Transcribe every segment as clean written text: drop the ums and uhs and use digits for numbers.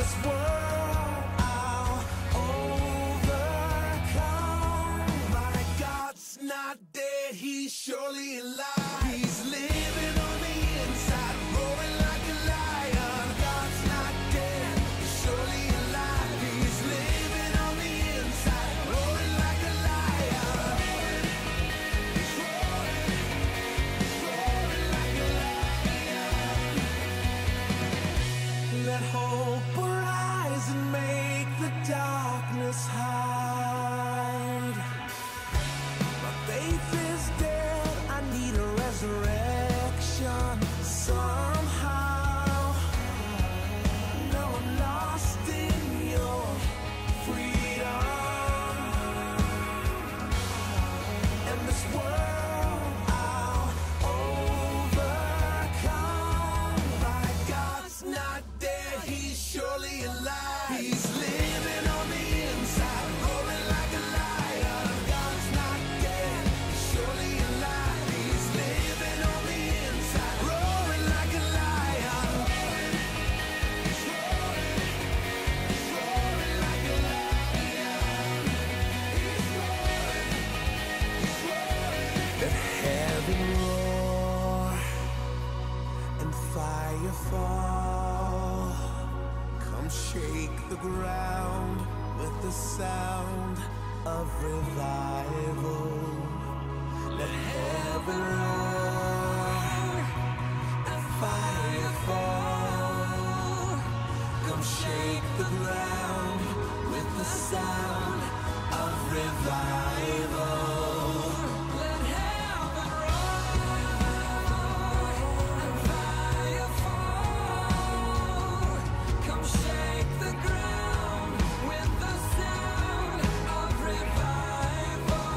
this world I'll overcome. My God's not dead, he's surely alive. He's living on the inside, roaring like a lion. God's not dead, he's surely alive. He's living on the inside, roaring like a lion. He's roaring like a lion. Let hope arise and make the darkness hide. My faith is dead, I need a resurrection somehow. No, I'm lost in your freedom. And this world I'll overcome. My God's not dead, he's surely alive. He's living on the inside, roaring like a lion. God's not dead, he's surely alive. He's living on the inside, roaring like a lion. He's roaring like a lion. He's roaring. Let heaven roar and fire fall. Come shake the ground with the sound of revival. Let heaven roar and fire fall. Come shake the ground with the sound of revival. Let heaven roar and fire fall. Come shake the ground with the sound of revival.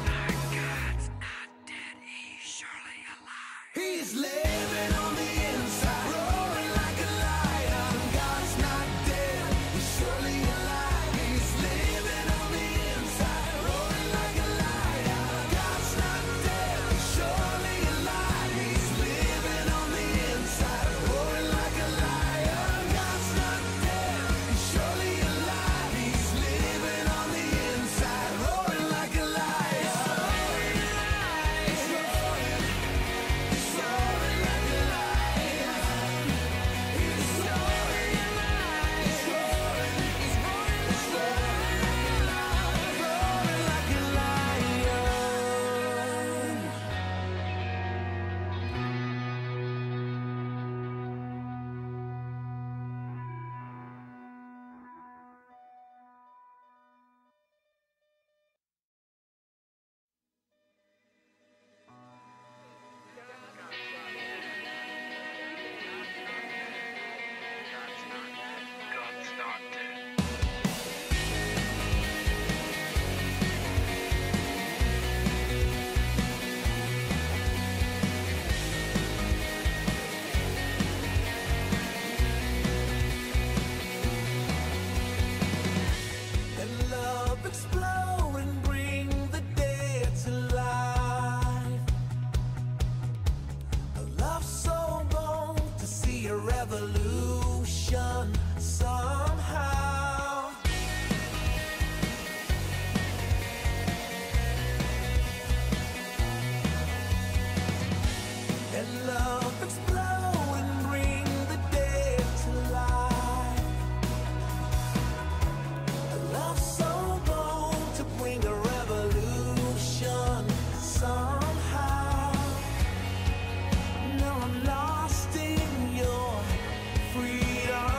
My God's not dead, he's surely alive. He's living on the inside, roaring like a lion. God's not dead, he's surely alive. He's living on the inside, roaring like a lion. God's not dead, he's surely alive. He's living on the inside, roaring like a lion. God's not dead, he's surely alive. He's living on the inside, roaring like a lion. He's roaring like a lion. He's roaring, he's roaring, he's roaring like a lion. God's not dead. Let love explode and bring the dead to life. A love so bold to see a revolution somehow. Let love explode and bring the dead to life. A love so bold to bring a revolution somehow. No, I'm lost in your freedom.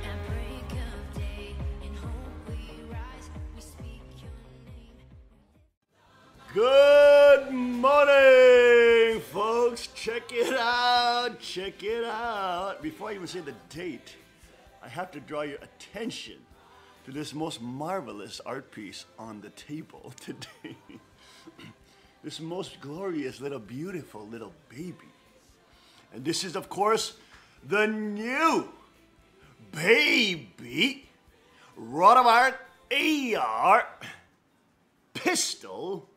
At break of day, in hope we rise, we speak your name. Good morning, folks. Check it out. Check it out. Before I even say the date, I have to draw your attention to this most marvelous art piece on the table today. This most glorious little beautiful little baby. And this is, of course, the new baby Rotovart AR pistol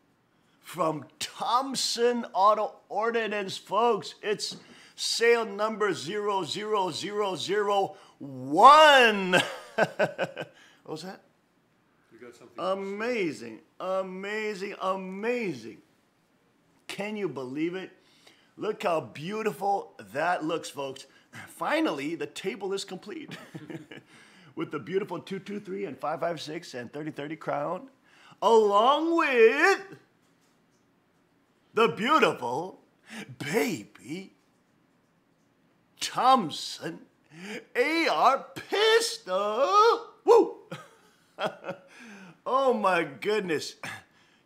from Thompson Auto Ordnance, folks. It's sale number 00001. What was that? You got something? Amazing, amazing, amazing. Can you believe it? Look how beautiful that looks, folks. Finally, the table is complete. With the beautiful 223 and 556 and 3030 crown, along with the beautiful baby Thompson AR pistol. Woo! Oh my goodness.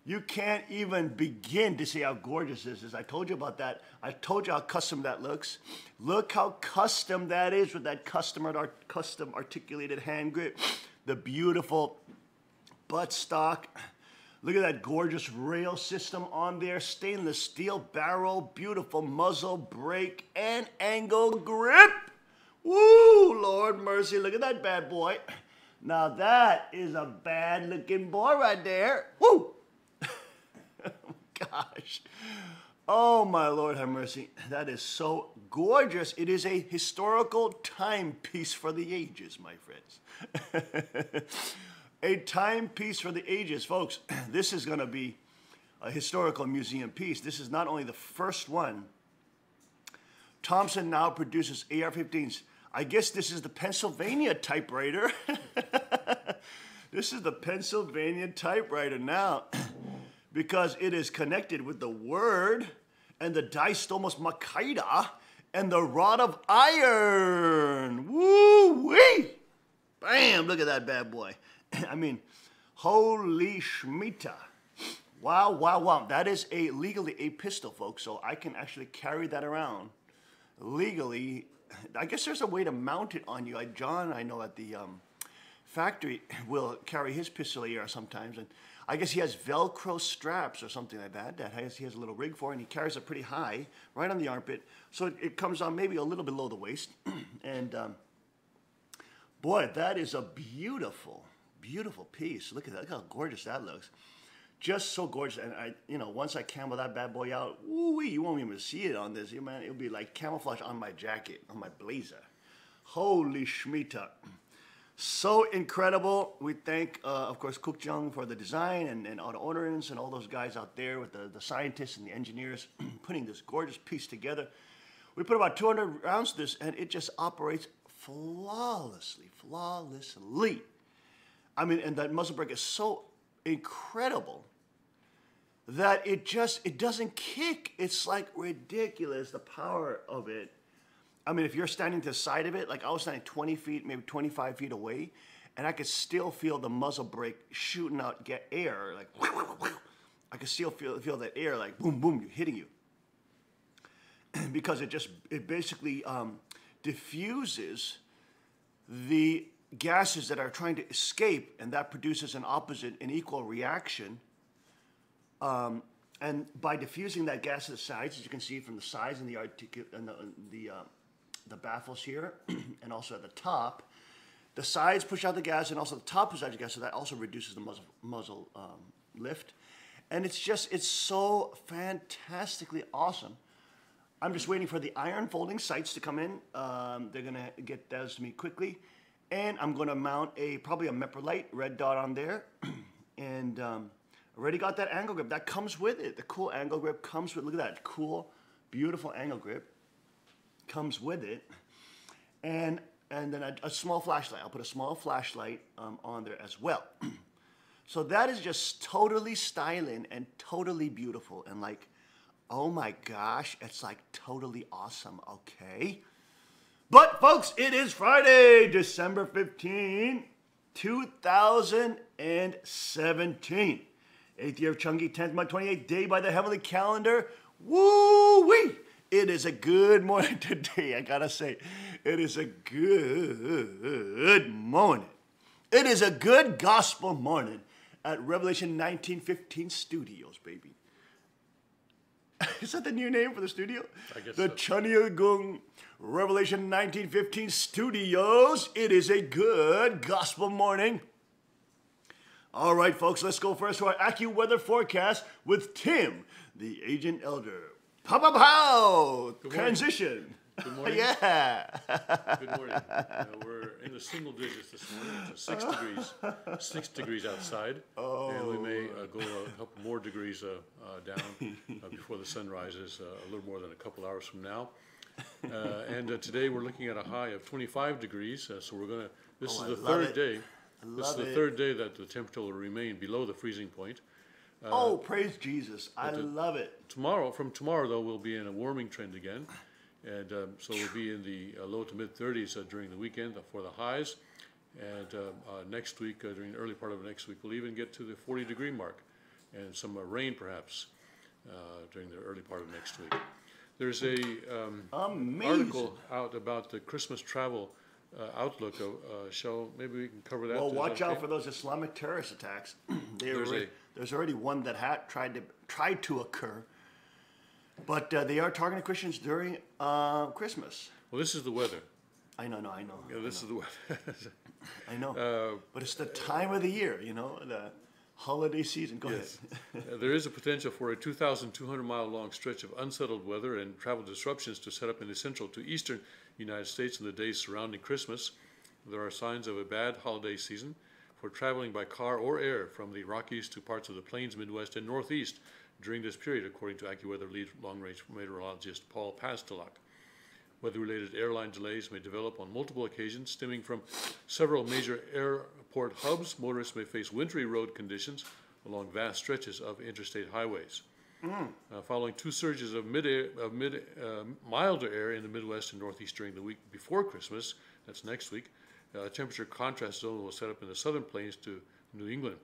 You can't even begin to see how gorgeous this is. I told you about that. I told you how custom that looks. Look how custom that is with that custom articulated hand grip. The beautiful buttstock. Look at that gorgeous rail system on there. Stainless steel barrel, beautiful muzzle, brake, and angle grip. Woo, Lord mercy. Look at that bad boy. Now that is a bad looking boy right there. Woo! Oh gosh. Oh my Lord have mercy. That is so gorgeous. It is a historical timepiece for the ages, my friends. A timepiece for the ages, folks. This is going to be a historical museum piece. This is not only the first one. Thompson now produces AR-15s. I guess this is the Pennsylvania typewriter. This is the Pennsylvania typewriter now. Because it is connected with the word and the Daistomos Makita and the rod of iron. Woo-wee! Bam! Look at that bad boy. I mean, holy schmita. Wow, wow, wow. That is legally a pistol, folks, so I can actually carry that around legally. I guess there's a way to mount it on you. John, I know at the factory, will carry his pistol AR sometimes, and I guess he has Velcro straps or something like that. He has a little rig for, and he carries it pretty high, right on the armpit. So it comes on maybe a little below the waist. And boy, that is a beautiful, beautiful piece. Look at that. Look how gorgeous that looks. Just so gorgeous. And once I camo that bad boy out, woo-wee, you won't even see it on this. Man, it'll be like camouflage on my jacket, on my blazer. Holy schmita. So incredible. We thank, of course, Cook Jung for the design and Auto Ordnance and all those guys out there with the scientists and the engineers putting this gorgeous piece together. We put about 200 rounds to this, and it just operates flawlessly, flawlessly. I mean, and that muzzle brake is so incredible that it doesn't kick. It's like ridiculous, the power of it. I mean, if you're standing to the side of it, like I was standing 20 feet, maybe 25 feet away, and I could still feel the muzzle brake shooting out, get air, like, I could still feel that air, like, boom, boom, hitting you. Because it basically diffuses the gases that are trying to escape, and that produces an equal reaction. And by diffusing that gas to the sides, as you can see from the sides and the baffles here, and also at the top, the sides push out the gas, and also the top pushes out the gas, so that also reduces the muzzle lift. And it's so fantastically awesome. I'm just waiting for the iron folding sights to come in. They're gonna get those to me quickly, and I'm gonna mount probably a Meprolite red dot on there, and already got that angle grip that comes with it. The cool angle grip comes with. Look at that cool, beautiful angle grip. Comes with it, and then a small flashlight. I'll put a small flashlight on there as well. So that is just totally styling and totally beautiful, and like, oh my gosh, it's like totally awesome. Okay, but folks, it is Friday, December 15, 2017, 8th year of Chungi, 10th month, 28th day by the heavenly calendar. Woo wee! It is a good morning today, I gotta say. It is a good morning. It is a good gospel morning at Revelation 1915 Studios, baby. Is that the new name for the studio? I guess the so. Chanyegung Revelation 1915 Studios. It is a good gospel morning. All right, folks, let's go first to our AccuWeather forecast with Tim, the agent elder. Pow, pow, pow! Transition. Good morning. Yeah. Good morning. We're in the single digits this morning. It's 6 degrees outside. Oh. And we may go a couple more degrees down before the sun rises a little more than a couple hours from now. And today we're looking at a high of 25 degrees. So we're going to, this is the third day. This is the third day that the temperature will remain below the freezing point. Praise Jesus. I love it. From tomorrow, though, we'll be in a warming trend again. And so we'll be in the low to mid 30s during the weekend for the highs. And next week, during the early part of next week, we'll even get to the 40-degree mark. And some rain, perhaps, during the early part of next week. There's a article out about the Christmas travel outlook show. Maybe we can cover that. Well, watch out for those Islamic terrorist attacks. There's already one that had tried to occur, but they are targeting Christians during Christmas. Well, this is the weather. I know. Yeah, this is the weather. I know. But it's the time of the year, the holiday season. Go ahead. There is a potential for a 2,200-mile-long stretch of unsettled weather and travel disruptions to set up in the central to eastern United States in the days surrounding Christmas. There are signs of a bad holiday season for traveling by car or air from the Rockies to parts of the Plains, Midwest, and Northeast during this period, according to AccuWeather lead long-range meteorologist Paul Pastelak. Weather-related airline delays may develop on multiple occasions, stemming from several major airport hubs. Motorists may face wintry road conditions along vast stretches of interstate highways. Following two surges of milder air in the Midwest and Northeast during the week before Christmas, that's next week, a temperature contrast zone will set up in the southern plains to New England.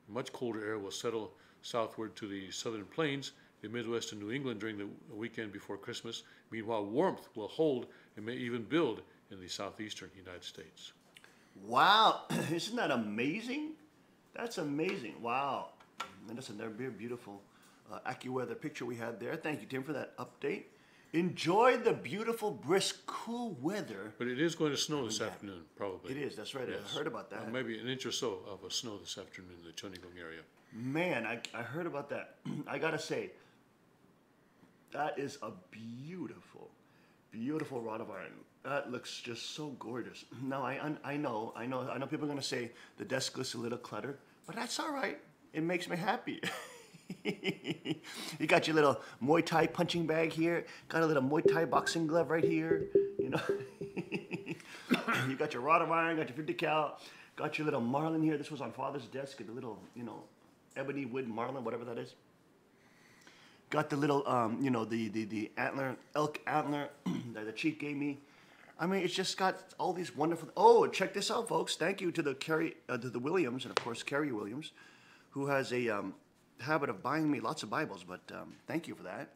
Much colder air will settle southward to the southern plains, the Midwest and New England during the weekend before Christmas. Meanwhile, warmth will hold and may even build in the southeastern United States. Wow, isn't that amazing? That's amazing. Wow. And that's another very beautiful AccuWeather picture we had there. Thank you, Tim, for that update. Enjoy the beautiful, brisk, cool weather. But it is going to snow this afternoon, probably. It is, that's right. Yes. I heard about that. Maybe an inch or so of a snow this afternoon in the Chunigong area. Man, I heard about that. I gotta say, that is a beautiful, beautiful rod of iron. That looks just so gorgeous. Now I know people are gonna say the desk looks a little cluttered, but that's all right. It makes me happy. You got your little Muay Thai punching bag here. Got a little Muay Thai boxing glove right here. You got your rod of iron. Got your 50 cal. Got your little marlin here. This was on Father's desk. The little ebony wood marlin, whatever that is. Got the little the antler, elk antler that the chief gave me. I mean, it's just got all these wonderful. Oh, check this out, folks! Thank you to the Williams, and of course Carrie Williams, who has a habit of buying me lots of Bibles. But thank you for that.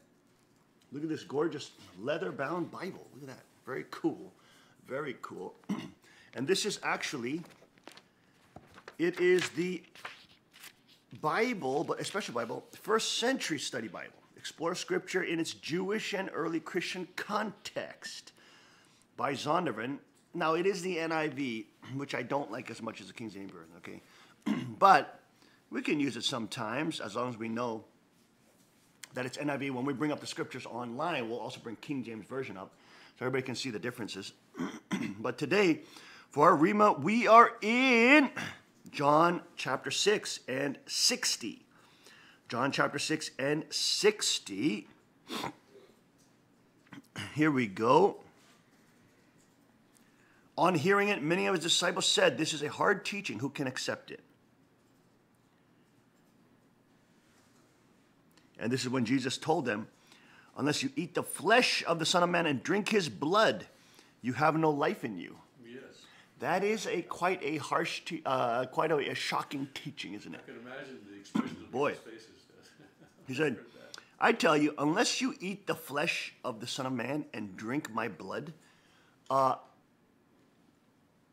Look at this gorgeous leather-bound Bible. Look at that, very cool, very cool. And this is actually, it is the Bible, but a special Bible, first century study Bible. Explore Scripture in its Jewish and early Christian context by Zondervan. Now, it is the NIV, which I don't like as much as the King James Version, okay? But we can use it sometimes, as long as we know that it's NIV. When we bring up the Scriptures online, we'll also bring King James Version up, so everybody can see the differences. But today, for our Rima, we are in John chapter 6 and 60. John chapter 6 and 60. Here we go. On hearing it, many of his disciples said, "This is a hard teaching. Who can accept it?" And this is when Jesus told them, "Unless you eat the flesh of the Son of Man and drink his blood, you have no life in you." Yes. That is quite a harsh, quite a shocking teaching, isn't it? I can imagine the expressions of Boy. people's faces. He said, "I tell you, unless you eat the flesh of the Son of Man and drink my blood,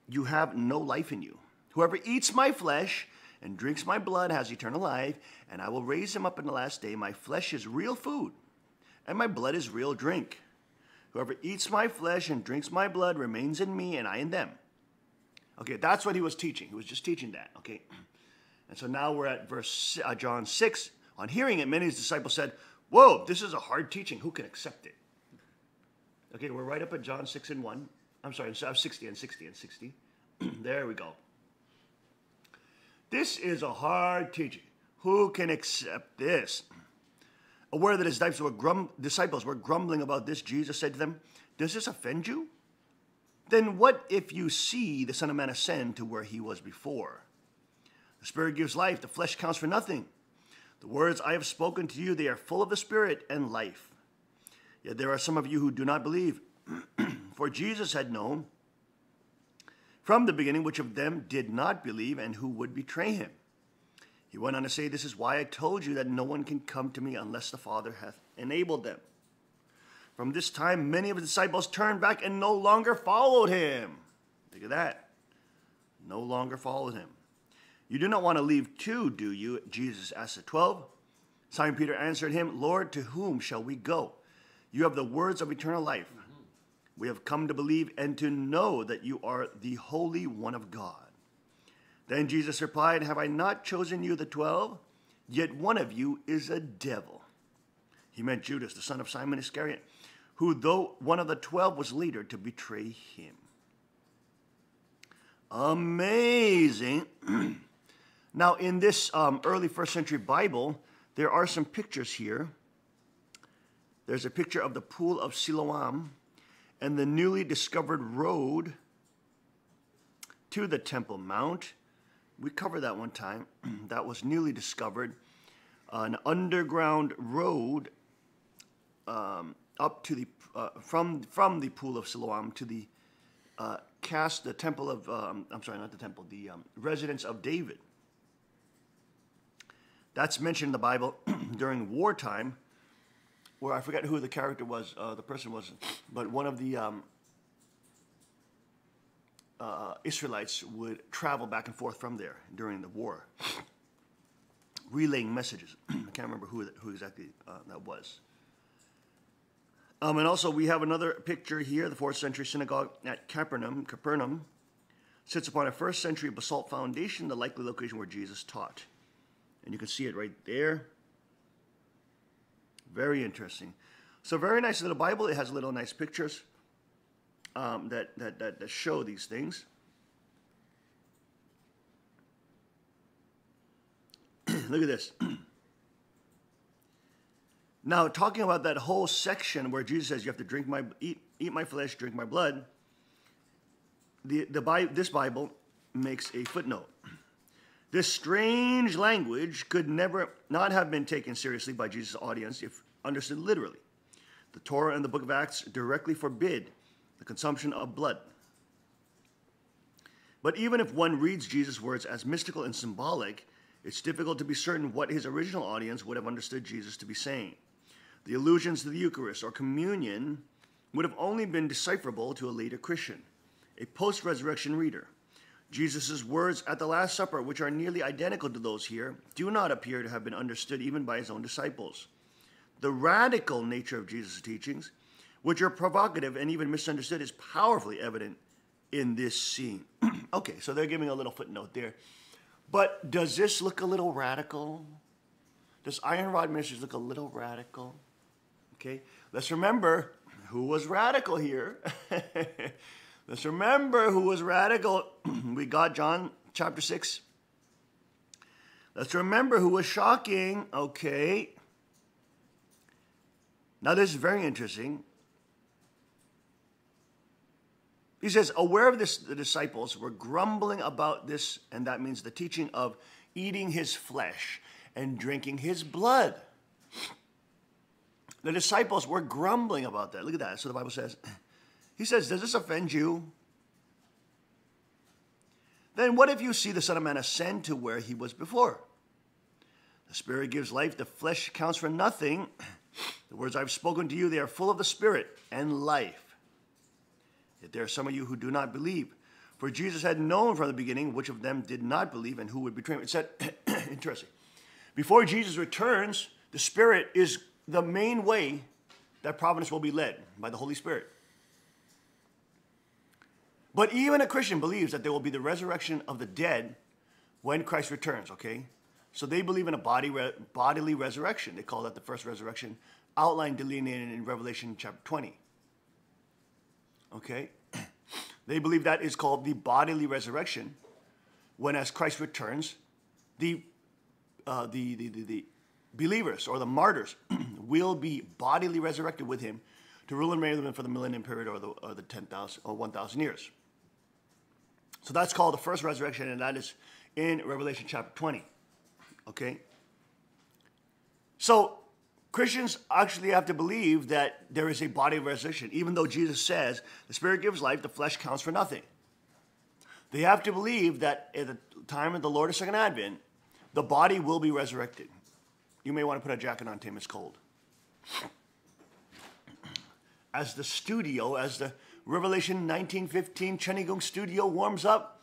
you have no life in you. Whoever eats my flesh and drinks my blood has eternal life, and I will raise him up in the last day. My flesh is real food, and my blood is real drink. Whoever eats my flesh and drinks my blood remains in me and I in them. Okay, that's what he was teaching. He was just teaching that, okay? And so now we're at John 6. On hearing it, many of his disciples said, whoa, this is a hard teaching. Who can accept it? Okay, we're right up at John 6 and 1. I'm sorry, 60 and 60 and 60. There we go. This is a hard teaching. Who can accept this? Aware that his disciples were grumbling about this, Jesus said to them, does this offend you? Then what if you see the Son of Man ascend to where he was before? The Spirit gives life, the flesh counts for nothing. The words I have spoken to you, they are full of the Spirit and life. Yet there are some of you who do not believe. For Jesus had known from the beginning which of them did not believe and who would betray him. He went on to say, this is why I told you that no one can come to me unless the Father hath enabled them. From this time, many of his disciples turned back and no longer followed him. Look at that. No longer followed him. You do not want to leave too, do you? Jesus asked the 12. Simon Peter answered him, Lord, to whom shall we go? You have the words of eternal life. We have come to believe and to know that you are the Holy One of God. Then Jesus replied, have I not chosen you, the 12? Yet one of you is a devil. He meant Judas, the son of Simon Iscariot, who, though one of the 12, was later to betray him. Amazing. Now, in this early first century Bible, there are some pictures here. There's a picture of the pool of Siloam and the newly discovered road to the Temple Mount. We covered that one time. That was newly discovered. An underground road up to the from the pool of Siloam to the the temple of the residence of David. That's mentioned in the Bible during wartime, where I forget who the character was, the person was, but one of the Israelites would travel back and forth from there during the war, relaying messages. I can't remember who exactly that was. And also we have another picture here. The 4th century synagogue at Capernaum sits upon a 1st century basalt foundation, the likely location where Jesus taught. And you can see it right there. Very interesting. So very nice little Bible. It has little nice pictures that show these things. Look at this. Now, talking about that whole section where Jesus says you have to eat my flesh, drink my blood, this Bible makes a footnote. This strange language could never not have been taken seriously by Jesus' audience if understood literally. The Torah and the book of Acts directly forbid the consumption of blood. But even if one reads Jesus' words as mystical and symbolic, it's difficult to be certain what his original audience would have understood Jesus to be saying. The allusions to the Eucharist or communion would have only been decipherable to a later Christian, a post-resurrection reader. Jesus' words at the Last Supper, which are nearly identical to those here, do not appear to have been understood even by his own disciples. The radical nature of Jesus' teachings, which are provocative and even misunderstood, is powerfully evident in this scene. Okay, so they're giving a little footnote there. But does this look a little radical? Does Iron Rod Ministries look a little radical? Okay, let's remember who was radical here. Let's remember who was radical. We got John chapter 6. Let's remember who was shocking. Okay. Now this is very interesting. He says, aware of this, the disciples were grumbling about this, and that means the teaching of eating his flesh and drinking his blood. The disciples were grumbling about that. Look at that. So the Bible says, he says, does this offend you? Then what if you see the Son of Man ascend to where he was before? The Spirit gives life. The flesh counts for nothing. The words I've spoken to you, they are full of the Spirit and life. Yet there are some of you who do not believe. For Jesus had known from the beginning which of them did not believe and who would betray him. It said, interesting. Before Jesus returns, the Spirit is the main way that providence will be led by the Holy Spirit. But even a Christian believes that there will be the resurrection of the dead when Christ returns, okay? So they believe in a bodily resurrection. They call that the first resurrection, outlined, delineated in Revelation chapter 20. Okay? They believe that is called the bodily resurrection, when as Christ returns, the believers or the martyrs will be bodily resurrected with him to rule and reign with him for the millennium period or the 10,000 or 1,000 years. So that's called the first resurrection, and that is in Revelation chapter 20. Okay? So Christians actually have to believe that there is a body resurrection, even though Jesus says the Spirit gives life, the flesh counts for nothing. They have to believe that at the time of the Lord's second advent, the body will be resurrected. You may want to put a jacket on, Tim. It's cold. As the Revelation 19:15 Chenigung studio warms up,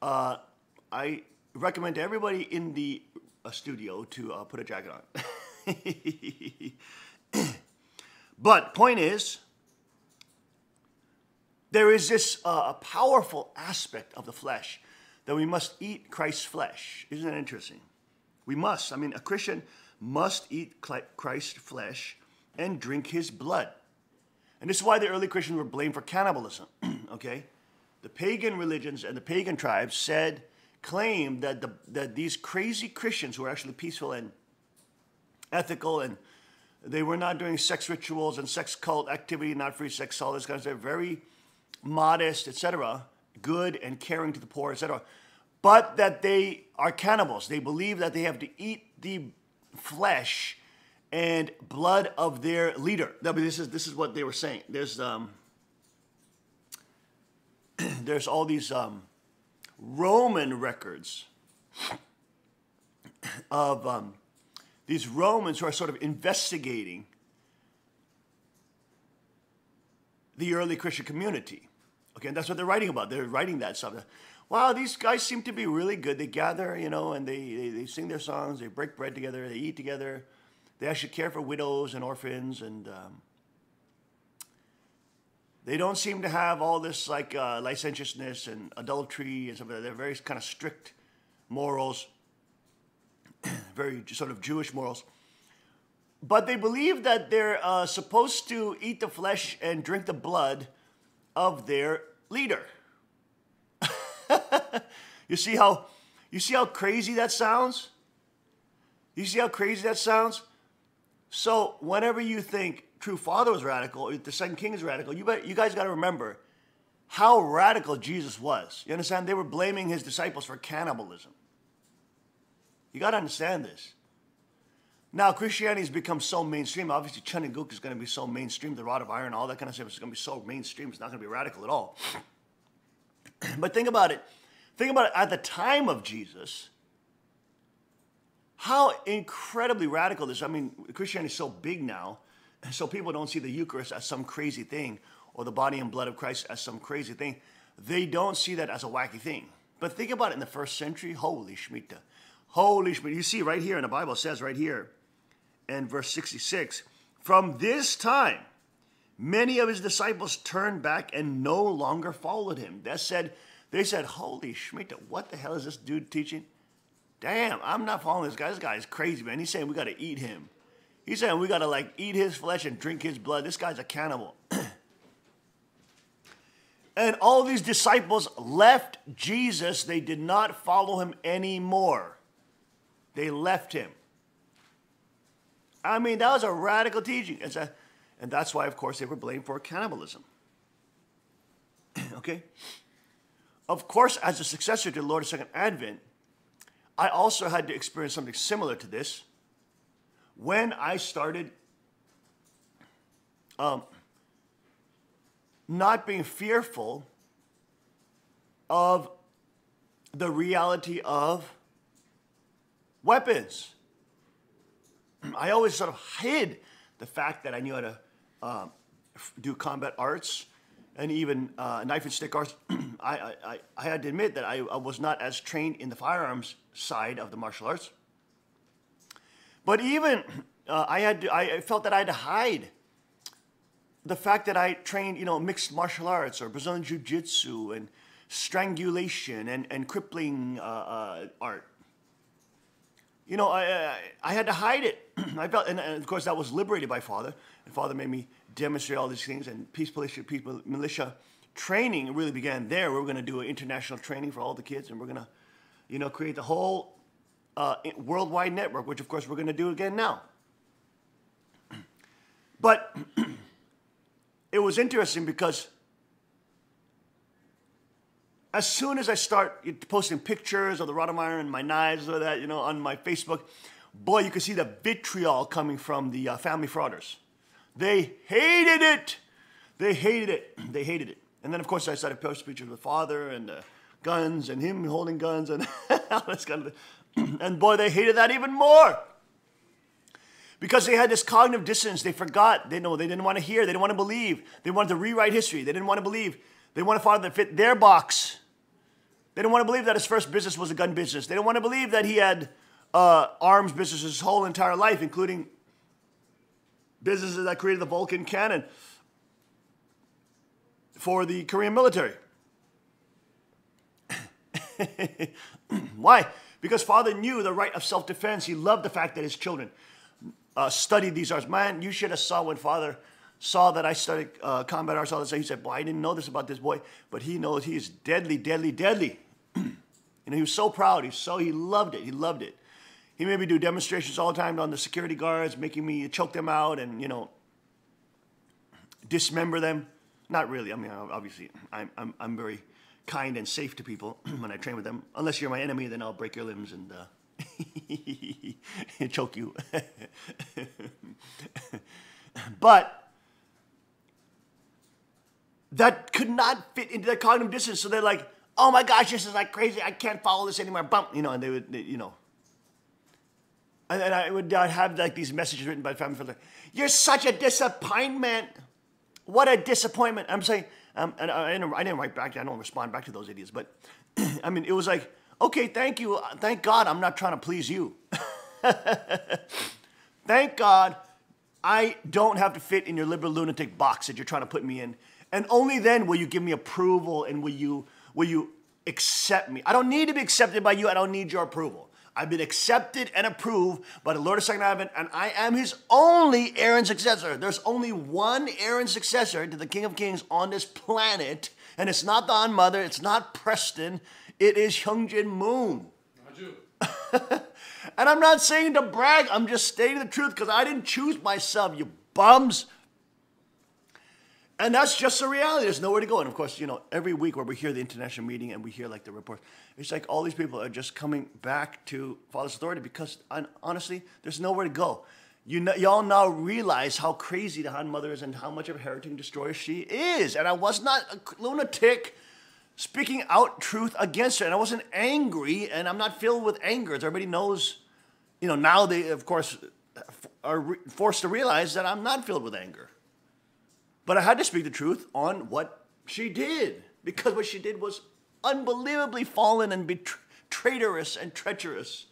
I recommend to everybody in the studio to put a jacket on. But point is, there is this powerful aspect of the flesh that we must eat Christ's flesh. Isn't that interesting? We must. I mean, a Christian must eat Christ's flesh and drink his blood. And this is why the early Christians were blamed for cannibalism, okay? The pagan religions and the pagan tribes claimed that these crazy Christians who were actually peaceful and ethical, and they were not doing sex rituals and sex cult activity, not free sex, all this kind of stuff, very modest, etc., good and caring to the poor, etc., but that they are cannibals. They believe that they have to eat the flesh and blood of their leader. I mean, this is what they were saying. There's all these Roman records of these Romans who are sort of investigating the early Christian community. Okay, and that's what they're writing about. They're writing that stuff. Wow, these guys seem to be really good. They gather, and they sing their songs. They break bread together. They eat together. They actually care for widows and orphans, and they don't seem to have all this licentiousness and adultery and stuff like that. They're very kind of strict morals, very sort of Jewish morals. But they believe that they're supposed to eat the flesh and drink the blood of their leader. You see how crazy that sounds? You see how crazy that sounds? So whenever you think True Father was radical, or the Second King is radical, you guys got to remember how radical Jesus was. You understand? They were blaming his disciples for cannibalism. You got to understand this. Now, Christianity has become so mainstream. Obviously, Chunaguk is going to be so mainstream. The rod of iron, all that kind of stuff is going to be so mainstream. It's not going to be radical at all. But think about it. Think about it. At the time of Jesus, how incredibly radical this is. I mean, Christianity is so big now, so people don't see the Eucharist as some crazy thing or the body and blood of Christ as some crazy thing. They don't see that as a wacky thing. But think about it in the first century. Holy Shemitah. Holy Shemitah. You see right here in the Bible, it says right here in verse 66, from this time, many of his disciples turned back and no longer followed him. They said, holy Shemitah, what the hell is this dude teaching? Damn, I'm not following this guy. This guy is crazy, man. He's saying we got to eat him. He's saying we got to eat his flesh and drink his blood. This guy's a cannibal. And all these disciples left Jesus. They did not follow him anymore. They left him. I mean, that was a radical teaching. And that's why, of course, they were blamed for cannibalism. Okay? Of course, as a successor to the Lord's second advent, I also had to experience something similar to this when I started not being fearful of the reality of weapons. I always sort of hid the fact that I knew how to do combat arts and even knife and stick arts. I had to admit that I was not as trained in the firearms side of the martial arts. But even I felt that I had to hide the fact that I trained, mixed martial arts or Brazilian Jiu-Jitsu and strangulation and crippling art. I had to hide it. I felt, and of course that was liberated by Father. And Father made me demonstrate all these things. And Peace Militia training really began there. We were going to do an international training for all the kids, and we're going to, create the whole worldwide network, which of course we're going to do again now. But it was interesting because as soon as I start posting pictures of the rod of iron and my knives or that, on my Facebook, boy, you can see the vitriol coming from the family frauders. They hated it. They hated it. They hated it. And then, of course, I started posting pictures with Father and guns and him holding guns and all this kind of thing. And boy, they hated that even more. Because they had this cognitive dissonance. They forgot. They didn't want to hear. They didn't want to believe. They wanted to rewrite history. They didn't want to believe. They wanted Father to fit their box. They didn't want to believe that his first business was a gun business. They didn't want to believe that he had arms business his whole entire life, including businesses that created the Vulcan cannon for the Korean military. Why? Because Father knew the right of self-defense. He loved the fact that his children studied these arts. Man, you should have saw when Father saw that I studied combat arts all this time. He said, boy, I didn't know this about this boy, but he knows he is deadly, deadly, deadly. He was so proud. He loved it. He loved it. He made me do demonstrations all the time on the security guards, making me choke them out and, dismember them. Not really. I mean, obviously, I'm very kind and safe to people when I train with them. Unless you're my enemy, then I'll break your limbs and choke you. But that could not fit into their cognitive dissonance. So they're like, oh my gosh, this is like crazy. I can't follow this anymore. Bump, and they would, And I'd have like these messages written by family friends like, you're such a disappointment. What a disappointment. I'm saying, and I didn't write back. I don't respond back to those idiots. But I mean, it was like, okay, thank you. Thank God I'm not trying to please you. Thank God I don't have to fit in your liberal lunatic box that you're trying to put me in. And only then will you give me approval and will you accept me. I don't need to be accepted by you. I don't need your approval. I've been accepted and approved by the Lord of Second Advent, and I am his only heir and successor. There's only one heir and successor to the King of Kings on this planet, and it's not the Han Mother, it's not Preston, it is Hyung Moon. Not you. And I'm not saying to brag, I'm just stating the truth because I didn't choose myself, you bums. And that's just the reality. There's nowhere to go. And of course, every week where we hear the international meeting and we hear like the reports, it's like all these people are just coming back to Father's authority because honestly, there's nowhere to go. Y'all now realize how crazy the Han Mother is and how much of a heretic and destroyer she is. And I was not a lunatic speaking out truth against her. And I wasn't angry, and I'm not filled with anger. As everybody knows, now they, of course, are forced to realize that I'm not filled with anger. But I had to speak the truth on what she did, because what she did was unbelievably fallen and traitorous and treacherous.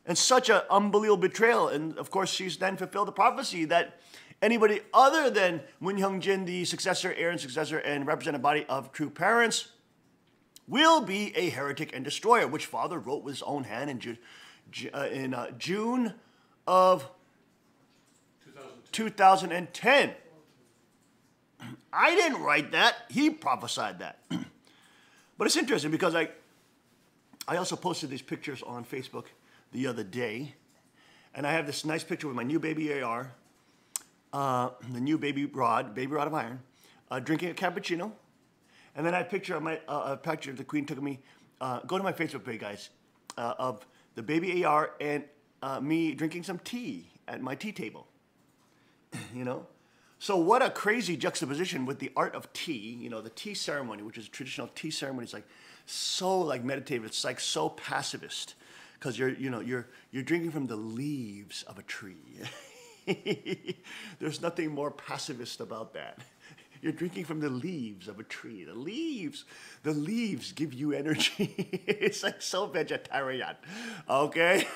And such an unbelievable betrayal. And of course, she's then fulfilled the prophecy that anybody other than Moon Hyung-jin, the successor, heir and successor, and represented body of true parents, will be a heretic and destroyer, which Father wrote with his own hand in June of 2010. I didn't write that. He prophesied that. But it's interesting because I also posted these pictures on Facebook the other day. And I have this nice picture with my new baby AR, the new baby rod of iron, drinking a cappuccino. And then I have a picture the Queen took of me. Go to my Facebook page, guys, of the baby AR and me drinking some tea at my tea table. So what a crazy juxtaposition with the art of tea, the tea ceremony, which is a traditional tea ceremony. It's like so like meditative. It's like so pacifist because you're drinking from the leaves of a tree. There's nothing more pacifist about that. You're drinking from the leaves of a tree. The leaves give you energy. It's like so vegetarian, okay?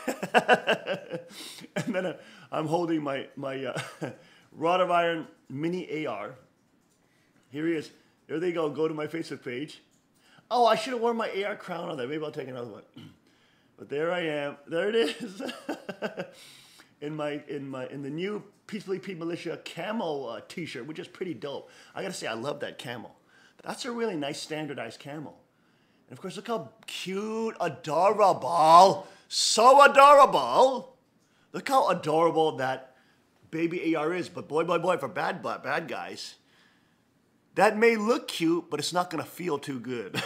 And then I'm holding my Rod of Iron Mini AR. Here he is. There they go. Go to my Facebook page. Oh, I should have worn my AR crown on there. Maybe I'll take another one. But there I am. There it is. in the new Peacefully Pete Militia camo t-shirt, which is pretty dope. I gotta say, I love that camo. That's a really nice standardized camo. And of course, look how cute, adorable, so adorable. Look how adorable that baby AR is. But boy, for bad guys, that may look cute, but it's not gonna feel too good.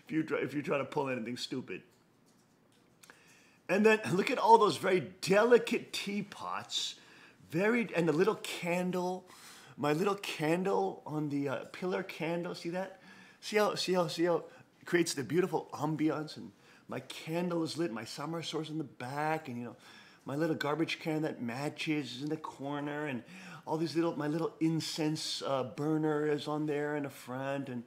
if you try to pull anything stupid. And then look at all those very delicate teapots, and the little candle, my little candle on the pillar candle. See that? See how it creates the beautiful ambiance. And my candle is lit. My summer source in the back, and my little garbage can that matches is in the corner, and all these my little incense burner is on there in the front, and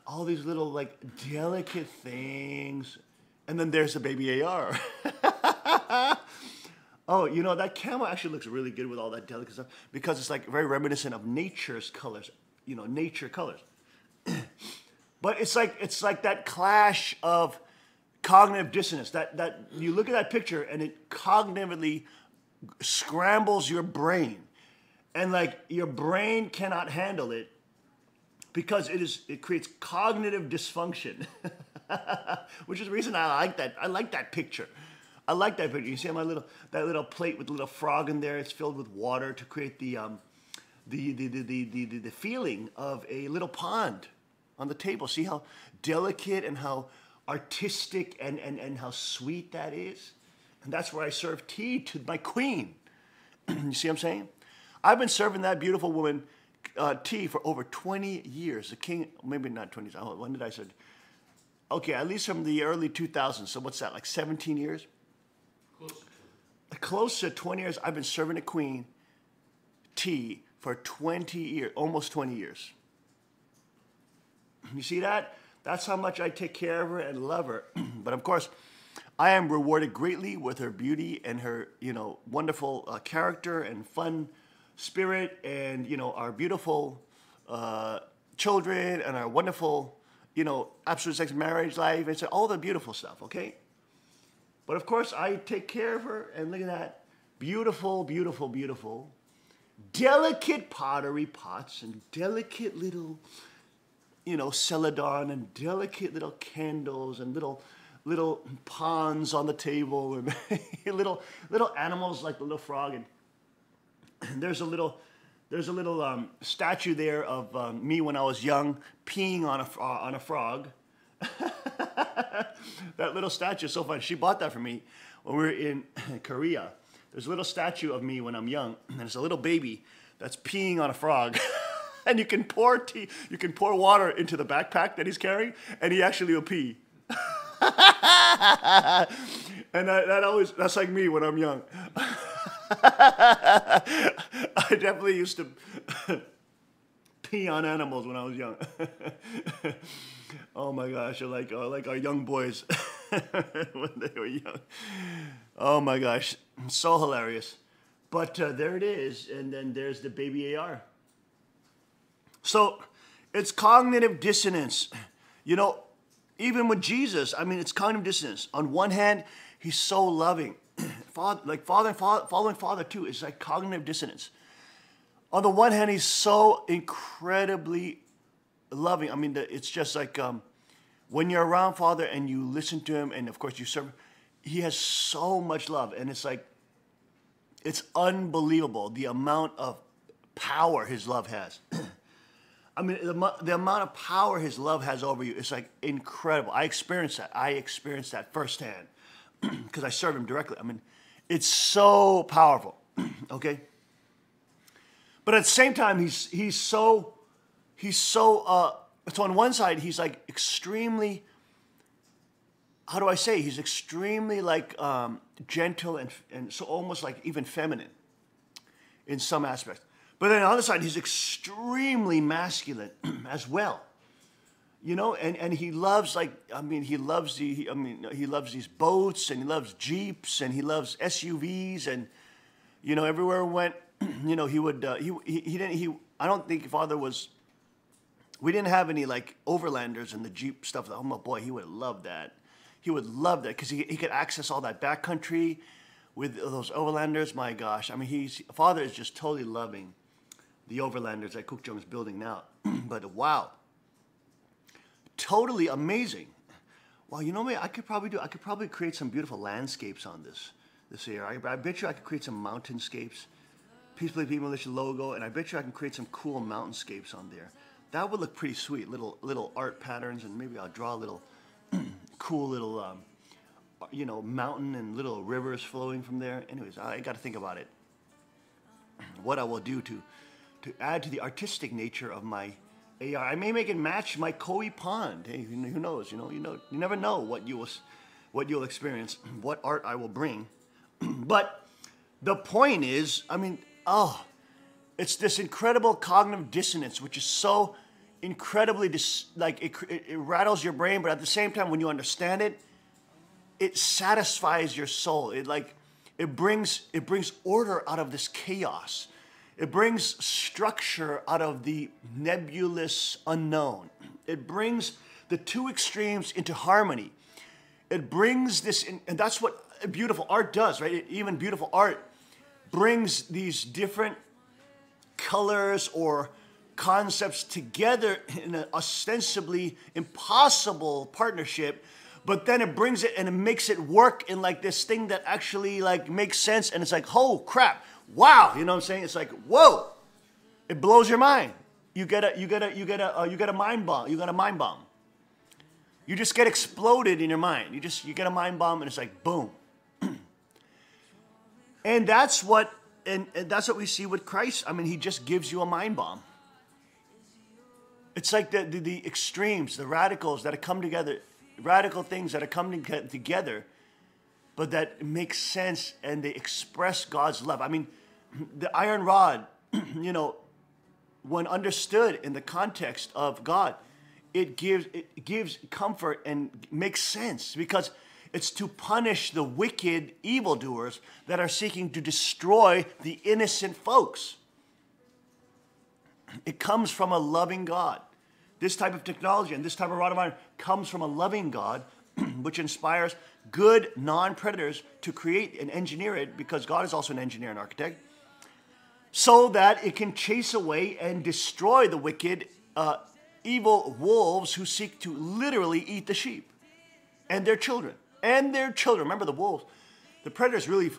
all these little like delicate things. And then there's the baby AR. Oh, that camo actually looks really good with all that delicate stuff because it's like very reminiscent of nature's colors, nature colors. But it's like that clash of cognitive dissonance. That you look at that picture and it cognitively scrambles your brain, and like your brain cannot handle it because it creates cognitive dysfunction. Which is the reason I like that. I like that picture. I like that picture. You see that little plate with the little frog in there. It's filled with water to create the feeling of a little pond on the table. See how delicate and how artistic and how sweet that is? And that's where I serve tea to my queen. You see what I'm saying? I've been serving that beautiful woman tea for over 20 years. The king, maybe not 20 years. When did I start? Okay, at least from the early 2000s. So what's that, like 17 years? Close to 20 years. I've been serving the queen tea for 20 years, almost 20 years. You see that? That's how much I take care of her and love her. But of course, I am rewarded greatly with her beauty and her, wonderful character and fun spirit, and our beautiful children and our wonderful, absolute sex marriage life. It's all the beautiful stuff, okay? But of course, I take care of her, and look at that. Beautiful, beautiful, beautiful. Delicate pottery pots and delicate little, celadon and delicate little candles and little ponds on the table and little animals like the little frog. And there's a little statue there of me when I was young peeing on a frog. That little statue is so fun. She bought that for me when we were in Korea. There's a little statue of me when I'm young, and it's a little baby that's peeing on a frog. And you can pour water into the backpack that he's carrying, and he actually will pee. And that's like me when I'm young. I definitely used to pee on animals when I was young. Oh my gosh, I like our young boys when they were young. Oh my gosh, so hilarious. But there it is, and then there's the baby AR. So it's cognitive dissonance. Even with Jesus, it's cognitive dissonance. On one hand, he's so loving. Following Father too is like cognitive dissonance. On the one hand, he's so incredibly loving. It's just like when you're around Father and you listen to him, and of course you serve, he has so much love, and it's unbelievable the amount of power his love has. The amount of power his love has over you is like incredible. I experienced that firsthand because I serve him directly. It's so powerful, okay? But at the same time, he's so on one side, he's like extremely, how do I say? He's extremely like gentle and so almost like even feminine in some aspects. But then on the other side, he's extremely masculine as well. And he loves he loves these boats, and he loves Jeeps, and he loves SUVs, and You know, everywhere we went, you know, he would, I don't think Father was, we didn't have any like overlanders and the Jeep stuff. Oh my boy, he would love that. He would love that because he could access all that backcountry with those overlanders. My gosh, I mean, Father is just totally loving the overlanders that Cook Jung is building now. But wow, totally amazing. Well, you know what I could probably create some beautiful landscapes on this area. I bet you I could create some mountainscapes, Peacefully Be Militia logo, and I bet you I can create some cool mountainscapes on there. That would look pretty sweet. Little art patterns, and maybe I'll draw a little cool little, you know, mountain and little rivers flowing from there. Anyways, I got to think about it. What I will do to add to the artistic nature of my AR. I may make it match my Koi pond. Hey, who knows? You never know what you'll experience, what art I will bring. But the point is, I mean, it's this incredible cognitive dissonance, which is so incredibly it rattles your brain, but at the same time, when you understand it, it satisfies your soul. It brings order out of this chaos. It brings structure out of the nebulous unknown. It brings the two extremes into harmony. It brings this, and that's what beautiful art does, right? Even beautiful art brings these different colors or concepts together in an ostensibly impossible partnership, but then it brings it and it makes it work in like this thing that actually like makes sense, and it's like, oh crap, wow, you know what I'm saying? It's like, whoa, it blows your mind. You get a mind bomb. You got a mind bomb. You just get exploded in your mind. You get a mind bomb, and it's like boom. And that's what we see with Christ. I mean, he just gives you a mind bomb. It's like the extremes, the radicals that have come together, radical things that are coming together, but that make sense and they express God's love. I mean, the iron rod, you know, when understood in the context of God, it gives comfort and makes sense because it's to punish the wicked evildoers that are seeking to destroy the innocent folks. It comes from a loving God. This type of technology and this type of rod of iron comes from a loving God, which inspires good non-predators to create and engineer it, because God is also an engineer and architect, so that it can chase away and destroy the wicked, evil wolves who seek to literally eat the sheep and their children. And their children. Remember, the wolves, the predators really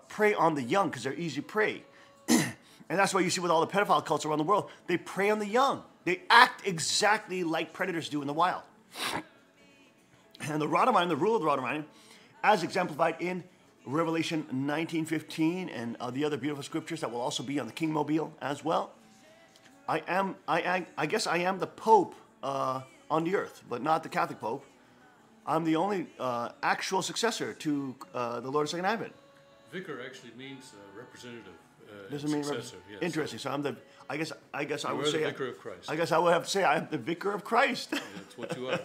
prey on the young because they're easy prey. And that's why you see with all the pedophile cults around the world, they prey on the young. They act exactly like predators do in the wild. And the rod of iron, the rule of the rod of iron, as exemplified in Revelation 19:15 and the other beautiful scriptures that will also be on the Kingmobile as well. I guess I am the Pope on the earth, but not the Catholic Pope. I'm the only actual successor to the Lord of Second Advent. Vicar actually means representative. Doesn't mean successor. Yes. Interesting. So I'm the. I guess I would You are say the vicar of Christ. I guess I would have to say I'm the vicar of Christ. That's what you are.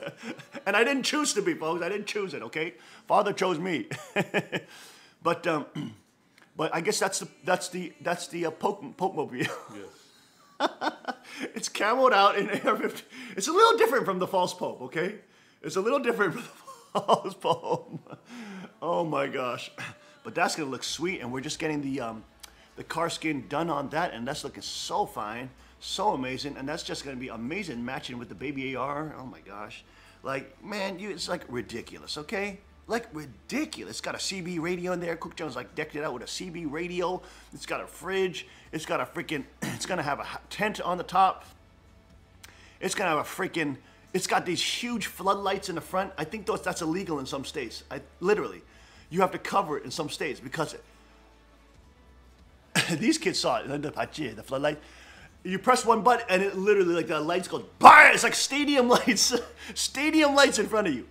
And I didn't choose to be, folks. I didn't choose it. Okay, Father chose me. But I guess that's the Pope mobile. Yes. It's camoed out in AR-15. It's a little different from the false Pope. Okay, it's a little different from the false Pope. Oh my gosh, but that's gonna look sweet, and we're just getting the car skin done on that, and that's looking so fine, so amazing, and that's just gonna be amazing matching with the baby AR. Oh my gosh, like man, it's like ridiculous, okay? Like ridiculous. It's got a CB radio in there. Cook Jones like decked it out with a CB radio. It's got a fridge. It's got a freaking. It's gonna have a tent on the top. It's gonna have a freaking. It's got these huge floodlights in the front. I think that's illegal in some states. Literally, you have to cover it in some states because. These kids saw it, the floodlight. You press one button and it literally, like the lights go, BAR! It's like stadium lights in front of you.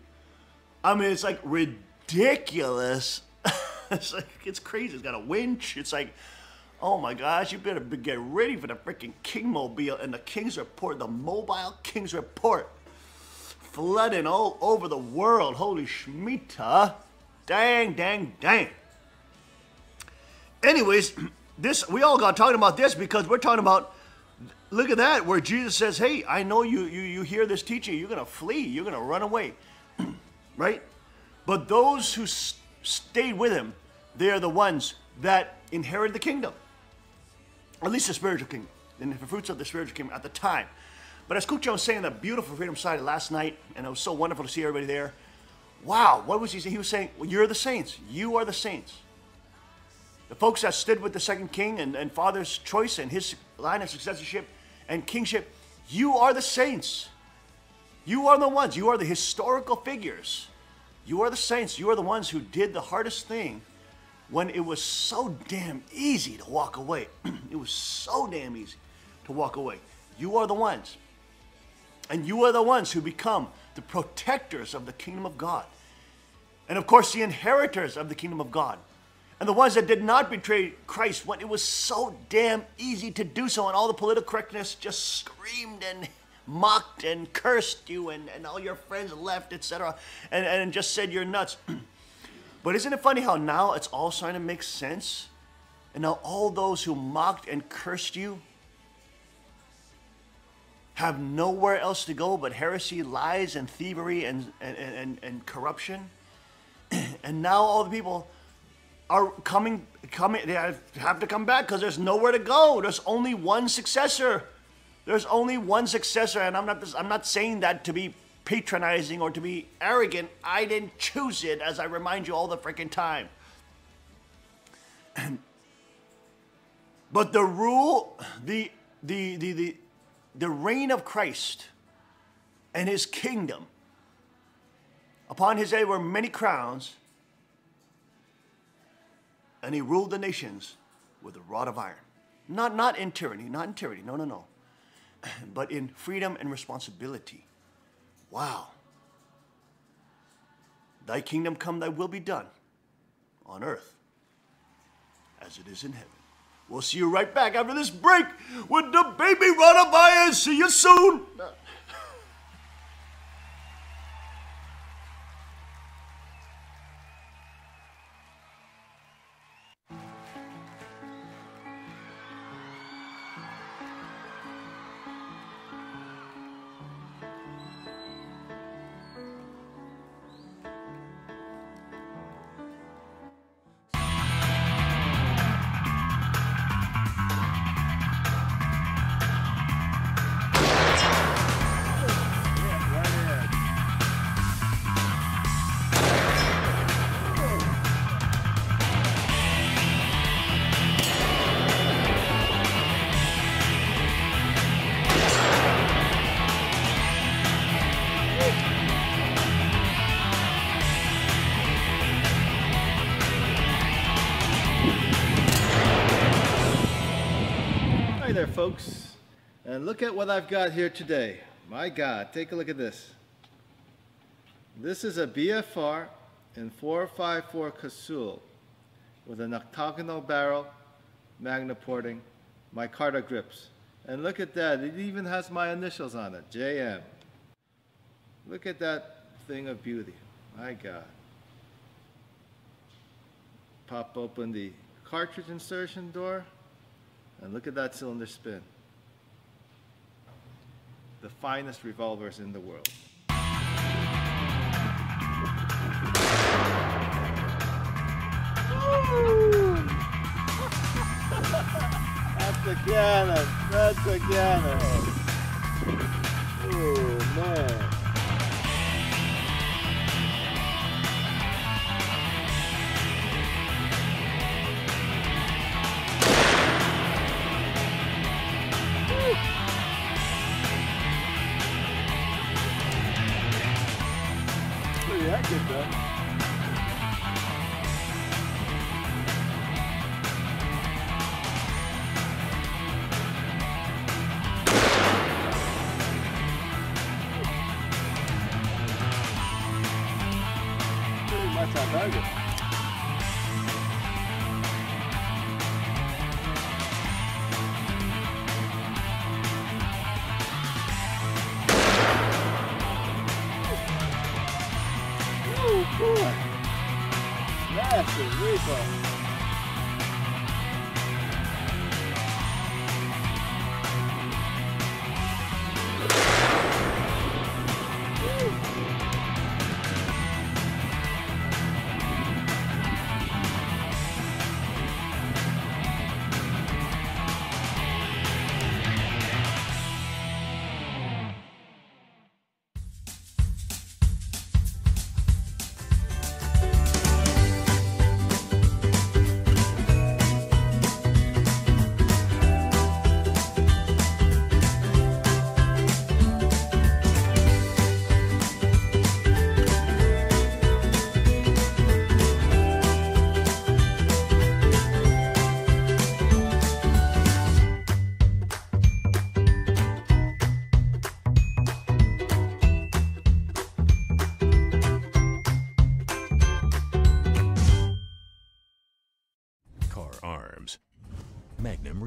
I mean, it's like ridiculous. It's crazy. It's got a winch. It's like, oh my gosh, you better get ready for the freaking Kingmobile and the King's Report, the mobile King's Report. Flooding all over the world. Holy Shemitah. Dang, dang, dang. Anyways, this, we all got talking about this because we're talking about, look at that, where Jesus says, hey, I know you hear this teaching, you're going to flee, you're going to run away, right? But those who stayed with him, they're the ones that inherit the kingdom, at least the spiritual kingdom, and the fruits of the spiritual kingdom at the time. But as Kucho was saying, the beautiful Freedom Society last night, and it was so wonderful to see everybody there. Wow, what was he saying? He was saying, well, you're the saints. You are the saints. The folks that stood with the second king and Father's choice and his line of successorship and kingship, you are the saints. You are the ones. You are the historical figures. You are the saints. You are the ones who did the hardest thing when it was so damn easy to walk away. It was so damn easy to walk away. You are the ones. And you are the ones who become the protectors of the kingdom of God. And of course, the inheritors of the kingdom of God. And the ones that did not betray Christ when it was so damn easy to do so, and all the political correctness just screamed and mocked and cursed you, and all your friends left, etc., and just said you're nuts. But isn't it funny how now it's all starting to make sense? And now all those who mocked and cursed you have nowhere else to go but heresy, lies, and thievery, and corruption. And now all the people are coming, they have to come back because there's nowhere to go. There's only one successor. There's only one successor, and I'm not saying that to be patronizing or to be arrogant. I didn't choose it, as I remind you all the freaking time. But the rule, the reign of Christ and his kingdom, upon his head were many crowns, and he ruled the nations with a rod of iron. Not in tyranny, no. But in freedom and responsibility. Wow. Thy kingdom come, thy will be done on earth as it is in heaven. We'll see you right back after this break with the baby rod of iron. See you soon. Hi there, folks, and look at what I've got here today. My God, take a look at this. This is a BFR in 454 Casull with an octagonal barrel, magna porting, micarta grips. And look at that, it even has my initials on it, JM. Look at that thing of beauty, my God. Pop open the cartridge insertion door, and look at that cylinder spin. The finest revolvers in the world. That's a cannon. That's a cannon. Oh, man. Pretty accurate, though. That's our target. Oh boy! Massive repo.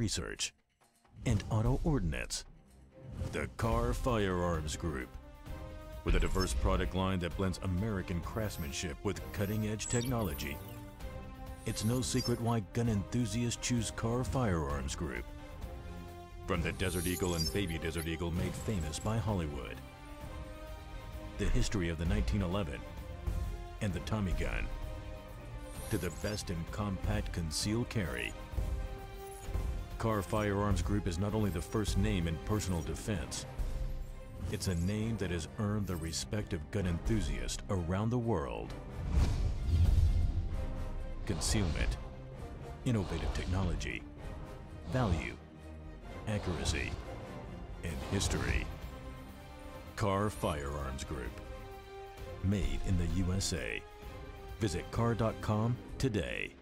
research, and auto ordnance. The Carr Firearms Group. With a diverse product line that blends American craftsmanship with cutting-edge technology, it's no secret why gun enthusiasts choose Carr Firearms Group. From the Desert Eagle and Baby Desert Eagle made famous by Hollywood, the history of the 1911 and the Tommy gun, to the best in compact concealed carry. Carr Firearms Group is not only the first name in personal defense, it's a name that has earned the respect of gun enthusiasts around the world. Concealment, innovative technology, value, accuracy, and history. Carr Firearms Group. Made in the USA. Visit carr.com today.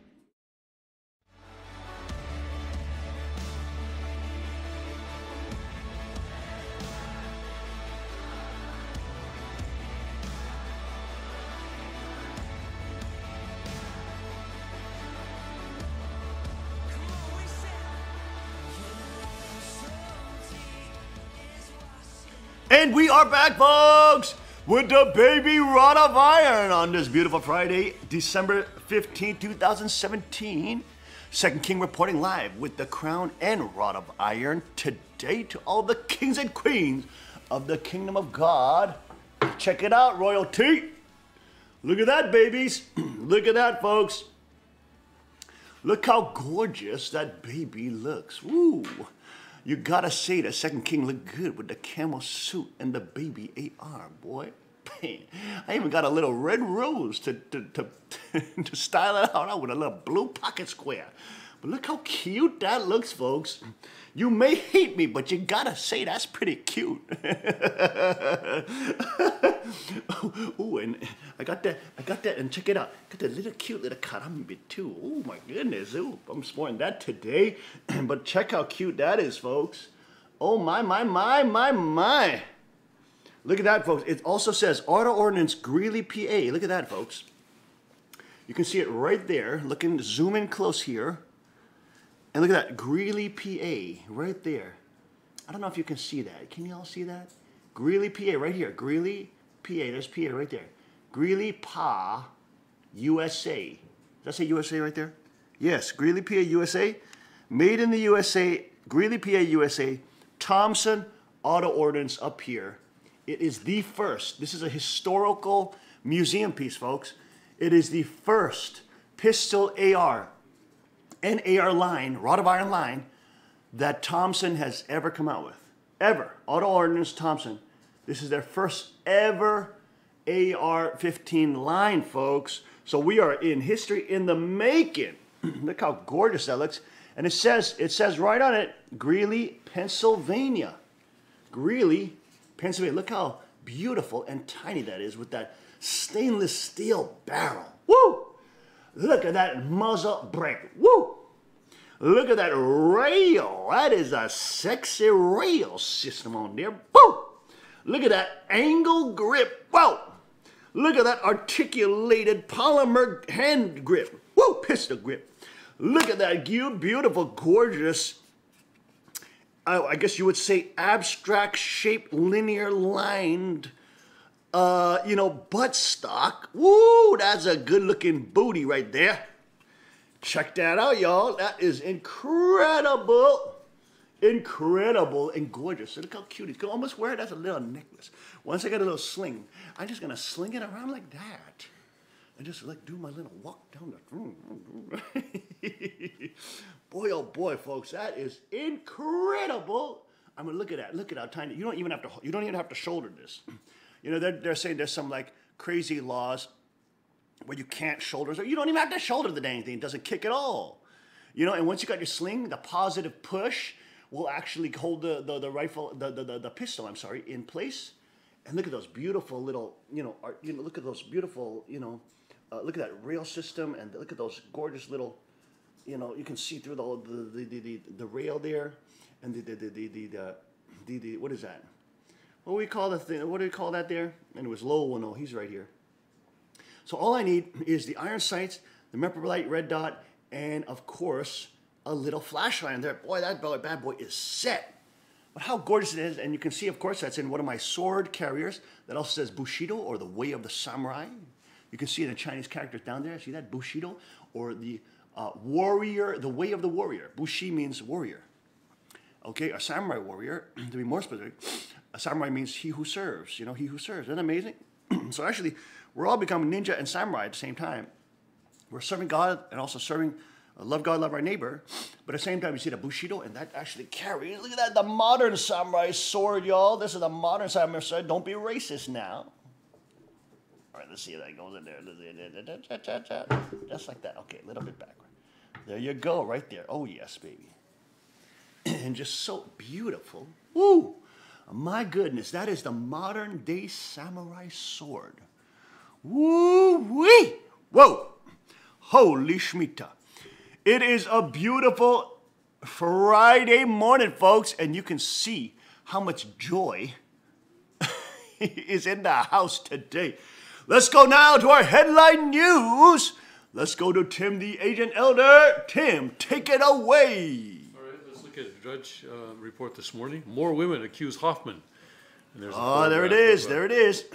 And we are back, folks, with the baby rod of iron on this beautiful Friday, December 15, 2017. Second King reporting live with the crown and rod of iron today to all the kings and queens of the kingdom of God. Check it out, royalty. Look at that, babies. Look at that, folks. Look how gorgeous that baby looks. Woo. You gotta say that Second King looked good with the camel suit and the baby AR, boy. Man, I even got a little red rose to style it out with a little blue pocket square. But look how cute that looks, folks. You may hate me, but you gotta say that's pretty cute. Ooh, and I got that, and check it out. Got that little cute little karambit too. Oh my goodness, ooh, I'm sporting that today. But check how cute that is, folks. Oh my. Look at that, folks. It also says Auto Ordnance Greeley, PA. Look at that, folks. You can see it right there. Zoom in close here. And look at that, Greeley, PA, right there. I don't know if you can see that. Can you all see that? Greeley, PA, right here. Greeley, PA. There's PA right there. Greeley, PA, USA. Does that say USA right there? Yes, Greeley, PA, USA. Made in the USA, Greeley, PA, USA. Thompson Auto Ordnance up here. It is the first. This is a historical museum piece, folks. It is the first pistol AR and AR line, rod of iron line, that Thompson has ever come out with. Ever. Auto Ordnance Thompson. This is their first ever AR-15 line, folks. So we are in history in the making. Look how gorgeous that looks. And it says right on it, Greeley, Pennsylvania. Greeley, Pennsylvania. Look how beautiful and tiny that is with that stainless steel barrel. Woo! Look at that muzzle brake. Woo! Look at that rail. That is a sexy rail system on there. Woo! Look at that angle grip. Whoa! Look at that articulated polymer hand grip. Woo! Pistol grip. Look at that beautiful, gorgeous, I guess you would say abstract shaped, linear lined, buttstock. Woo! That's a good looking booty right there. Check that out, y'all. That is incredible. Incredible and gorgeous. So look how cute. You can almost wear it as a little necklace. Once I got a little sling, I'm just going to sling it around like that. And just like do my little walk down the... Boy, oh boy, folks, that is incredible. I mean, look at that. Look at how tiny. You don't even have to shoulder this. You know, they're saying there's some like crazy laws where you can't shoulder. You don't even have to shoulder the dang thing. It doesn't kick at all. You know, and once you got your sling, the positive push will actually hold the rifle, the pistol, I'm sorry, in place. And look at those beautiful little, look at those beautiful, look at that rail system, and look at those gorgeous little, you can see through the rail there, and the what is that? What do we call the thing? What do we call that there? And it was Lowell. No, he's right here. So all I need is the iron sights, the Mepperlite red dot, and of course, a little flashlight in there. Boy, that bad boy is set. But how gorgeous it is, and you can see, of course, that's in one of my sword carriers that also says Bushido, or the way of the samurai. You can see it in Chinese characters down there. See that? Bushido, or the warrior, the way of the warrior. Bushi means warrior. Okay, a samurai warrior, to be more specific, a samurai means he who serves, he who serves. Isn't that amazing? So actually, we're all becoming ninja and samurai at the same time. We're serving God and also serving, love God, love our neighbor. But at the same time, you see the Bushido, and that actually carries, look at that, the modern samurai sword, y'all. This is the modern samurai sword. Don't be racist now. All right, let's see if that goes in there. Just like that. Okay, a little bit backward. There you go, right there. Oh, yes, baby. And just so beautiful. Woo! My goodness, that is the modern day samurai sword. Woo-wee! Whoa! Holy Shemitah. It is a beautiful Friday morning, folks, and you can see how much joy is in the house today. Let's go now to our headline news. Let's go to Tim, the Agent Elder. Tim, take it away. Look at a judge report this morning. More women accuse Hoffman. And there's There it is. There it is.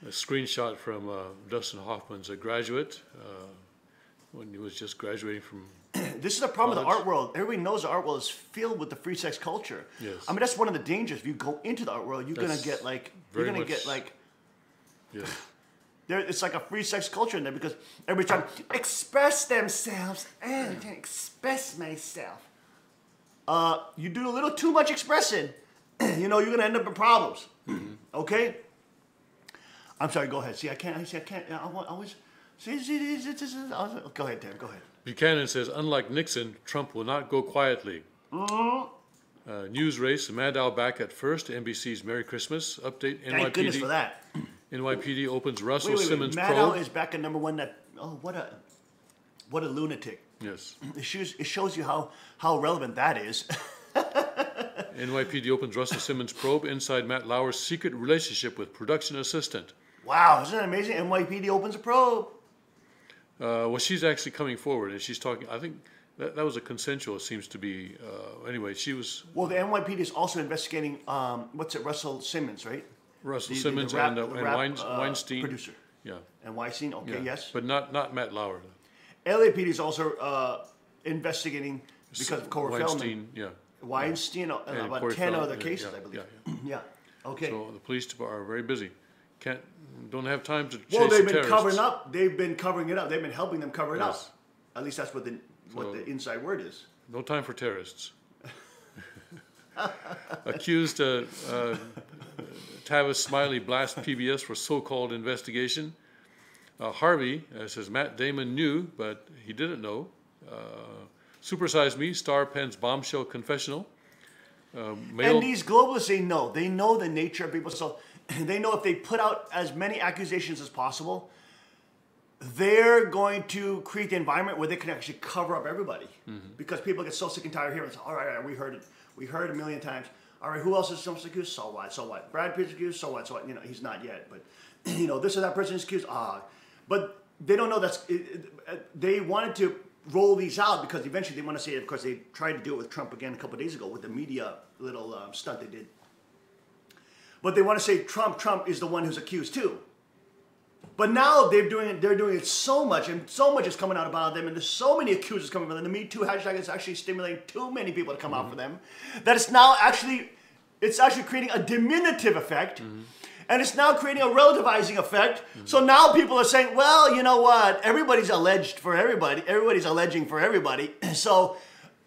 A screenshot from Dustin Hoffman's a graduate when he was just graduating from. This is the problem with the art world. Everybody knows the art world is filled with the free sex culture. Yes. I mean, that's one of the dangers. If you go into the art world, you're gonna get like Yes. it's like a free sex culture in there because everybody's trying to express themselves. I can express myself. You do a little too much expressing, you're gonna end up in problems. Okay? I'm sorry. Go ahead. See, I can't. I always. Go ahead, Tim. Go ahead. Buchanan says, unlike Nixon, Trump will not go quietly. News race, Maddow back at first. NBC's Merry Christmas update. Thank goodness for that. NYPD opens Russell Wait. Simmons Maddow probe. is back at number one. What a lunatic. Yes. It shows you how relevant that is. NYPD opens Russell Simmons probe inside Matt Lauer's secret relationship with production assistant. Wow, isn't that amazing? NYPD opens a probe. Well, she's actually coming forward, and she's talking. I think that was a consensual. It seems to be. Anyway, she was. Well, the NYPD is also investigating. Russell Simmons, right? Russell Simmons and Weinstein. Producer. Yeah. And Weinstein. Okay, Yeah. yes. But not Matt Lauer. LAPD is also investigating because of Corey Weinstein. Feldman. Yeah. Weinstein, about Corey 10 Feldman, other cases, I believe. Yeah. Okay. So the police are very busy. Don't have time to chase Well, they've the been terrorists. covering up. They've been covering it up. They've been helping them cover it up. Yes. At least that's what the inside word is. No time for terrorists. Accused Tavis Smiley blast PBS for so-called investigation. Harvey says Matt Damon knew, but he didn't know. Supersize Me, star pens bombshell confessional. And these globalists, they know. They know the nature of people. So they know if they put out as many accusations as possible, they're going to create the environment where they can actually cover up everybody. Because people get so sick and tired of hearing, all right, we heard it. We heard it a million times. All right, who else is accused? So what? So what? Brad Pitt's accused? So what? So what? He's not yet. But, this or that person is accused. But they don't know they wanted to roll these out because eventually they want to say, of course, they tried to do it with Trump again a couple of days ago with the media little stunt they did. But they want to say Trump is the one who's accused too. But now they're doing it so much, and so much is coming out about them, and there's so many accusers coming from them. The Me Too hashtag is actually stimulating too many people to come out for them, that it's actually creating a diminutive effect, and it's now creating a relativizing effect. So now people are saying, well, you know what? Everybody's alleged for everybody. Everybody's alleging for everybody. So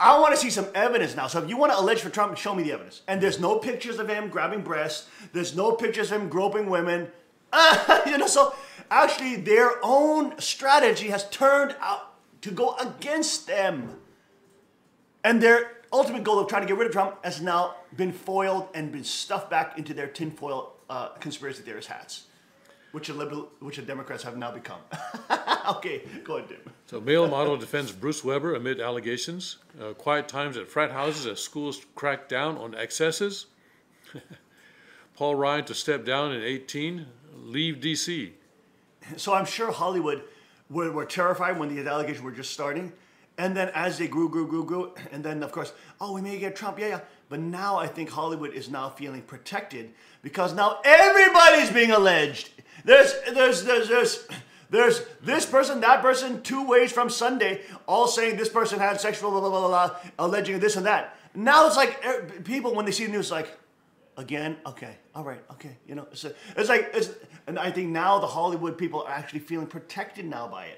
I want to see some evidence now. So if you want to allege for Trump, show me the evidence. And there's no pictures of him grabbing breasts. There's no pictures of him groping women. So actually their own strategy has turned out to go against them. And their ultimate goal of trying to get rid of Trump has now been foiled and been stuffed back into their tinfoil conspiracy theorist hats, which the Democrats have now become. Okay, go ahead, Tim. So male model defends Bruce Weber amid allegations. Quiet times at frat houses as schools crack down on excesses. Paul Ryan to step down in 18. Leave D.C. So I'm sure Hollywood were terrified when these allegations were just starting. And then as they grew, and then of course, oh, we may get Trump, yeah. But now I think Hollywood is now feeling protected because now everybody's being alleged. There's this person, that person, 2 ways from Sunday, all saying this person had sexual blah, blah, blah, blah, alleging this and that. Now it's like people, when they see the news, like, again, okay, all right, okay. You know, and I think now the Hollywood people are actually feeling protected now by it.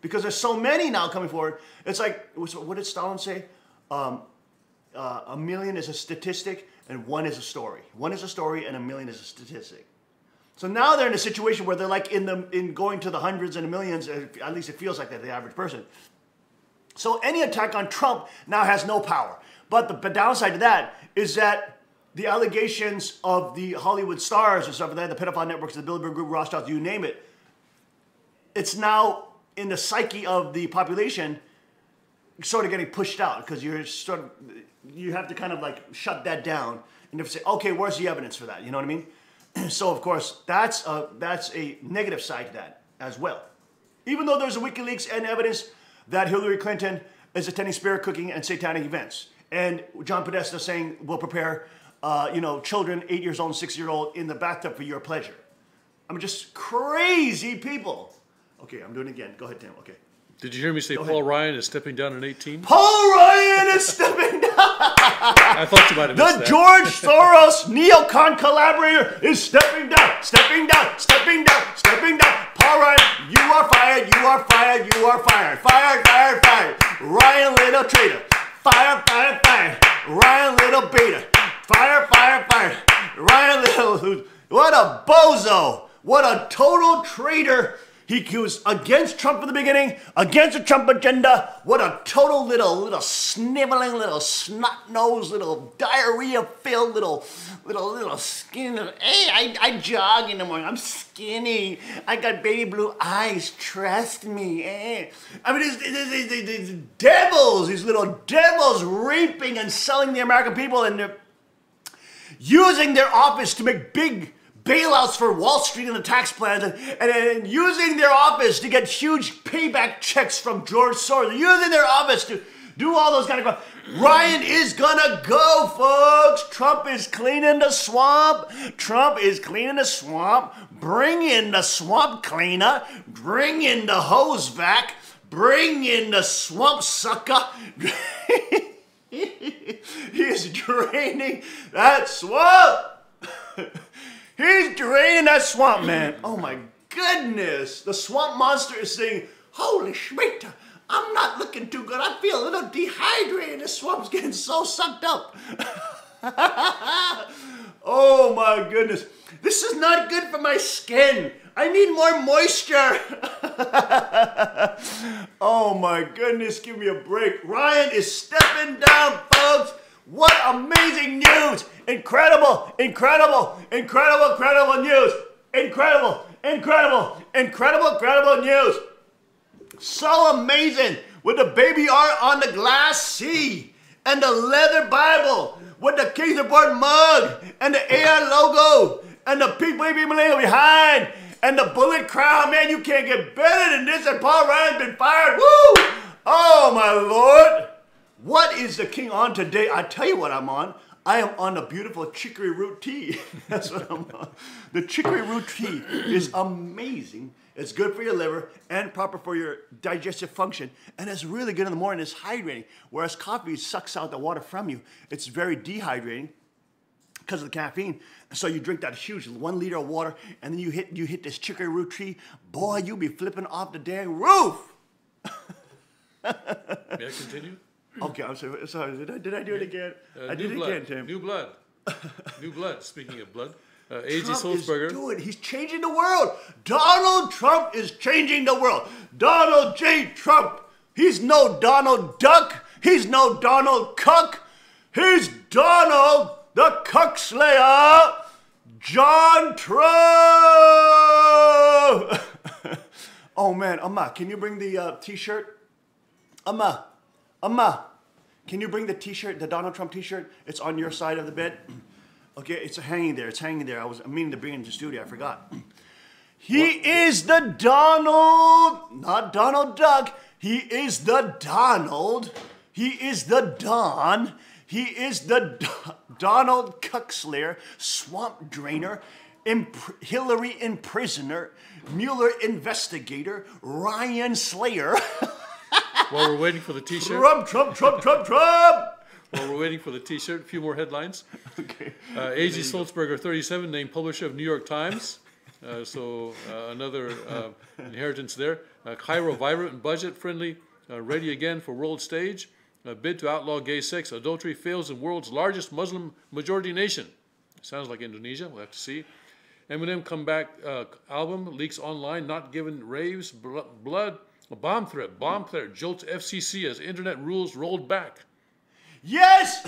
Because there's so many now coming forward. It's like, what did Stalin say? A million is a statistic and one is a story. One is a story and a million is a statistic. So now they're in a situation where they're like in going to the hundreds and the millions, at least it feels like that, the average person. So any attack on Trump now has no power. But the downside to that is that the allegations of the Hollywood stars and stuff like that, the pedophile networks, the Bilderberg Group, Rothschild, you name it, it's now in the psyche of the population sort of getting pushed out because you have to kind of like shut that down and say, okay, where's the evidence for that? You know what I mean? So of course that's a negative side to that as well. Even though there's a WikiLeaks and evidence that Hillary Clinton is attending spirit cooking and satanic events, and John Podesta saying we'll prepare children 8 years old and 6-year-old in the bathtub for your pleasure. I'm just crazy people. Okay, I'm doing it again. Go ahead, Tim. Okay. Did you hear me say Paul Ryan is stepping down in 18? Paul Ryan is stepping down. I thought you might have missed The that. George Soros neocon collaborator is stepping down, stepping down, stepping down, stepping down. Paul Ryan, you are fired, you are fired, you are fired. Fired, fired, fired. Ryan Little traitor. Fire, fire, fire. Ryan Little beta. Fire, fire, fire. Ryan Little, what a bozo. What a total traitor. He was against Trump from the beginning, against the Trump agenda. What a total little sniveling, little snot-nosed, little diarrhea-filled, little skinny. Hey, I jog in the morning. I'm skinny. I got baby blue eyes. Trust me. Eh. I mean, these devils, these little devils raping and selling the American people, and they're using their office to make big bailouts for Wall Street and the tax plans, and using their office to get huge payback checks from George Soros, using their office to do all those kind of stuff. Ryan is gonna go, folks. Trump is cleaning the swamp. Trump is cleaning the swamp. Bring in the swamp cleaner. Bring in the hose vac. Bring in the swamp sucker. He is draining that swamp. He's draining that swamp, man. Oh my goodness. The swamp monster is saying, holy shit, I'm not looking too good. I feel a little dehydrated. This swamp's getting so sucked up. Oh my goodness. This is not good for my skin. I need more moisture. Oh my goodness, give me a break. Ryan is stepping down, folks. What amazing news! Incredible, incredible, incredible, incredible news! Incredible, incredible, incredible, incredible news! So amazing! With the baby art on the glass C, and the leather Bible, with the Kaiser Board mug, and the AI logo, and the pink baby millennial behind, and the bullet crown. Man, you can't get better than this, and Paul Ryan's been fired. Woo! Oh my Lord! What is the king on today? I tell you what I'm on. I am on the beautiful chicory root tea. That's what I'm on. The chicory root tea is amazing. It's good for your liver and proper for your digestive function. And it's really good in the morning. It's hydrating. Whereas coffee sucks out the water from you. It's very dehydrating because of the caffeine. So you drink that huge 1 liter of water and then you hit this chicory root tea. Boy, you'll be flipping off the dang roof. May I continue? Okay, I'm sorry. Did I do it again? I did it again, Tim. New blood. New blood. Speaking of blood. A.G. Trump Sulzberger. is doing. He's changing the world. Donald Trump is changing the world. Donald J. Trump. He's no Donald Duck. He's no Donald Cuck. He's Donald the Cuck Slayer. John Trump. Oh man, Amma, can you bring the T-shirt? Amma, can you bring the T-shirt, the Donald Trump T-shirt? It's on your side of the bed. Okay, it's hanging there. It's hanging there. I was meaning to bring it into the studio. I forgot. He is the Donald, not Donald Duck. He is the Donald. He is the Don. He is the Donald Cuckslayer, Swamp Drainer, Hillary Imprisoner, Mueller Investigator, Ryan Slayer. While we're waiting for the T-shirt. Trump. While we're waiting for the T-shirt, a few more headlines. Okay. A.G. Sulzberger, 37, named publisher of New York Times. Another inheritance there. Cairo, vibrant and budget-friendly, ready again for world stage. Bid to outlaw gay sex. Adultery fails in world's largest Muslim majority nation. Sounds like Indonesia. We'll have to see. Eminem comeback album leaks online. Not given raves. Blood. A bomb threat. Jolts FCC as internet rules rolled back. Yes!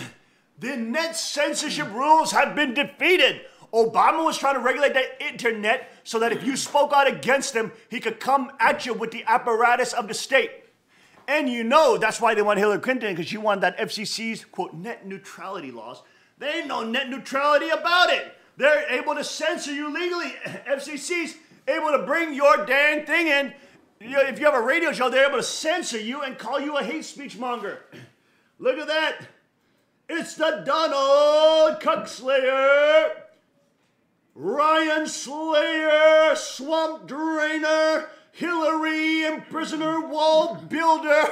The net censorship rules have been defeated. Obama was trying to regulate the internet so that if you spoke out against him, he could come at you with the apparatus of the state. And you know that's why they want Hillary Clinton, because she wanted that FCC's, quote, net neutrality laws. There ain't no net neutrality about it. They're able to censor you legally. FCC's able to bring your dang thing in. If you have a radio show, they're able to censor you and call you a hate speech monger. Look at that. It's the Donald Cuckslayer, Ryan Slayer, Swamp Drainer, Hillary Imprisoner, Wall Builder,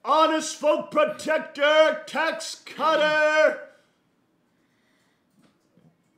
Honest Folk Protector, Tax Cutter,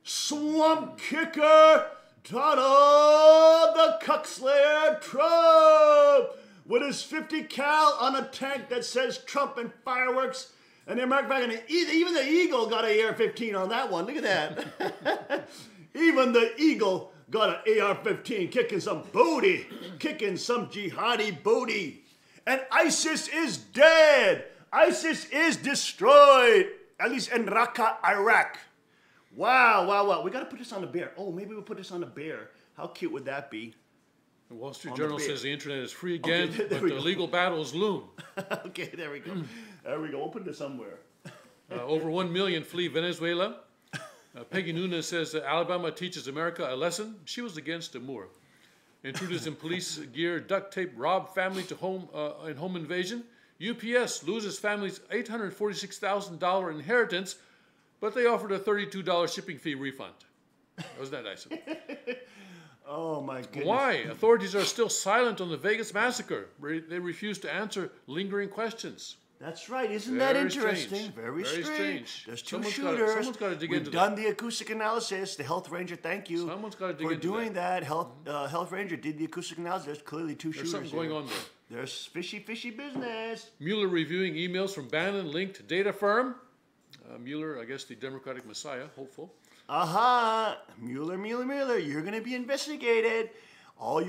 Swamp Kicker, Donald the Cuckslayer Trump, with his 50 cal on a tank that says Trump and fireworks. And the American flag, and even the Eagle got an AR-15 on that one. Look at that. Even the Eagle got an AR-15, kicking some booty, kicking some jihadi booty. And ISIS is dead. ISIS is destroyed, at least in Raqqa, Iraq. Wow. We got to put this on the bear. Oh, maybe we'll put this on the bear. How cute would that be? The Wall Street Journal says the internet is free again, Okay, but the legal battles loom. Okay, there we go. We'll put this somewhere. Over 1 million flee Venezuela. Peggy Nunes says that Alabama teaches America a lesson. She was against the Moore. Intruders in police gear duct tape rob family to home in home invasion. UPS loses family's $846,000 inheritance, but they offered a $32 shipping fee refund. Wasn't that nice? Oh my goodness. Why? Authorities are still silent on the Vegas massacre. They refuse to answer lingering questions. That's right. Isn't that Very interesting? strange. Very Very strange. strange. There's two Someone's shooters. someone's gotta dig We've into done the acoustic analysis. The health ranger, thank you Someone's gotta dig for into doing that. Health ranger did the acoustic analysis. There's clearly two There's shooters something going here. on there. There's fishy business. Mueller reviewing emails from Bannon-linked data firm. Mueller, I guess the Democratic Messiah, hopeful. Mueller, you're going to be investigated. All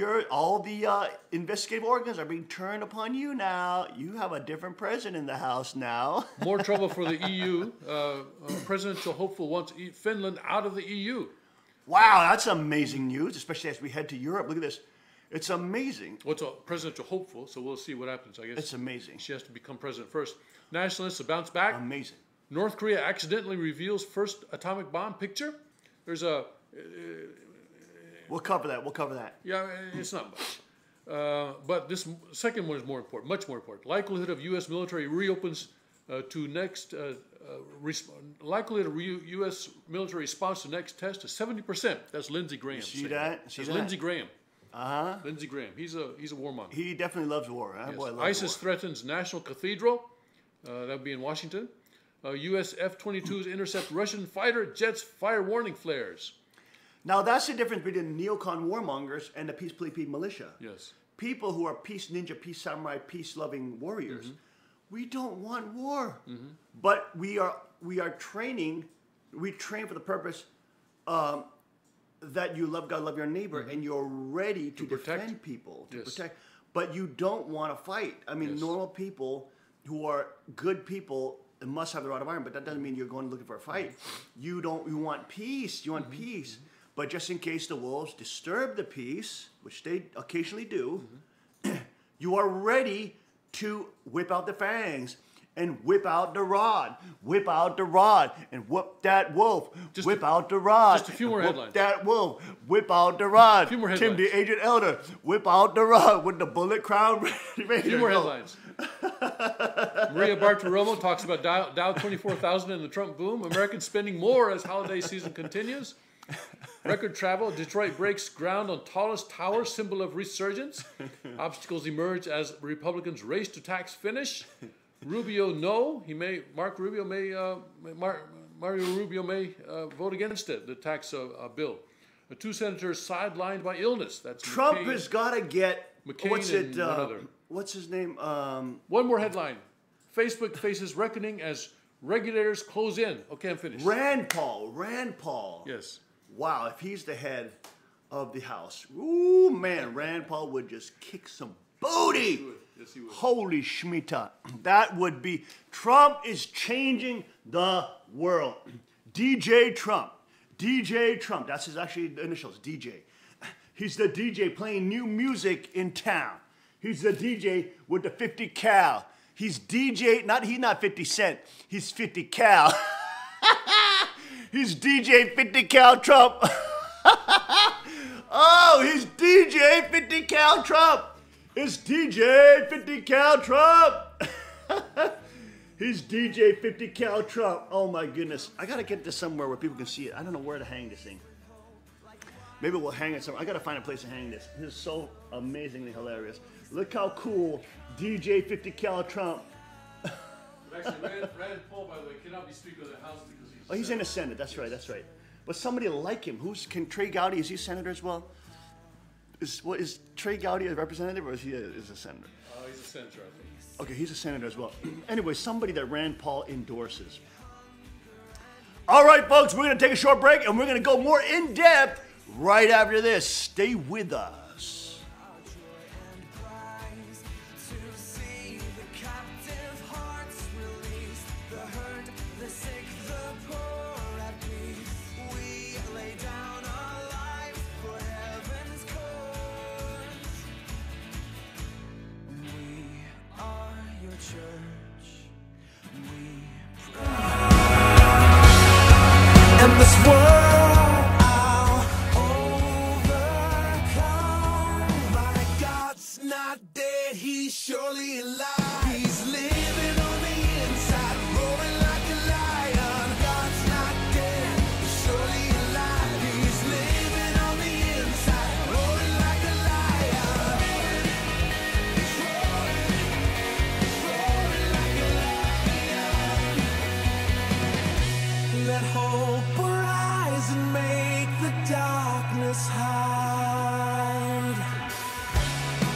the investigative organs are being turned upon you now. You have a different president in the House now. More trouble for the EU. Presidential hopeful wants Finland out of the EU. Wow, that's amazing news, especially as we head to Europe. Look at this. It's amazing. Well, it's a presidential hopeful, so we'll see what happens, I guess. It's amazing. She has to become president first. Nationalists bounce back. Amazing. North Korea accidentally reveals first atomic bomb picture. There's a... We'll cover that. Yeah, it's not much. But this second one is more important, much more important. Likelihood of U.S. military reopens to next, likelihood of U.S. military response to next test is 70%. That's Lindsey Graham. See that? That's Lindsey Graham. Lindsey Graham. He's a warmonger. He definitely loves war. That Yes. boy loves ISIS war. threatens National Cathedral. That would be in Washington. U.S. F-22s intercept Russian fighter jets, fire warning flares. Now, that's the difference between neocon warmongers and the peace police militia. Yes. People who are peace ninja, peace samurai, peace-loving warriors. We don't want war. But we are training. We train for the purpose that you love God, love your neighbor, and you're ready to protect. defend people, to Yes. protect. But you don't want to fight. I mean, Yes. normal people who are good people must have the rod of iron, but that doesn't mean you're going looking for a fight. You want peace. You want peace. But just in case the wolves disturb the peace, which they occasionally do, you are ready to whip out the fangs and whip out the rod. Whip out the rod and whoop that wolf. Whip out the rod. Just a few more whoop headlines. that wolf. Whip out the rod. A few more Tim, the headlines. aged elder. Whip out the rod with the bullet crown. A few more headlines. Maria Bartiromo talks about Dow 24,000 and the Trump boom. Americans spending more as holiday season continues. Record travel. Detroit breaks ground on tallest tower, symbol of resurgence. Obstacles emerge as Republicans race to tax finish. Rubio no. Mario Rubio may vote against it, the tax bill. The two senators sidelined by illness. That's Trump McCain, has got to get, McCain what's and it, one other. what's his name? One more headline. Facebook faces reckoning as regulators close in. Okay, I'm finished. Rand Paul. Yes. Wow, if he's the head of the House, ooh man, Rand Paul would just kick some booty. Yes, he would. Holy schmita. That would be, Trump is changing the world. DJ Trump, that's his actually initials, DJ. He's the DJ playing new music in town. He's the DJ with the 50 cal. He's DJ, he's not 50 Cent, he's 50 cal. He's DJ 50 cal Trump. Oh, he's DJ 50 cal Trump. It's DJ 50 cal Trump. He's DJ 50 cal Trump. Oh my goodness. I gotta get this somewhere where people can see it. I don't know where to hang this thing. Maybe we'll hang it somewhere. I gotta find a place to hang this. This is so amazingly hilarious. Look how cool DJ 50 cal Trump. Actually, Rand Paul, by the way, cannot be Speaker of the House because he's. Oh, he's in the Senate. That's right. That's right. But somebody like him. Can Trey Gowdy? Is he a senator as well? Is Trey Gowdy a representative or is he a senator? He's a senator, I think. Okay, he's a senator as well. Anyway, somebody that Rand Paul endorses. All right, folks, we're going to take a short break and we're going to go more in depth right after this. Stay with us. And this world I'll overcome. My God's not dead, he's surely alive. He's living on the inside, roaring like a lion. God's not dead, he's surely alive. He's living on the inside, roaring like a lion. He's roaring like a lion. Let hope arise and make the darkness hide.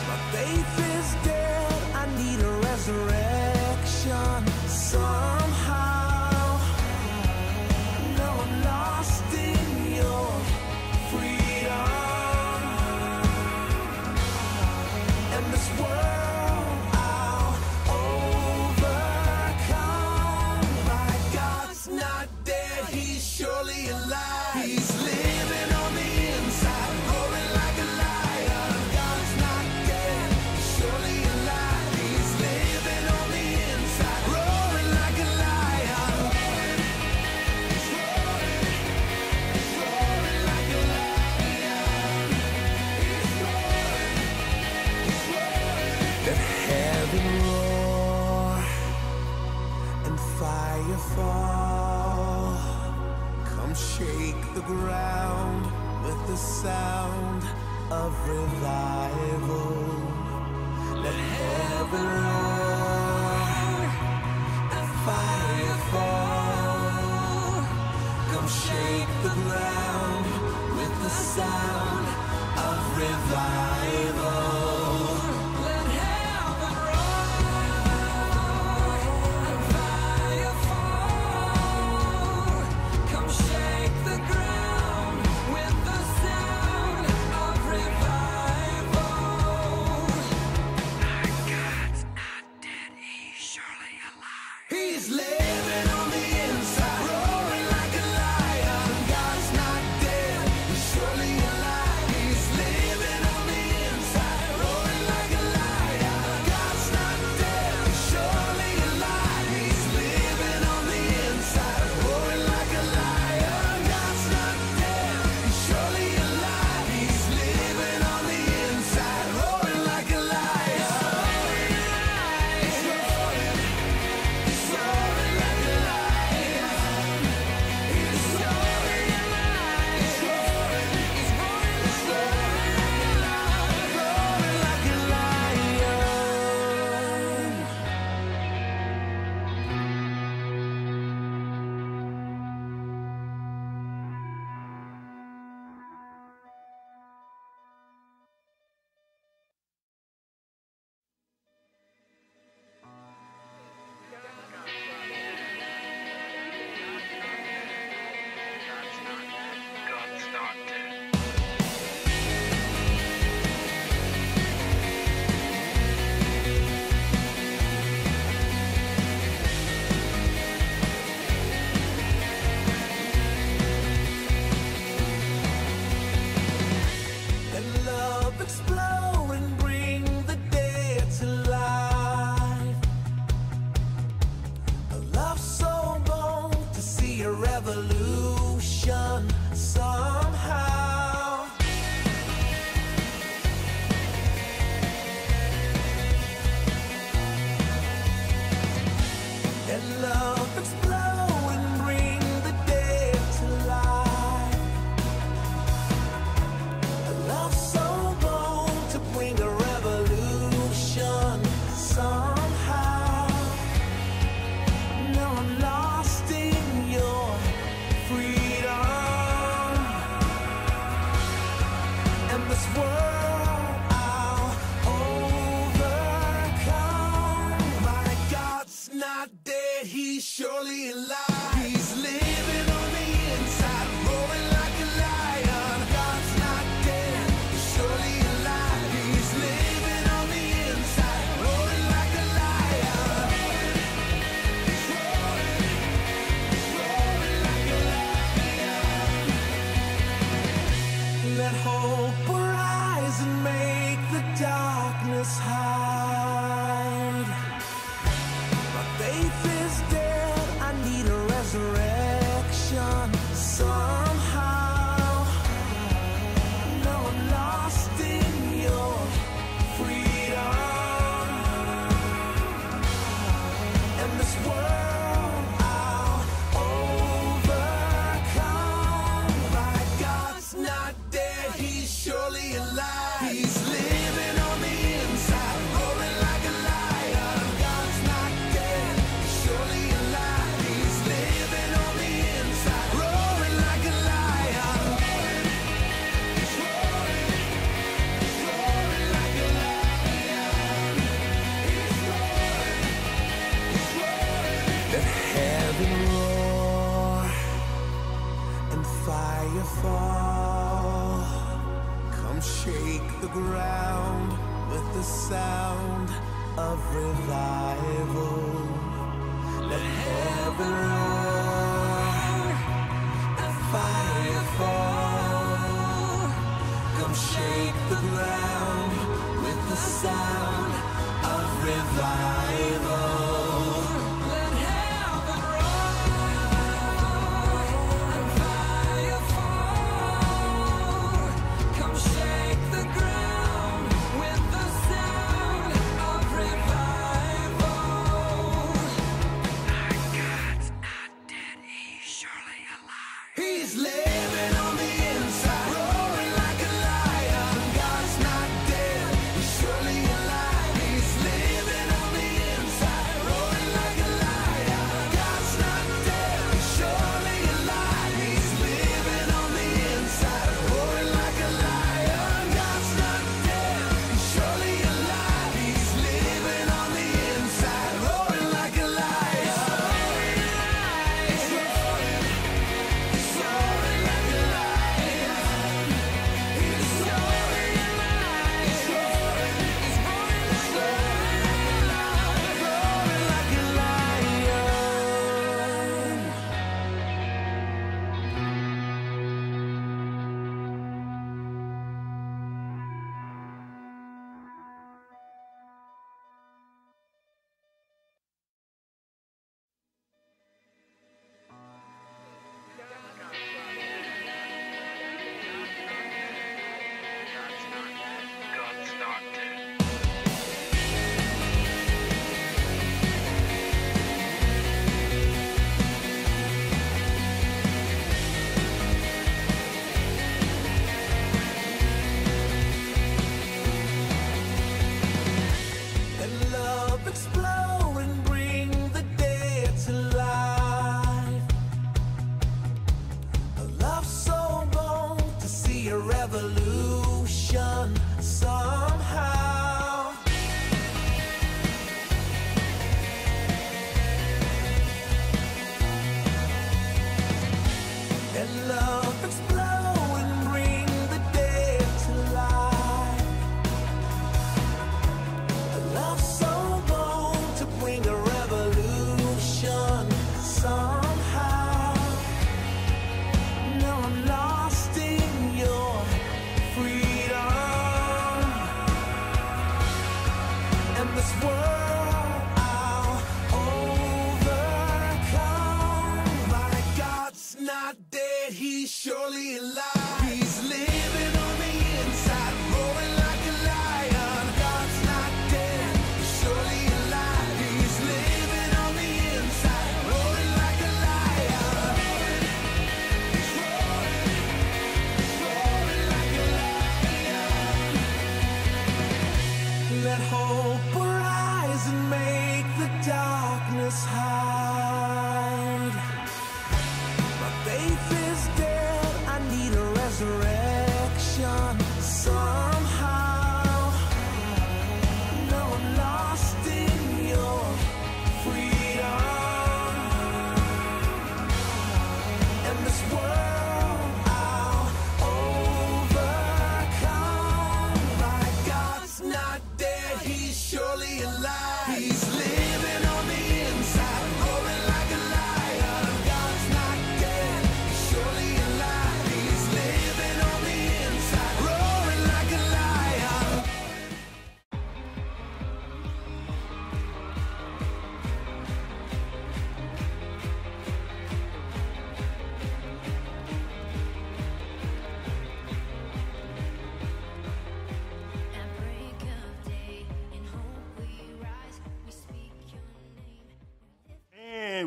My faith is dead, I need a resurrection somehow. No, I'm lost in your freedom. And this world I'll overcome. My God's not dead, he's surely alive. He's living on the inside, roaring like a lion. God's not dead, he's surely alive. He's living on the inside, roaring like a lion. He's roaring like a lion. He's roaring. Let heaven roar and fire fall. Come shake the ground with the sound of revival. Let heaven roar and fire fall. Come shake the ground with the sound of revival. Let heaven roar and fire fall. Come shake the ground with the sound of revival. God's not dead, he's surely alive. He's living on the inside, roaring like a lion. God's not dead, he's surely alive. He's living on the this world I'll overcome. My God's not dead, he's surely alive. He's living on the inside, roaring like a lion. God's not dead, he's surely alive. He's living on the inside, roaring like a lion. He's roaring like a lion. Let hope arise and make the darkness hide. My faith is dead, I need a resurrection somehow. Now I'm lost in your freedom. And this world I'll overcome. My God's not dead, he's surely alive. He's living on the inside, roaring like a lion. God's not dead, he's surely alive. He's living on the inside, roaring like a lion. He's roaring like a lion. He's roaring. Let heaven roar and fire fall. Come shake the ground with the sound of revival. Let heaven roar and fire fall. Come shake the ground with the sound of revival. Let heaven roar and fire fall. Come shake the ground with the sound of revival. My God's not dead, he's surely alive. He's living on the inside, roaring like a lion. God's not dead, he's surely alive. He's living on the inside.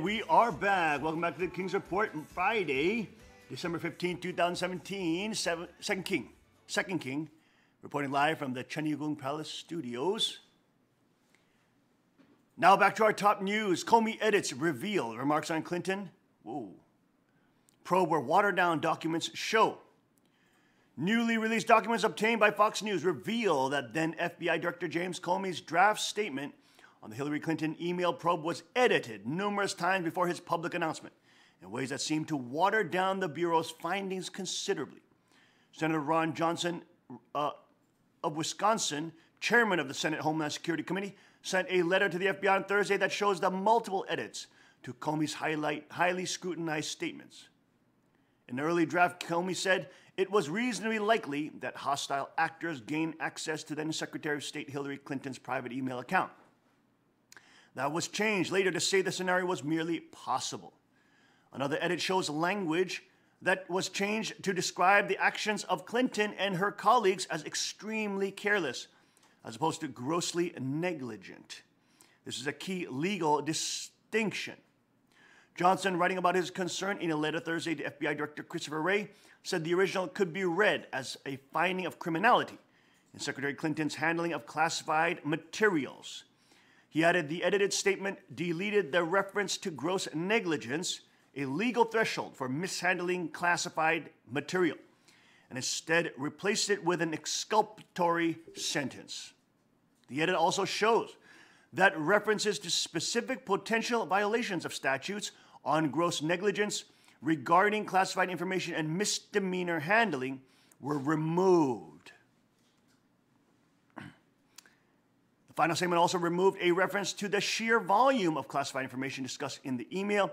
we are back. Welcome back to the King's Report. Friday, December 15, 2017. Second King, reporting live from the Cheonggyegung Palace Studios. Now back to our top news. Comey edits reveal remarks on Clinton. Whoa. Probe where watered-down documents show. Newly released documents obtained by Fox News reveal that then FBI Director James Comey's draft statement on the Hillary Clinton email probe was edited numerous times before his public announcement in ways that seemed to water down the Bureau's findings considerably. Senator Ron Johnson of Wisconsin, chairman of the Senate Homeland Security Committee, sent a letter to the FBI on Thursday that shows the multiple edits to Comey's highly scrutinized statements. In the early draft, Comey said it was reasonably likely that hostile actors gained access to then Secretary of State Hillary Clinton's private email account. That was changed later to say the scenario was merely possible. Another edit shows language that was changed to describe the actions of Clinton and her colleagues as extremely careless, as opposed to grossly negligent. This is a key legal distinction. Johnson, writing about his concern in a letter Thursday to FBI Director Christopher Wray, said the original could be read as a finding of criminality in Secretary Clinton's handling of classified materials. He added the edited statement deleted the reference to gross negligence, a legal threshold for mishandling classified material, and instead replaced it with an exculpatory sentence. The edit also shows that references to specific potential violations of statutes on gross negligence regarding classified information and misdemeanor handling were removed. The final statement also removed a reference to the sheer volume of classified information discussed in the email.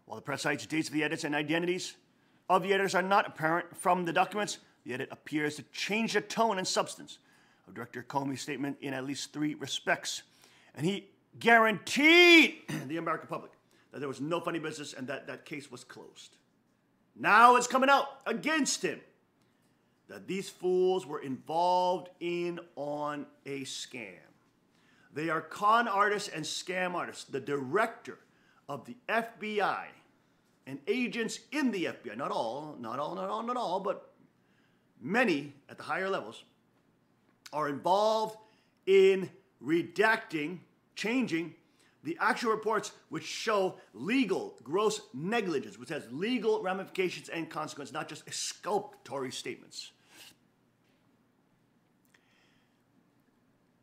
While the press cites dates of the edits and identities of the editors are not apparent from the documents, the edit appears to change the tone and substance of Director Comey's statement in at least 3 respects. And he guaranteed the American public that there was no funny business and that that case was closed. Now it's coming out against him that these fools were involved on a scam. They are con artists and scam artists. The director of the FBI and agents in the FBI, not all, but many at the higher levels, are involved in redacting, changing the actual reports which show legal gross negligence, which has legal ramifications and consequences, not just exculpatory statements.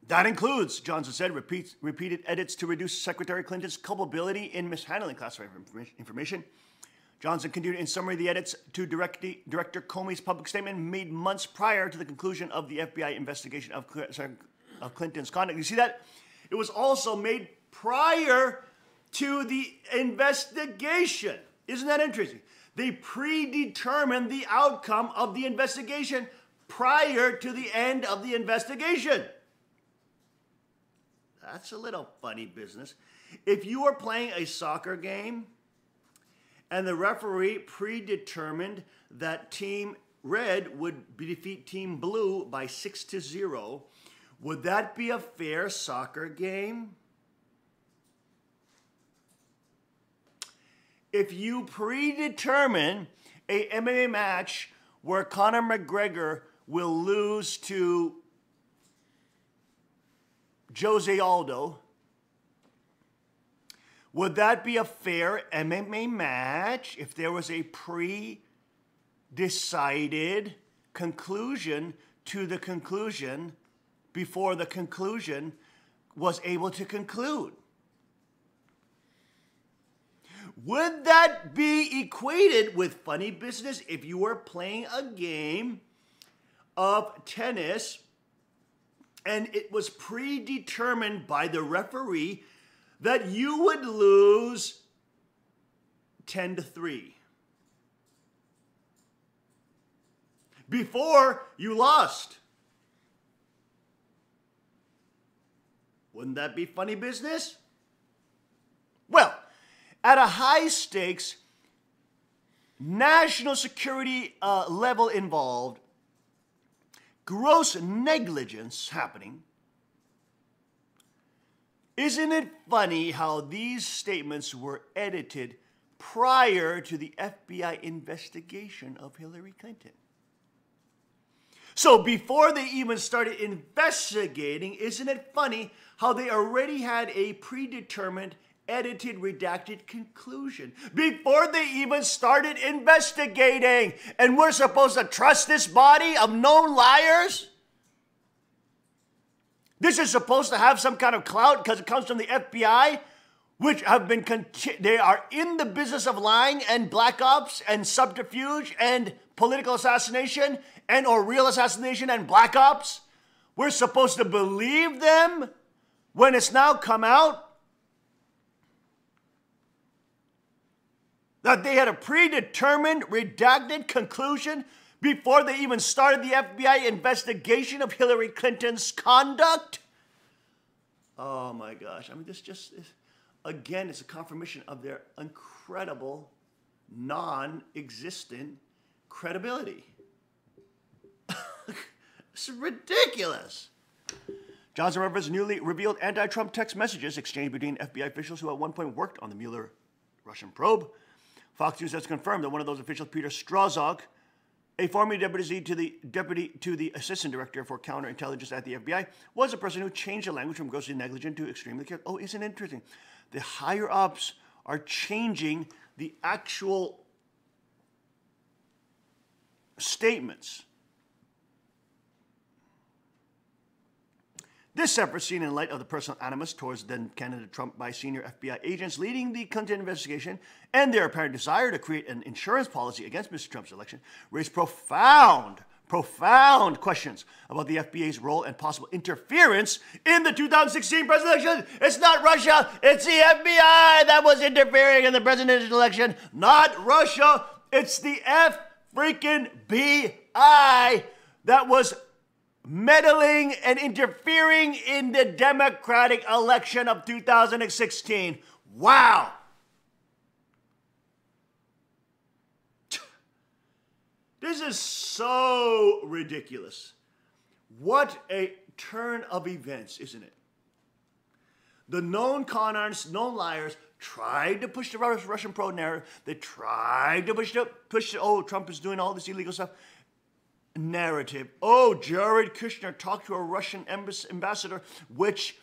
That includes, Johnson said, repeated edits to reduce Secretary Clinton's culpability in mishandling classified information. Johnson continued, in summary, the edits to Director Comey's public statement made months prior to the conclusion of the FBI investigation of Clinton's conduct. You see that? It was also made prior to the investigation. Isn't that interesting? They predetermined the outcome of the investigation prior to the end of the investigation. That's a little funny business. If you were playing a soccer game and the referee predetermined that Team Red would defeat Team Blue by 6-0, would that be a fair soccer game? If you predetermine a MMA match where Conor McGregor will lose to Jose Aldo, would that be a fair MMA match if there was a pre-decided conclusion to the conclusion before the conclusion was able to conclude? Would that be equated with funny business if you were playing a game of tennis and it was predetermined by the referee that you would lose 10-3 before you lost? Wouldn't that be funny business? Well, at a high stakes, national security level involved, gross negligence happening, Isn't it funny how these statements were edited prior to the FBI investigation of Hillary Clinton? So before they even started investigating, isn't it funny how they already had a predetermined, edited, redacted conclusion before they even started investigating? And we're supposed to trust this body of known liars? This is supposed to have some kind of clout because it comes from the FBI, which have been, they are in the business of lying and black ops and subterfuge and political assassination and or real assassination and black ops. We're supposed to believe them when it's now come out that they had a predetermined, redacted conclusion before they even started the FBI investigation of Hillary Clinton's conduct? Oh my gosh. I mean, this just is, again, it's a confirmation of their incredible, non-existent credibility. It's ridiculous. Johnson referenced newly revealed anti-Trump text messages exchanged between FBI officials who at one point worked on the Mueller Russian probe. Fox News has confirmed that one of those officials, Peter Strzok, a former deputy to the assistant director for counterintelligence at the FBI, was a person who changed the language from grossly negligent to extremely careless. Oh, isn't it interesting? The higher ups are changing the actual statements. This effort seen in light of the personal animus towards then-candidate Trump by senior FBI agents leading the Clinton investigation and their apparent desire to create an insurance policy against Mr. Trump's election raised profound questions about the FBI's role and possible interference in the 2016 presidential election. It's not Russia, it's the FBI that was interfering in the presidential election, not Russia. It's the F-freaking-B-I that was meddling and interfering in the Democratic election of 2016. Wow. This is so ridiculous. What a turn of events, isn't it? The known con artists, known liars, tried to push the Russian pro narrative. They tried to push oh, Trump is doing all this illegal stuff narrative. Oh, Jared Kushner talked to a Russian ambassador, which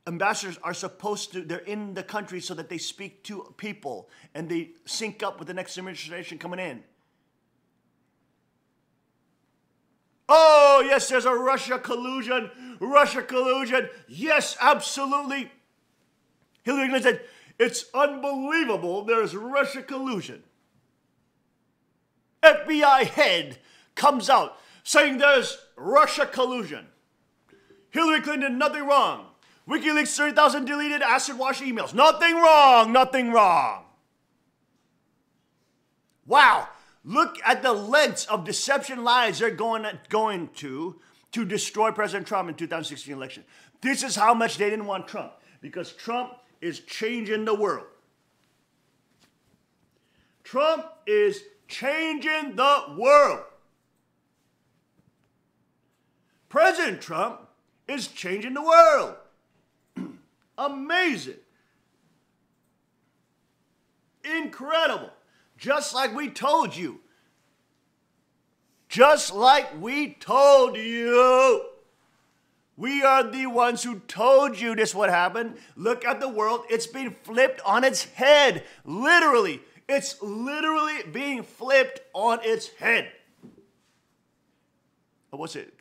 ambassadors are supposed to, they're in the country so that they speak to people and they sync up with the next administration coming in. Oh, yes, there's a Russia collusion. Yes, absolutely. Hillary Clinton said, it's unbelievable there's Russia collusion. FBI head comes out saying there's Russia collusion. Hillary Clinton, nothing wrong. WikiLeaks 30,000 deleted acid wash emails. Nothing wrong. Wow. Look at the lengths of deception lies they're going to destroy President Trump in 2016 election. This is how much they didn't want Trump, because Trump is changing the world. Trump is changing the world. President Trump is changing the world. Amazing. Incredible. Just like we told you. We are the ones who told you this would happen. Look at the world. It's been flipped on its head. Literally. It's literally being flipped on its head. What's it?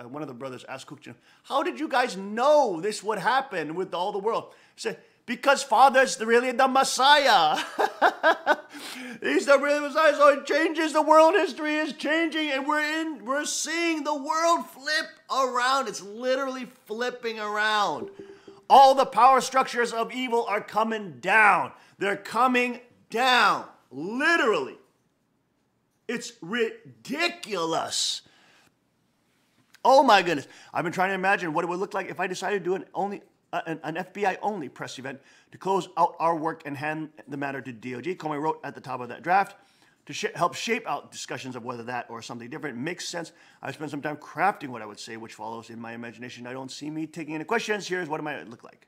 One of the brothers asked Kuchina, how did you guys know this would happen with all the world? He said, because Father's really the Messiah. He's the real Messiah, so it changes. The world history is changing, and we're seeing the world flip around. It's literally flipping around. All the power structures of evil are coming down. They're coming down, literally. It's ridiculous. Oh my goodness. I've been trying to imagine what it would look like if I decided to do an FBI-only press event to close out our work and hand the matter to DOJ. Comey wrote at the top of that draft to help shape out discussions of whether that or something different makes sense. I spent some time crafting what I would say, which follows in my imagination. I don't see me taking any questions. Here's what it might look like.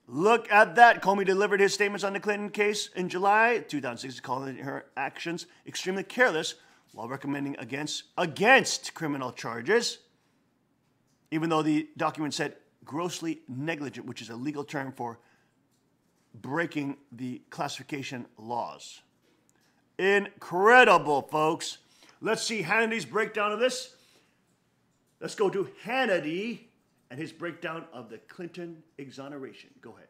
Look at that. Comey delivered his statements on the Clinton case in July 2006, calling her actions extremely careless while recommending against criminal charges, even though the document said grossly negligent, which is a legal term for breaking the classification laws. Incredible, folks. Let's see Hannity's breakdown of this. Let's go to Hannity and his breakdown of the Clinton exoneration. Go ahead.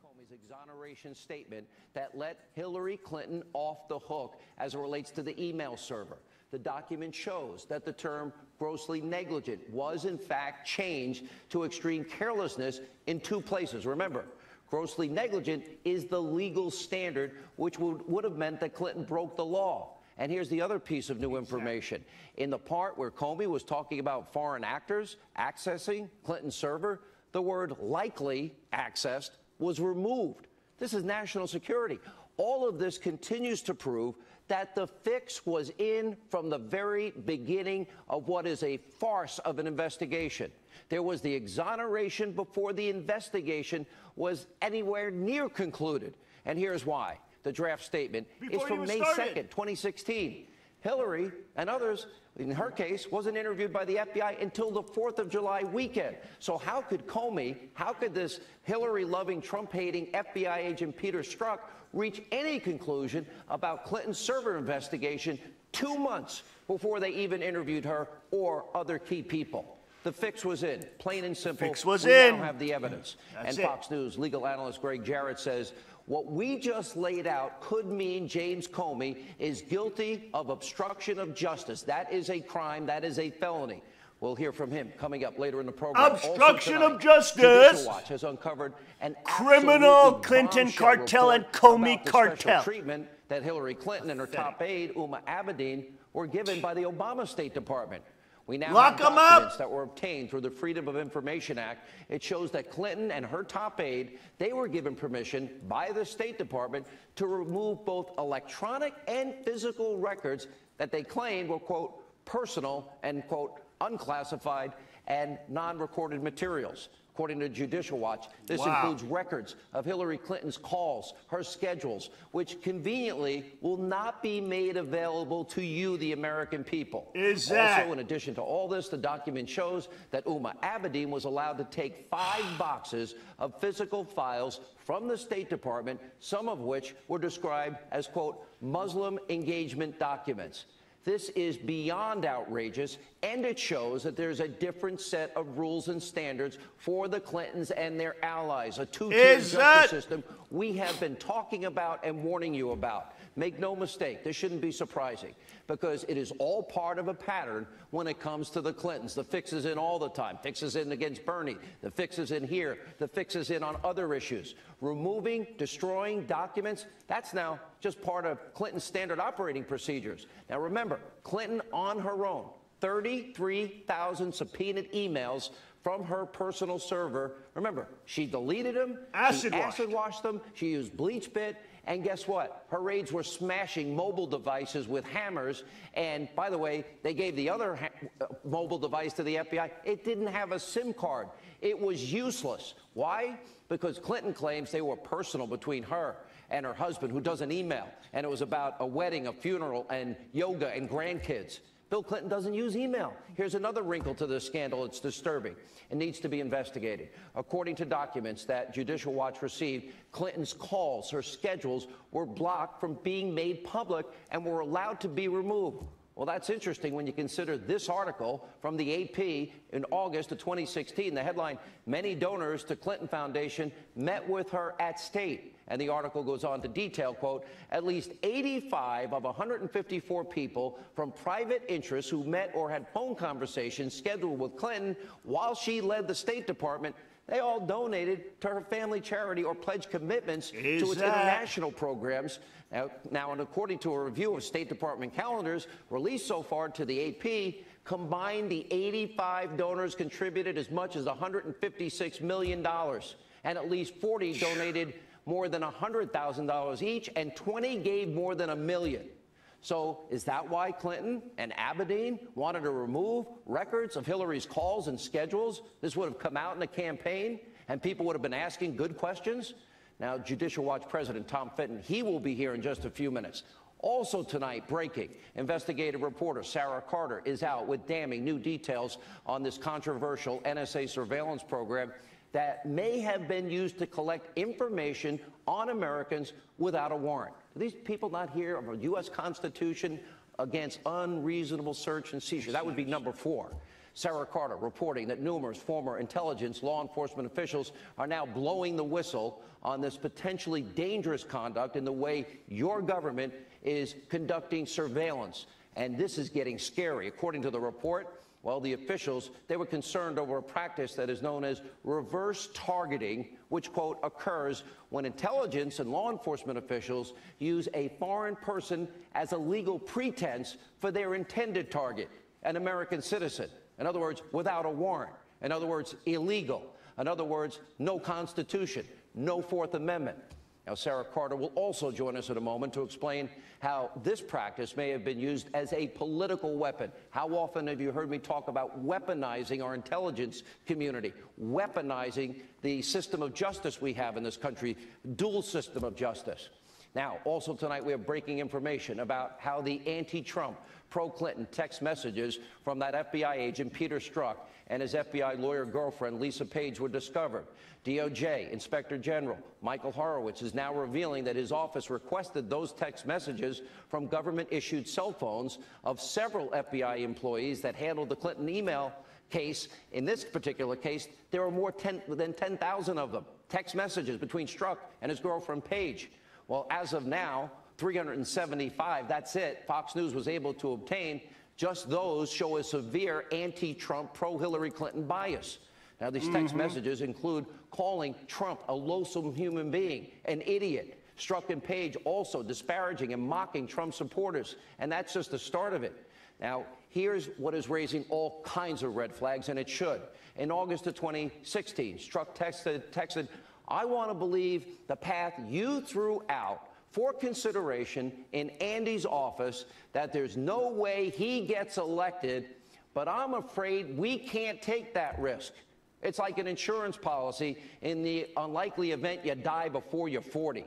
Comey's exoneration statement that let Hillary Clinton off the hook as it relates to the email server. The document shows that the term grossly negligent was in fact changed to extreme carelessness in 2 places. Remember, grossly negligent is the legal standard, which would have meant that Clinton broke the law. And here's the other piece of new information. In the part where Comey was talking about foreign actors accessing Clinton's server, the word likely accessed was removed. This is national security. All of this continues to prove that the fix was in from the very beginning of what is a farce of an investigation. There was the exoneration before the investigation was anywhere near concluded. And here's why. The draft statement is from May 2nd, 2016. Hillary and others, in her case, wasn't interviewed by the FBI until the 4th of July weekend. So how could Comey, how could this Hillary-loving, Trump-hating FBI agent Peter Strzok reach any conclusion about Clinton's server investigation 2 months before they even interviewed her or other key people? The fix was in, plain and simple. Fix was we in. now have the evidence. That's and Fox News legal analyst Greg Jarrett says, what we just laid out could mean James Comey is guilty of obstruction of justice. That is a crime. That is a felony. We'll hear from him coming up later in the program. Obstruction of justice. Judicial Watch has uncovered an criminal Clinton cartel and Comey cartel treatment that Hillary Clinton and her top aide, Uma Abedin, were given by the Obama State Department. We now have documents that were obtained through the Freedom of Information Act. It shows that Clinton and her top aide, they were given permission by the State Department to remove both electronic and physical records that they claimed were, quote, personal and, quote, unclassified and non-recorded materials. According to Judicial Watch, this includes records of Hillary Clinton's calls, her schedules, which conveniently will not be made available to you, the American people. Also, in addition to all this, the document shows that Uma Abedin was allowed to take 5 boxes of physical files from the State Department, some of which were described as, quote, Muslim engagement documents. This is beyond outrageous, and it shows that there's a different set of rules and standards for the Clintons and their allies, a two-tier justice system we have been talking about and warning you about. Make no mistake, this shouldn't be surprising, because it is all part of a pattern when it comes to the Clintons. The fix is in all the time. Fix is in against Bernie. The fix is in here. The fix is in on other issues. Removing, destroying documents, that's now just part of Clinton's standard operating procedures. Now remember, Clinton on her own, 33,000 subpoenaed emails from her personal server. Remember, she deleted them, she acid washed them, she used bleach bit, and guess what? Her raids were smashing mobile devices with hammers. And by the way, they gave the other mobile device to the FBI. It didn't have a SIM card. It was useless. Why? Because Clinton claims they were personal between her and her husband, who doesn't email. And it was about a wedding, a funeral, and yoga and grandkids. Bill Clinton doesn't use email. Here's another wrinkle to this scandal. It's disturbing. It needs to be investigated. According to documents that Judicial Watch received, Clinton's calls, her schedules, were blocked from being made public and were allowed to be removed. Well, that's interesting when you consider this article from the AP in August of 2016. The headline, many donors to Clinton Foundation met with her at state. And the article goes on to detail, quote, at least 85 of 154 people from private interests who met or had phone conversations scheduled with Clinton while she led the State Department, they all donated to her family charity or pledged commitments to its international programs. Now, and according to a review of State Department calendars released so far to the AP, combined, the 85 donors contributed as much as $156 million, and at least 40 donated more than $100,000 each, and 20 gave more than $1 million. So is that why Clinton and Abedin wanted to remove records of Hillary's calls and schedules? This would have come out in a campaign. and people would have been asking good questions. Now, Judicial Watch President Tom Fitton, he will be here in just a few minutes. Also tonight, breaking, investigative reporter Sarah Carter is out with damning new details on this controversial NSA surveillance program that may have been used to collect information on Americans without a warrant. Do these people not hear of a U.S. Constitution against unreasonable search and seizure? That would be number 4. Sarah Carter reporting that numerous former intelligence law enforcement officials are now blowing the whistle on this potentially dangerous conduct in the way your government is conducting surveillance. And this is getting scary. According to the report, well, the officials, they were concerned over a practice that is known as reverse targeting, which, quote, occurs when intelligence and law enforcement officials use a foreign person as a legal pretense for their intended target, an American citizen. In other words, without a warrant. In other words, illegal. In other words, no Constitution, no Fourth Amendment. Now, Sarah Carter will also join us in a moment to explain how this practice may have been used as a political weapon. How often have you heard me talk about weaponizing our intelligence community, weaponizing the system of justice we have in this country, dual system of justice? Now, also tonight, we have breaking information about how the anti-Trump, pro-Clinton text messages from that FBI agent, Peter Strzok, and his FBI lawyer girlfriend, Lisa Page, were discovered. DOJ Inspector General Michael Horowitz is now revealing that his office requested those text messages from government-issued cell phones of several FBI employees that handled the Clinton email case. In this particular case, there were more than 10,000 of them, text messages between Strzok and his girlfriend, Page. Well, as of now, 375, that's it, Fox News was able to obtain. Just those show a severe anti-Trump, pro-Hillary Clinton bias. Now, these text messages include calling Trump a loathsome human being, an idiot. Strzok and Page also disparaging and mocking Trump supporters. And that's just the start of it. Now, here's what is raising all kinds of red flags, and it should. In August of 2016, Strzok texted, "I want to believe the path you threw out for consideration in Andy's office, that there's no way he gets elected, but I'm afraid we can't take that risk." It's like an insurance policy in the unlikely event you die before you're 40.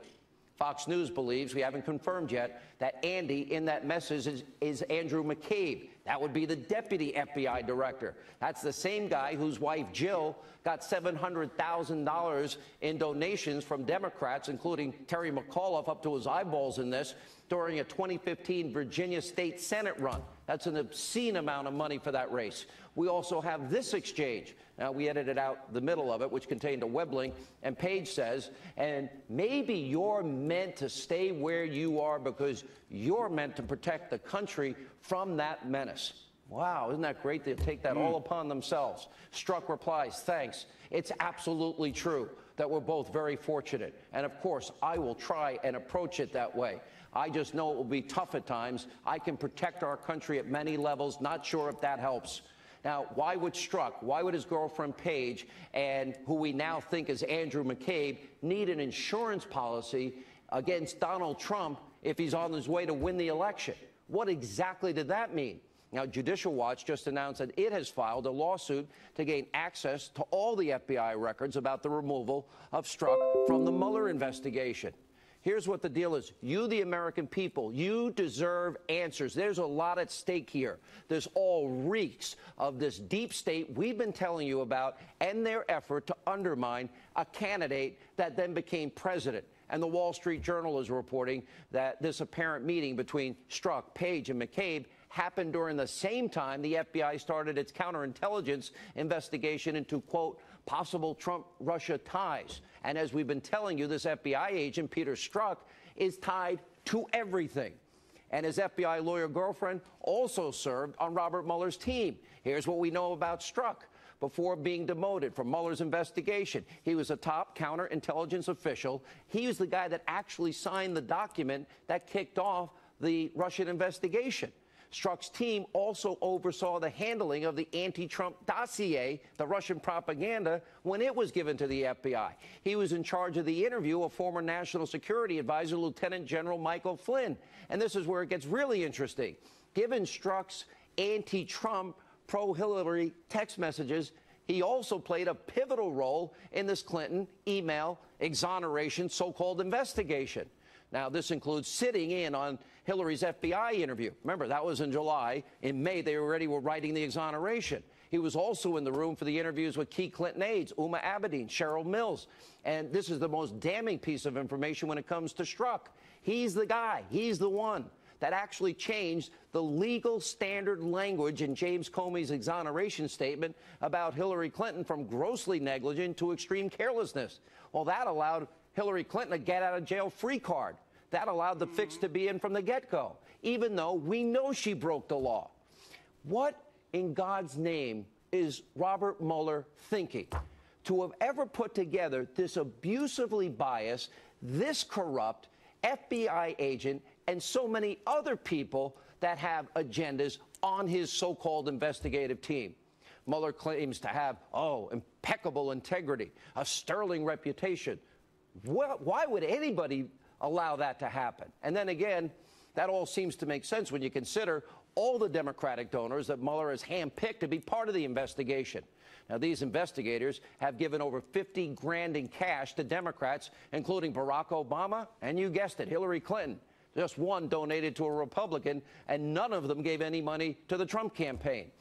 Fox News believes, we haven't confirmed yet, that Andy in that message is Andrew McCabe. That would be the deputy FBI director. That's the same guy whose wife, Jill, got $700,000 in donations from Democrats, including Terry McAuliffe, up to his eyeballs in this, during a 2015 Virginia State Senate run. That's an obscene amount of money for that race. We also have this exchange. Now, we edited out the middle of it, which contained a web link, and Page says, "And maybe you're meant to stay where you are because you're meant to protect the country from that menace." Wow, isn't that great? They take that all upon themselves. Strzok replies, "Thanks. It's absolutely true that we're both very fortunate. And of course, I will try and approach it that way. I just know it will be tough at times. I can protect our country at many levels. Not sure if that helps." Now, why would Strzok, why would his girlfriend Page, and who we now think is Andrew McCabe, need an insurance policy against Donald Trump if he's on his way to win the election? What exactly did that mean? Now, Judicial Watch just announced that it has filed a lawsuit to gain access to all the FBI records about the removal of Strzok from the Mueller investigation. Here's what the deal is. You, the American people, you deserve answers. There's a lot at stake here. This all reeks of this deep state we've been telling you about and their effort to undermine a candidate that then became president. And the Wall Street Journal is reporting that this apparent meeting between Strzok, Page, and McCabe happened during the same time the FBI started its counterintelligence investigation into, quote, possible Trump-Russia ties. And as we've been telling you, this FBI agent, Peter Strzok, is tied to everything. And his FBI lawyer girlfriend also served on Robert Mueller's team. Here's what we know about Strzok. Before being demoted from Mueller's investigation, he was a top counterintelligence official. He was the guy that actually signed the document that kicked off the Russian investigation. Strzok's team also oversaw the handling of the anti-Trump dossier, the Russian propaganda, when it was given to the FBI. He was in charge of the interview of former National Security Advisor, Lieutenant General Michael Flynn. And this is where it gets really interesting. Given Strzok's anti-Trump, pro-Hillary text messages, he also played a pivotal role in this Clinton email exoneration so-called investigation. Now, this includes sitting in on Hillary's FBI interview. Remember, that was in July. In May, they already were writing the exoneration. He was also in the room for the interviews with key Clinton aides, Uma Abedin, Cheryl Mills. And this is the most damning piece of information when it comes to Strzok. He's the guy. He's the one that actually changed the legal standard language in James Comey's exoneration statement about Hillary Clinton from grossly negligent to extreme carelessness. Well, that allowed Hillary Clinton a get-out-of-jail-free card. That allowed the fix to be in from the get-go, even though we know she broke the law. What in God's name is Robert Mueller thinking to have ever put together this abusively biased, this corrupt FBI agent and so many other people that have agendas on his so-called investigative team? Mueller claims to have, impeccable integrity, a sterling reputation. Why would anybody allow that to happen? And then again, that all seems to make sense when you consider all the Democratic donors that Mueller has handpicked to be part of the investigation. Now, these investigators have given over $50 grand in cash to Democrats, including Barack Obama and, you guessed it, Hillary Clinton. Just one donated to a Republican, and none of them gave any money to the Trump campaign.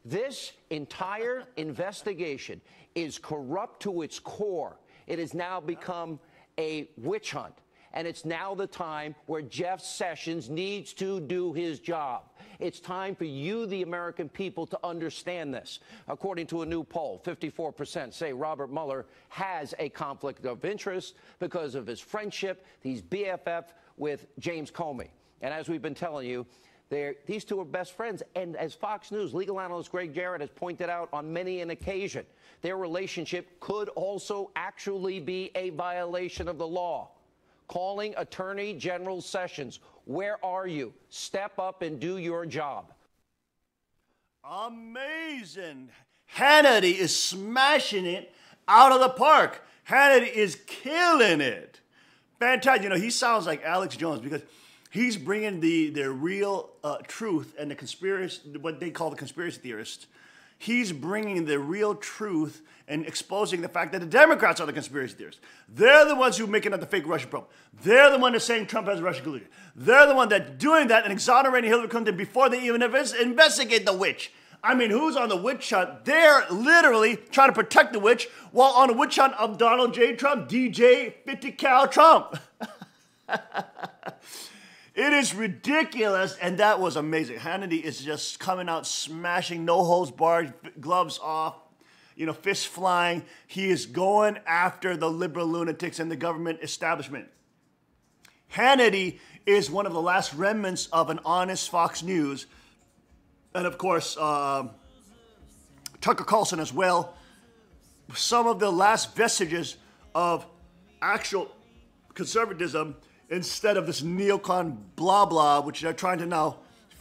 This entire investigation is corrupt to its core. It has now become a witch hunt. And it's now the time where Jeff Sessions needs to do his job. It's time for you, the American people, to understand this. According to a new poll, 54% say Robert Mueller has a conflict of interest because of his friendship, he's BFF with James Comey. And as we've been telling you, these two are best friends. And as Fox News legal analyst Greg Jarrett has pointed out on many an occasion, their relationship could also actually be a violation of the law. Calling Attorney General Sessions, where are you? Step up and do your job. Amazing. Hannity is smashing it out of the park. Hannity is killing it. Fantastic. You know, he sounds like Alex Jones because he's bringing the real truth and the conspiracy, what they call the conspiracy theorists. He's bringing the real truth and exposing the fact that the Democrats are the conspiracy theorists. They're the ones who are making up the fake Russia probe. They're the one that's saying Trump has Russian collusion. They're the one that's doing that and exonerating Hillary Clinton before they even investigate the witch. I mean, who's on the witch hunt? They're literally trying to protect the witch while on the witch hunt of Donald J. Trump, DJ 50 Cal Trump. It is ridiculous, and that was amazing. Hannity is just coming out smashing, no holds barred, gloves off, you know, fists flying. He is going after the liberal lunatics and the government establishment. Hannity is one of the last remnants of an honest Fox News. And of course, Tucker Carlson as well. Some of the last vestiges of actual conservatism instead of this neocon blah blah, which they're trying to now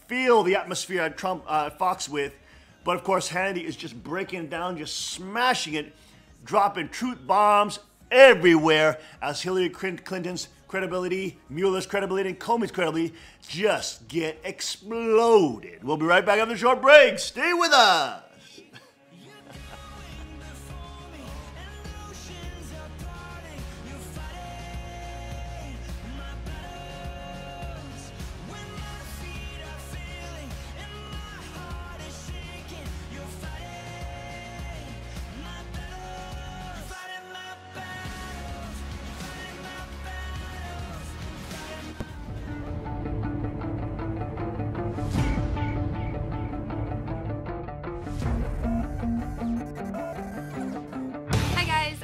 feel the atmosphere at Trump Fox with. But of course, Hannity is just breaking it down, just smashing it, dropping truth bombs everywhere as Hillary Clinton's credibility, Mueller's credibility, and Comey's credibility just get exploded. We'll be right back after a short break. Stay with us.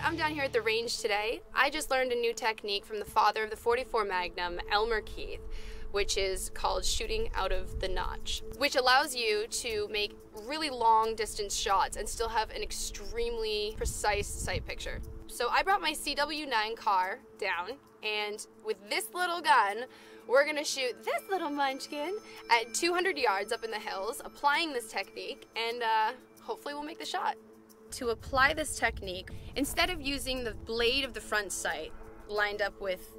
I'm down here at the range today. I just learned a new technique from the father of the .44 Magnum, Elmer Keith, which is called shooting out of the notch, which allows you to make really long distance shots and still have an extremely precise sight picture. So I brought my CW9 car down, and with this little gun, we're gonna shoot this little munchkin at 200 yards up in the hills, applying this technique, and hopefully we'll make the shot. To apply this technique, instead of using the blade of the front sight lined up with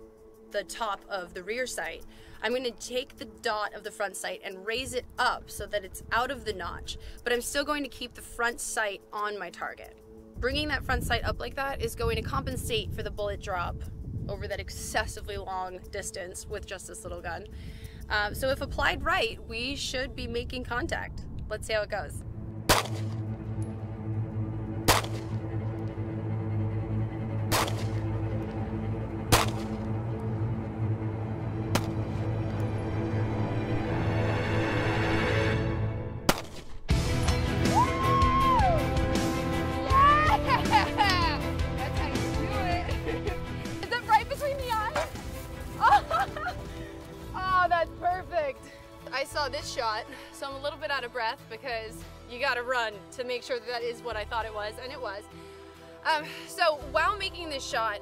the top of the rear sight, I'm going to take the dot of the front sight and raise it up so that it's out of the notch, but I'm still going to keep the front sight on my target. Bringing that front sight up like that is going to compensate for the bullet drop over that excessively long distance with just this little gun. So if applied right, we should be making contact. Let's see how it goes. I saw this shot, so I'm a little bit out of breath because you gotta run to make sure that is what I thought it was, and it was. So while making this shot,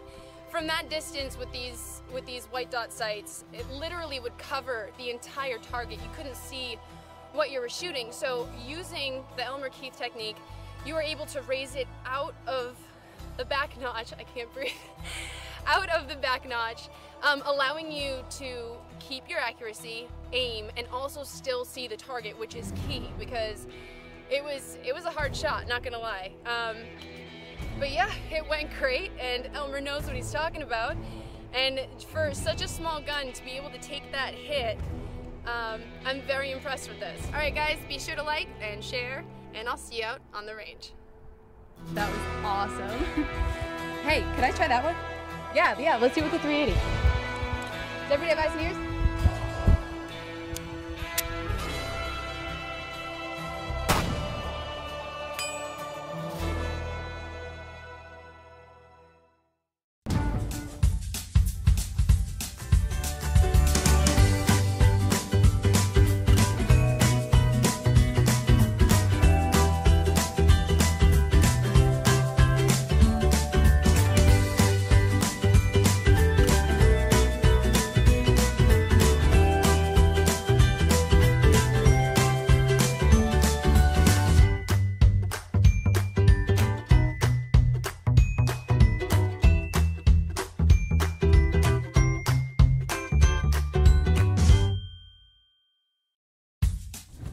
from that distance with these white dot sights, it literally would cover the entire target. You couldn't see what you were shooting. So using the Elmer Keith technique, you were able to raise it out of the back notch. I can't breathe. Out of the back notch, allowing you to keep your accuracy, aim, and also still see the target, which is key because it was a hard shot, not gonna lie. But yeah, it went great, and Elmer knows what he's talking about. And for such a small gun to be able to take that hit, I'm very impressed with this. All right, guys, be sure to like and share, and I'll see you out on the range. That was awesome. Hey, can I try that one? Yeah, let's see with the 380. Does everybody have eyes and ears?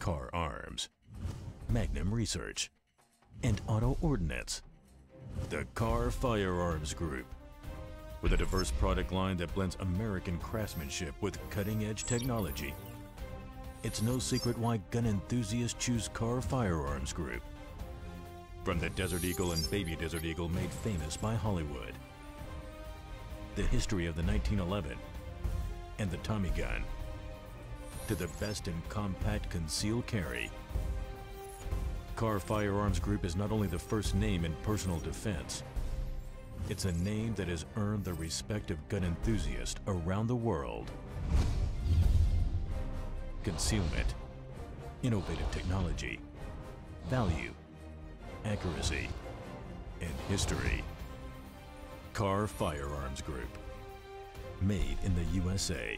Car Arms, Magnum Research, and Auto Ordnance. The Car Firearms Group, with a diverse product line that blends American craftsmanship with cutting-edge technology. It's no secret why gun enthusiasts choose Car Firearms Group. From the Desert Eagle and Baby Desert Eagle made famous by Hollywood, the history of the 1911 and the Tommy gun, to the best in compact concealed carry. Car Firearms Group is not only the first name in personal defense, it's a name that has earned the respect of gun enthusiasts around the world. Concealment, innovative technology, value, accuracy, and history. Car Firearms Group, made in the USA.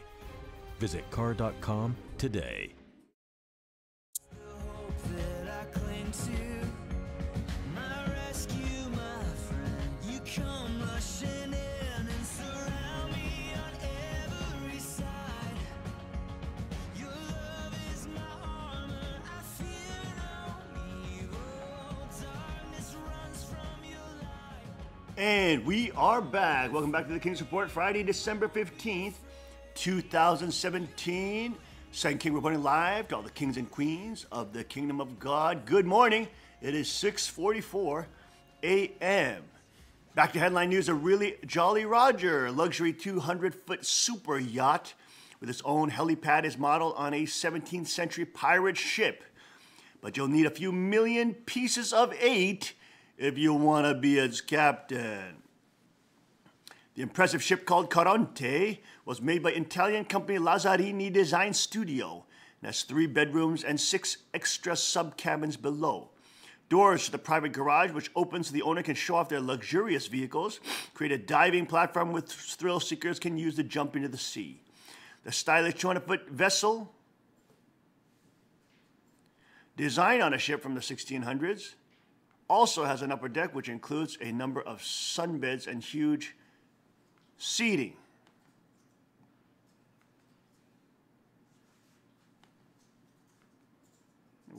Visit car.com today. That I cling to, my rescue, my friend. You come rushing in and surround me on every side. Your love is my armor, I fear no evil. Darkness runs from your light. And we are back. Welcome back to the King's Report, Friday, December 15th. 2017. Second King reporting live to all the kings and queens of the Kingdom of God. Good morning. It is 6:44 a.m. Back to headline news. A really Jolly Roger, luxury 200-foot super yacht with its own helipad, is modeled on a 17th century pirate ship. But you'll need a few million pieces of 8 if you want to be its captain. The impressive ship called Caronte was made by Italian company Lazzarini Design Studio and has 3 bedrooms and 6 extra sub-cabins below. Doors to the private garage, which opens so the owner can show off their luxurious vehicles, create a diving platform with thrill seekers can use to jump into the sea. The stylish 200-foot vessel, designed on a ship from the 1600s, also has an upper deck which includes a number of sunbeds and huge seating.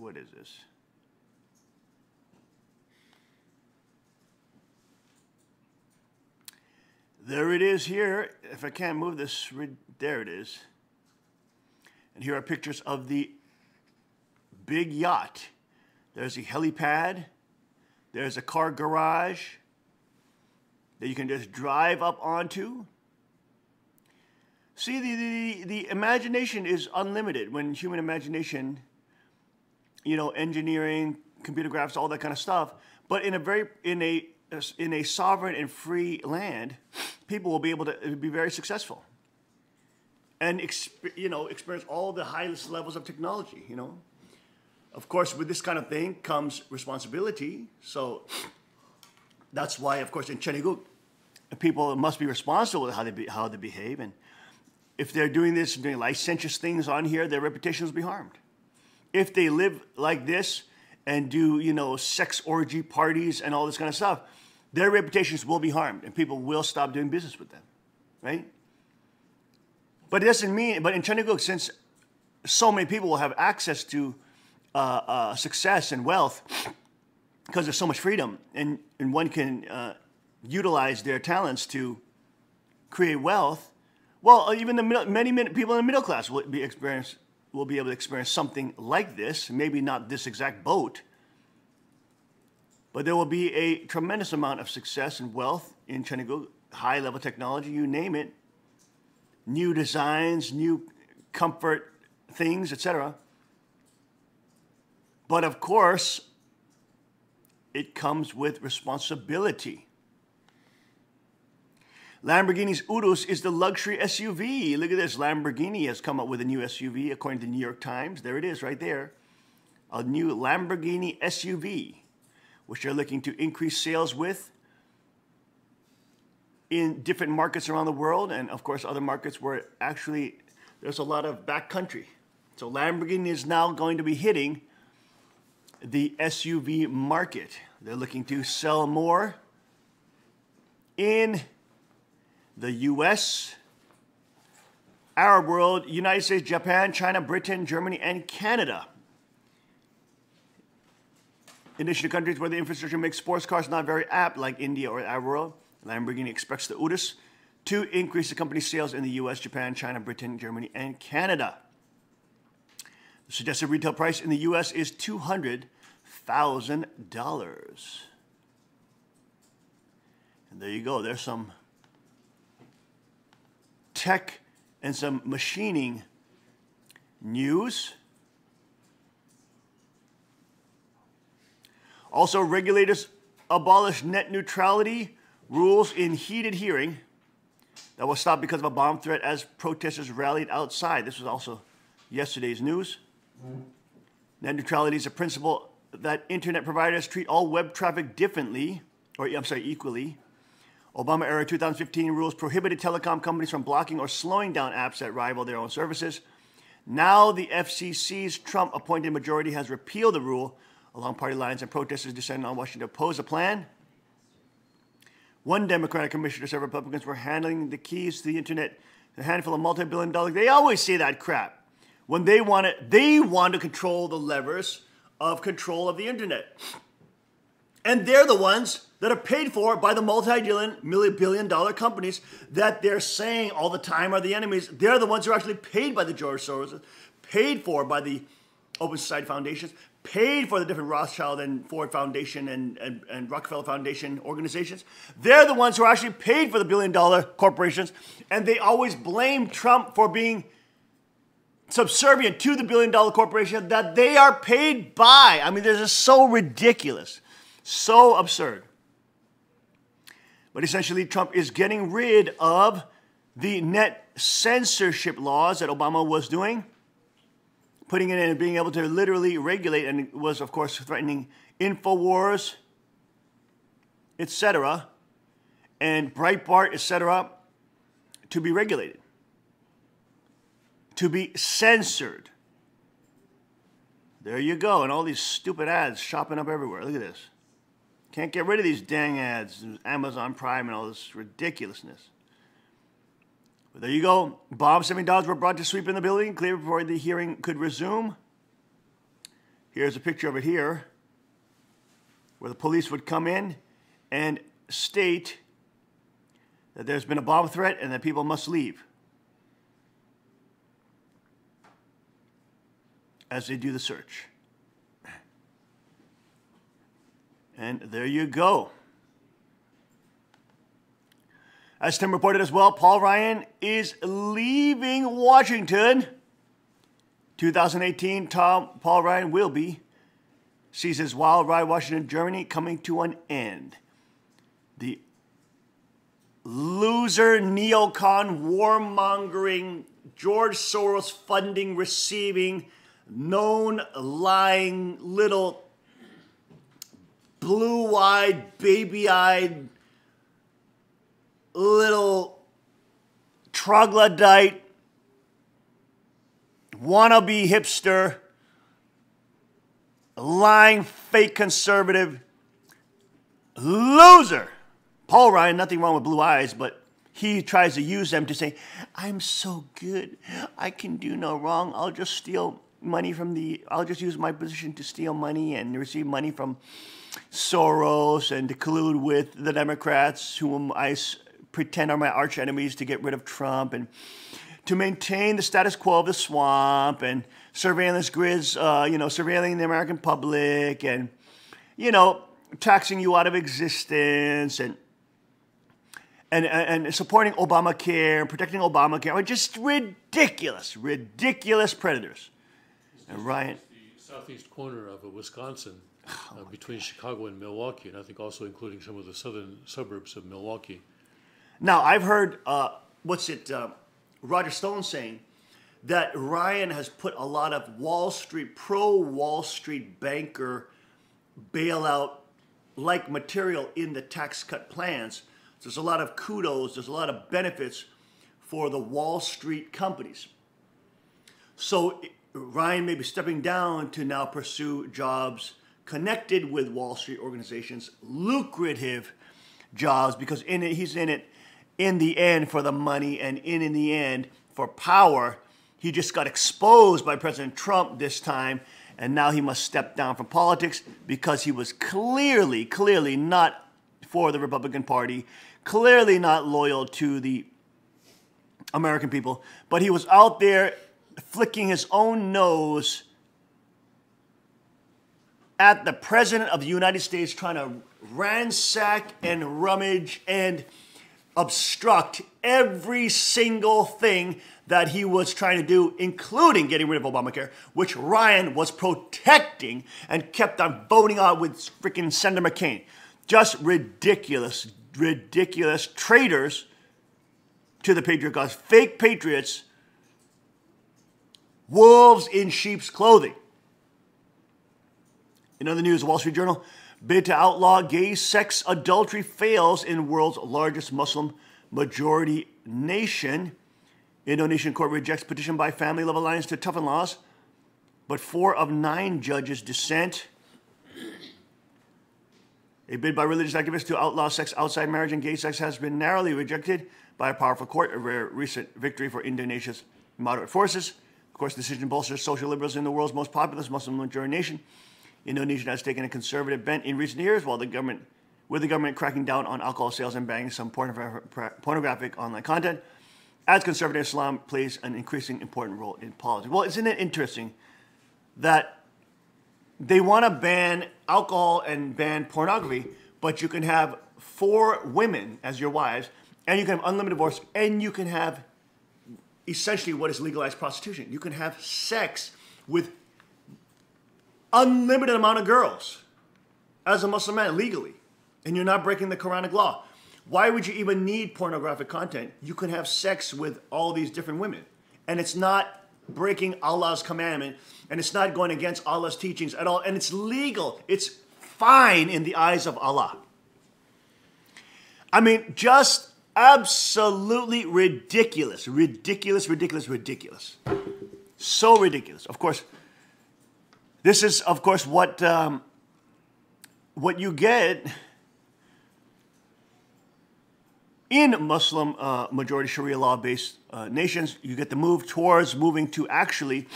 What is this? There it is here. If I can't move this, there it is. And here are pictures of the big yacht. There's a helipad. There's a car garage that you can just drive up onto. See, the imagination is unlimited when human imagination, you know, engineering, computer graphics, all that kind of stuff. But in a sovereign and free land, people will be able to be very successful and experience all the highest levels of technology. You know, of course, with this kind of thing comes responsibility. So that's why, of course, in Cheniguk, people must be responsible with how they behave, and if they're doing this and doing licentious things on here, their reputations will be harmed. If they live like this and do, you know, sex orgy parties and all this kind of stuff, their reputations will be harmed and people will stop doing business with them, right? But it doesn't mean, but in Cheniguk, since so many people will have access to success and wealth because there's so much freedom and one can utilize their talents to create wealth, well, even many people in the middle class will be able to experience something like this. Maybe not this exact boat, but there will be a tremendous amount of success and wealth in Cheniguk, high-level technology, you name it, new designs, new comfort things, etc. But of course, it comes with responsibility. Lamborghini's Urus is the luxury SUV. Look at this. Lamborghini has come up with a new SUV, according to the New York Times. There it is right there. A new Lamborghini SUV, which they're looking to increase sales with in different markets around the world. And, of course, other markets where actually there's a lot of backcountry. So Lamborghini is now going to be hitting the SUV market. They're looking to sell more in the U.S., Arab world, United States, Japan, China, Britain, Germany, and Canada. In addition to countries where the infrastructure makes sports cars not very apt, like India or Arab world, Lamborghini expects the Urus to increase the company's sales in the U.S., Japan, China, Britain, Germany, and Canada. The suggested retail price in the U.S. is $200,000. And there you go. There's some tech and some machining news. Also, regulators abolish net neutrality rules in heated hearing that was stopped because of a bomb threat as protesters rallied outside. This was also yesterday's news. Net neutrality is a principle that internet providers treat all web traffic equally. Obama-era 2015 rules prohibited telecom companies from blocking or slowing down apps that rival their own services. Now the FCC's Trump-appointed majority has repealed the rule along party lines, and protesters descended on Washington to oppose the plan. One Democratic commissioner said Republicans were handling the keys to the internet, a handful of multi-billion-dollar. They always say that crap. When they want to control the levers of control of the internet. And they're the ones that are paid for by the multi-billion-dollar companies that they're saying all the time are the enemies. They're the ones who are actually paid by the George Soros, paid for by the Open Society Foundations, paid for the different Rothschild and Ford Foundation and Rockefeller Foundation organizations. They're the ones who are actually paid for the billion-dollar corporations, and they always blame Trump for being subservient to the billion-dollar corporation that they are paid by. I mean, this is so ridiculous. So absurd. But essentially, Trump is getting rid of the net censorship laws that Obama was doing, putting it in and being able to literally regulate, and it was, of course, threatening InfoWars, etc., and Breitbart, etc., to be regulated, to be censored. There you go, and all these stupid ads shopping up everywhere. Look at this. Can't get rid of these dang ads, Amazon Prime and all this ridiculousness. But there you go. Bomb-sending dogs were brought to sweep in the building, clear before the hearing could resume. Here's a picture of it here, where the police would come in and state that there's been a bomb threat and that people must leave as they do the search. And there you go. As Tim reported as well, Paul Ryan is leaving Washington. 2018, Paul Ryan will be. Sees his wild ride Washington, Germany coming to an end. The loser, neocon, warmongering, George Soros funding, receiving, known lying little blue-eyed, baby-eyed, little troglodyte, wannabe hipster, lying fake conservative, loser. Paul Ryan, nothing wrong with blue eyes, but he tries to use them to say, I'm so good, I can do no wrong, I'll just steal money from I'll just use my position to steal money and receive money from Soros and to collude with the Democrats, whom I pretend are my arch enemies, to get rid of Trump and to maintain the status quo of the swamp and surveillance grids, surveilling the American public and, taxing you out of existence and supporting Obamacare and protecting Obamacare. Just ridiculous predators. And Ryan, the southeast corner of Wisconsin, between Chicago and Milwaukee, and I think also including some of the southern suburbs of Milwaukee. Now, I've heard, Roger Stone saying that Ryan has put a lot of pro-Wall Street banker bailout-like material in the tax cut plans. So there's a lot of kudos, there's a lot of benefits for the Wall Street companies. So Ryan may be stepping down to now pursue jobs connected with Wall Street organizations, lucrative jobs, because he's in it in the end for the money and in the end for power. He just got exposed by President Trump this time, and now he must step down from politics because he was clearly not for the Republican Party, clearly not loyal to the American people, but he was out there flicking his own nose at the President of the United States, trying to ransack and rummage and obstruct every single thing that he was trying to do, including getting rid of Obamacare, which Ryan was protecting and kept on voting on with freaking Senator McCain. Just ridiculous traitors to the Patriot cause, fake patriots, wolves in sheep's clothing. In other news, Wall Street Journal, bid to outlaw gay sex adultery fails in world's largest Muslim majority nation. Indonesian court rejects petition by Family Love Alliance to toughen laws, but 4 of 9 judges dissent. A bid by religious activists to outlaw sex outside marriage and gay sex has been narrowly rejected by a powerful court, a rare recent victory for Indonesia's moderate forces. Of course, the decision bolsters social liberals in the world's most populous Muslim majority nation. Indonesia has taken a conservative bent in recent years, with the government cracking down on alcohol sales and banning some pornographic online content, as conservative Islam plays an increasingly important role in politics. Well, isn't it interesting that they want to ban alcohol and ban pornography, but you can have 4 women as your wives, and you can have unlimited divorce, and you can have essentially what is legalized prostitution. You can have sex with unlimited amount of girls as a Muslim man legally, and you're not breaking the Quranic law. Why would you even need pornographic content? You could have sex with all these different women, and it's not breaking Allah's commandment, and it's not going against Allah's teachings at all, and it's legal. It's fine in the eyes of Allah. I mean, just absolutely ridiculous. So ridiculous. Of course, this is, of course, what you get in Muslim majority Sharia law-based nations. You get the move towards moving to actually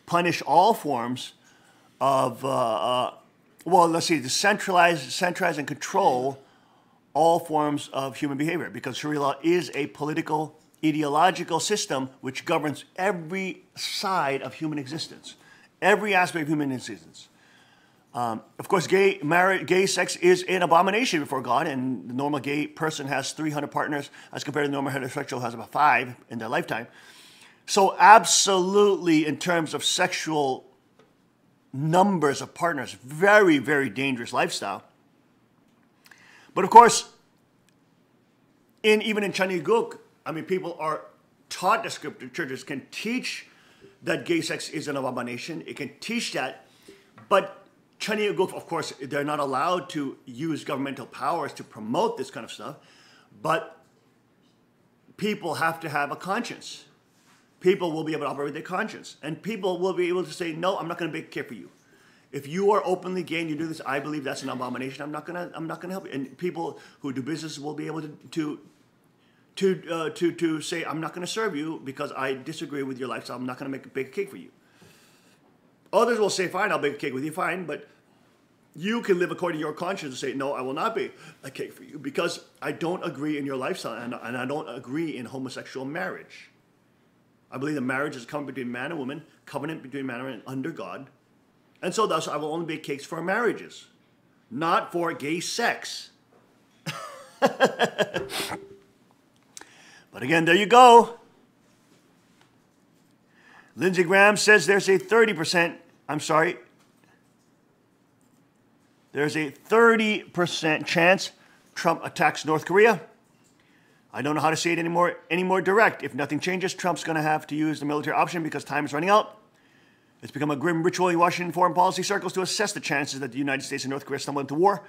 punish all forms well, let's see, to centralize and control all forms of human behavior, because Sharia law is a political, ideological system which governs every side of human existence, every aspect of human existence. Of course, gay sex is an abomination before God, and the normal gay person has 300 partners as compared to the normal heterosexual who has about 5 in their lifetime. So absolutely, in terms of sexual numbers of partners, very, very dangerous lifestyle. But of course, even in Chinese Guk, I mean, people are taught that scripture, churches can teach that gay sex is an abomination. It can teach that, but Chinese Guk, of course, they're not allowed to use governmental powers to promote this kind of stuff, but people have to have a conscience. People will be able to operate their conscience, and people will be able to say, no, I'm not going to bake a cake for you. If you are openly gay and you do this, I believe that's an abomination. I'm not gonna help you. And people who do business will be able to say, I'm not gonna serve you because I disagree with your lifestyle. I'm not gonna bake a cake for you. Others will say, fine, I'll bake a cake with you, fine, but you can live according to your conscience and say, no, I will not bake a cake for you because I don't agree in your lifestyle and I don't agree in homosexual marriage. I believe that marriage is a covenant between man and woman, covenant between man and woman under God. And so thus, I will only bake cakes for marriages, not for gay sex. But again, there you go. Lindsey Graham says there's a 30% chance Trump attacks North Korea. I don't know how to say it any more direct. If nothing changes, Trump's going to have to use the military option because time is running out. It's become a grim ritual in Washington foreign policy circles to assess the chances that the United States and North Korea stumble into war.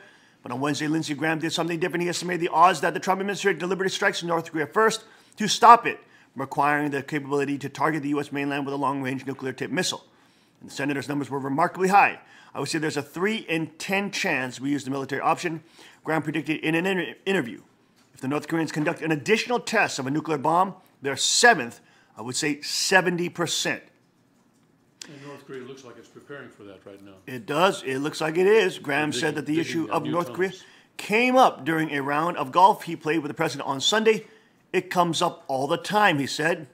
But on Wednesday, Lindsey Graham did something different. He estimated the odds that the Trump administration deliberately strikes North Korea first to stop it, requiring the capability to target the U.S. mainland with a long-range nuclear-tipped missile. And the senator's numbers were remarkably high. I would say there's a 3 in 10 chance we use the military option. Graham predicted in an interview, if the North Koreans conduct an additional test of a nuclear bomb, their 7th, I would say 70%. And North Korea looks like it's preparing for that right now. It does. It looks like it is. Graham said that the issue of North Korea came up during a round of golf he played with the president on Sunday. It comes up all the time, he said.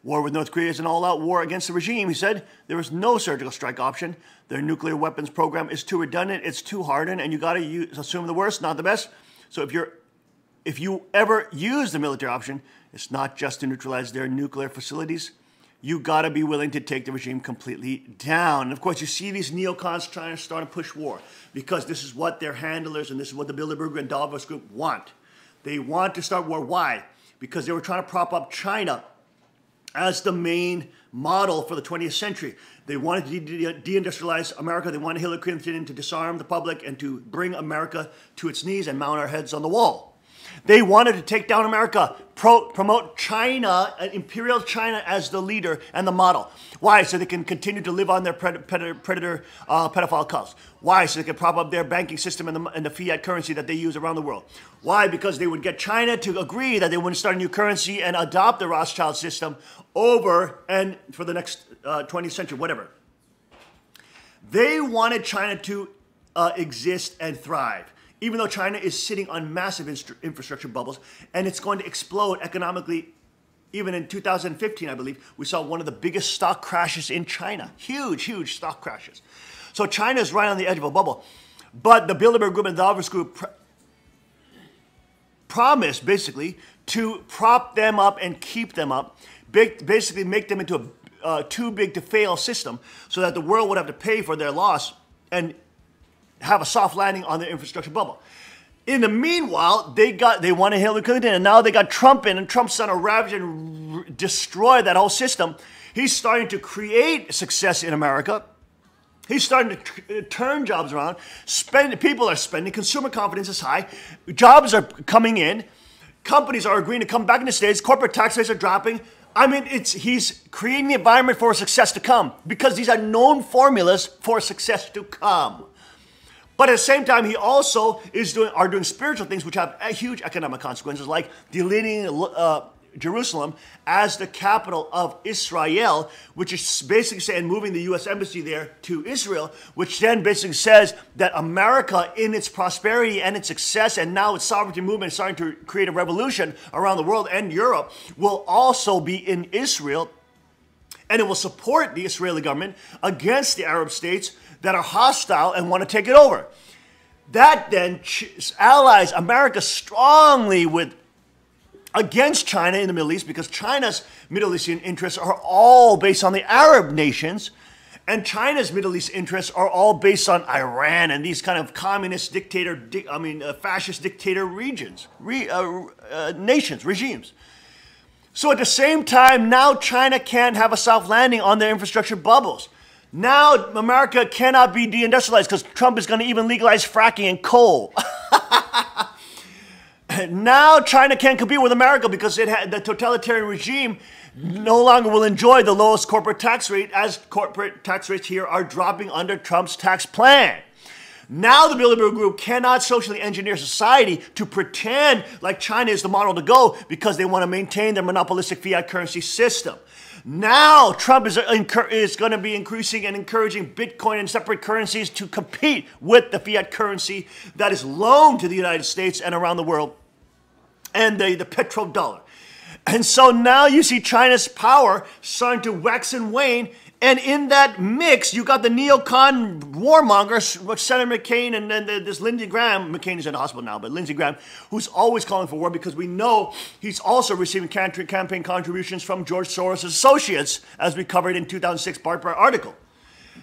War with North Korea is an all-out war against the regime, he said. There is no surgical strike option. Their nuclear weapons program is too redundant, it's too hardened, and you got to assume the worst, not the best. So if you ever use the military option, it's not just to neutralize their nuclear facilities. You got to be willing to take the regime completely down. And of course, you see these neocons trying to start a push war because this is what their handlers and this is what the Bilderberg and Davos group want. They want to start war. Why? Because they were trying to prop up China as the main model for the 20th century. They wanted to deindustrialize America. They wanted Hillary Clinton to disarm the public and to bring America to its knees and mount our heads on the wall. They wanted to take down America, promote China, imperial China as the leader and the model. Why? So they can continue to live on their pedophile cuffs. Why? So they can prop up their banking system and the fiat currency that they use around the world. Why? Because they would get China to agree that they wouldn't start a new currency and adopt the Rothschild system over and for the next 20th century, whatever. They wanted China to exist and thrive. Even though China is sitting on massive infrastructure bubbles and it's going to explode economically, even in 2015, I believe, we saw one of the biggest stock crashes in China. Huge, huge stock crashes. So China is right on the edge of a bubble. But the Bilderberg Group and the Davos Group promised, basically, to prop them up and keep them up, basically make them into a too big to fail system so that the world would have to pay for their loss and have a soft landing on the infrastructure bubble. In the meanwhile, they wanted Hillary Clinton, and now they got Trump in, and Trump's trying to ravage and destroy that whole system. He's starting to create success in America. He's starting to turn jobs around. People are spending. Consumer confidence is high. Jobs are coming in. Companies are agreeing to come back in the States. Corporate tax rates are dropping. I mean, he's creating the environment for success to come because these are known formulas for success to come. But at the same time, he also are doing spiritual things which have huge economic consequences, like deleting Jerusalem as the capital of Israel, which is basically saying moving the U.S. embassy there to Israel, which then basically says that America, in its prosperity and its success, and now its sovereignty movement is starting to create a revolution around the world and Europe, will also be in Israel, and it will support the Israeli government against the Arab states that are hostile and want to take it over. That then allies America strongly against China in the Middle East, because China's Middle Eastern interests are all based on the Arab nations, and China's Middle East interests are all based on Iran and these kind of communist fascist dictator regimes. So at the same time, now China can't have a soft landing on their infrastructure bubbles. Now America cannot be deindustrialized because Trump is going to even legalize fracking and coal. Now China can't compete with America because the totalitarian regime no longer will enjoy the lowest corporate tax rate, as corporate tax rates here are dropping under Trump's tax plan. Now the Bilderberg Group cannot socially engineer society to pretend like China is the model to go because they want to maintain their monopolistic fiat currency system. Now Trump is going to be increasing and encouraging Bitcoin and separate currencies to compete with the fiat currency that is loaned to the United States and around the world, and the petrodollar. And so now you see China's power starting to wax and wane. And in that mix, you got the neocon warmongers, Senator McCain, and then this Lindsey Graham. McCain is in the hospital now, but Lindsey Graham, who's always calling for war because we know he's also receiving campaign contributions from George Soros' associates, as we covered in 2006 Breitbart article.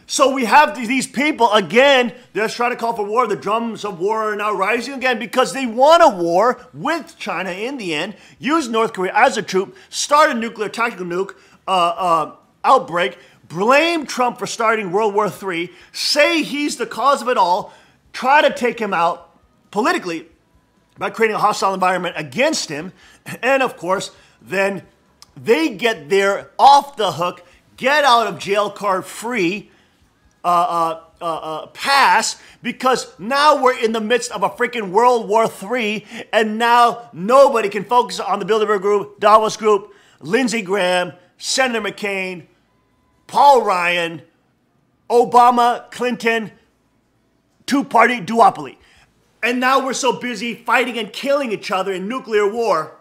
So we have these people, again, they're trying to call for war. The drums of war are now rising again because they want a war with China in the end, use North Korea as a troop, start a nuclear tactical nuke outbreak, blame Trump for starting World War III, say he's the cause of it all, try to take him out politically by creating a hostile environment against him, and of course, then they get their off the hook, get out of jail card free pass, because now we're in the midst of a freaking World War III, and now nobody can focus on the Bilderberg Group, Davos Group, Lindsey Graham, Senator McCain, Paul Ryan, Obama, Clinton, two-party duopoly. And now we're so busy fighting and killing each other in nuclear war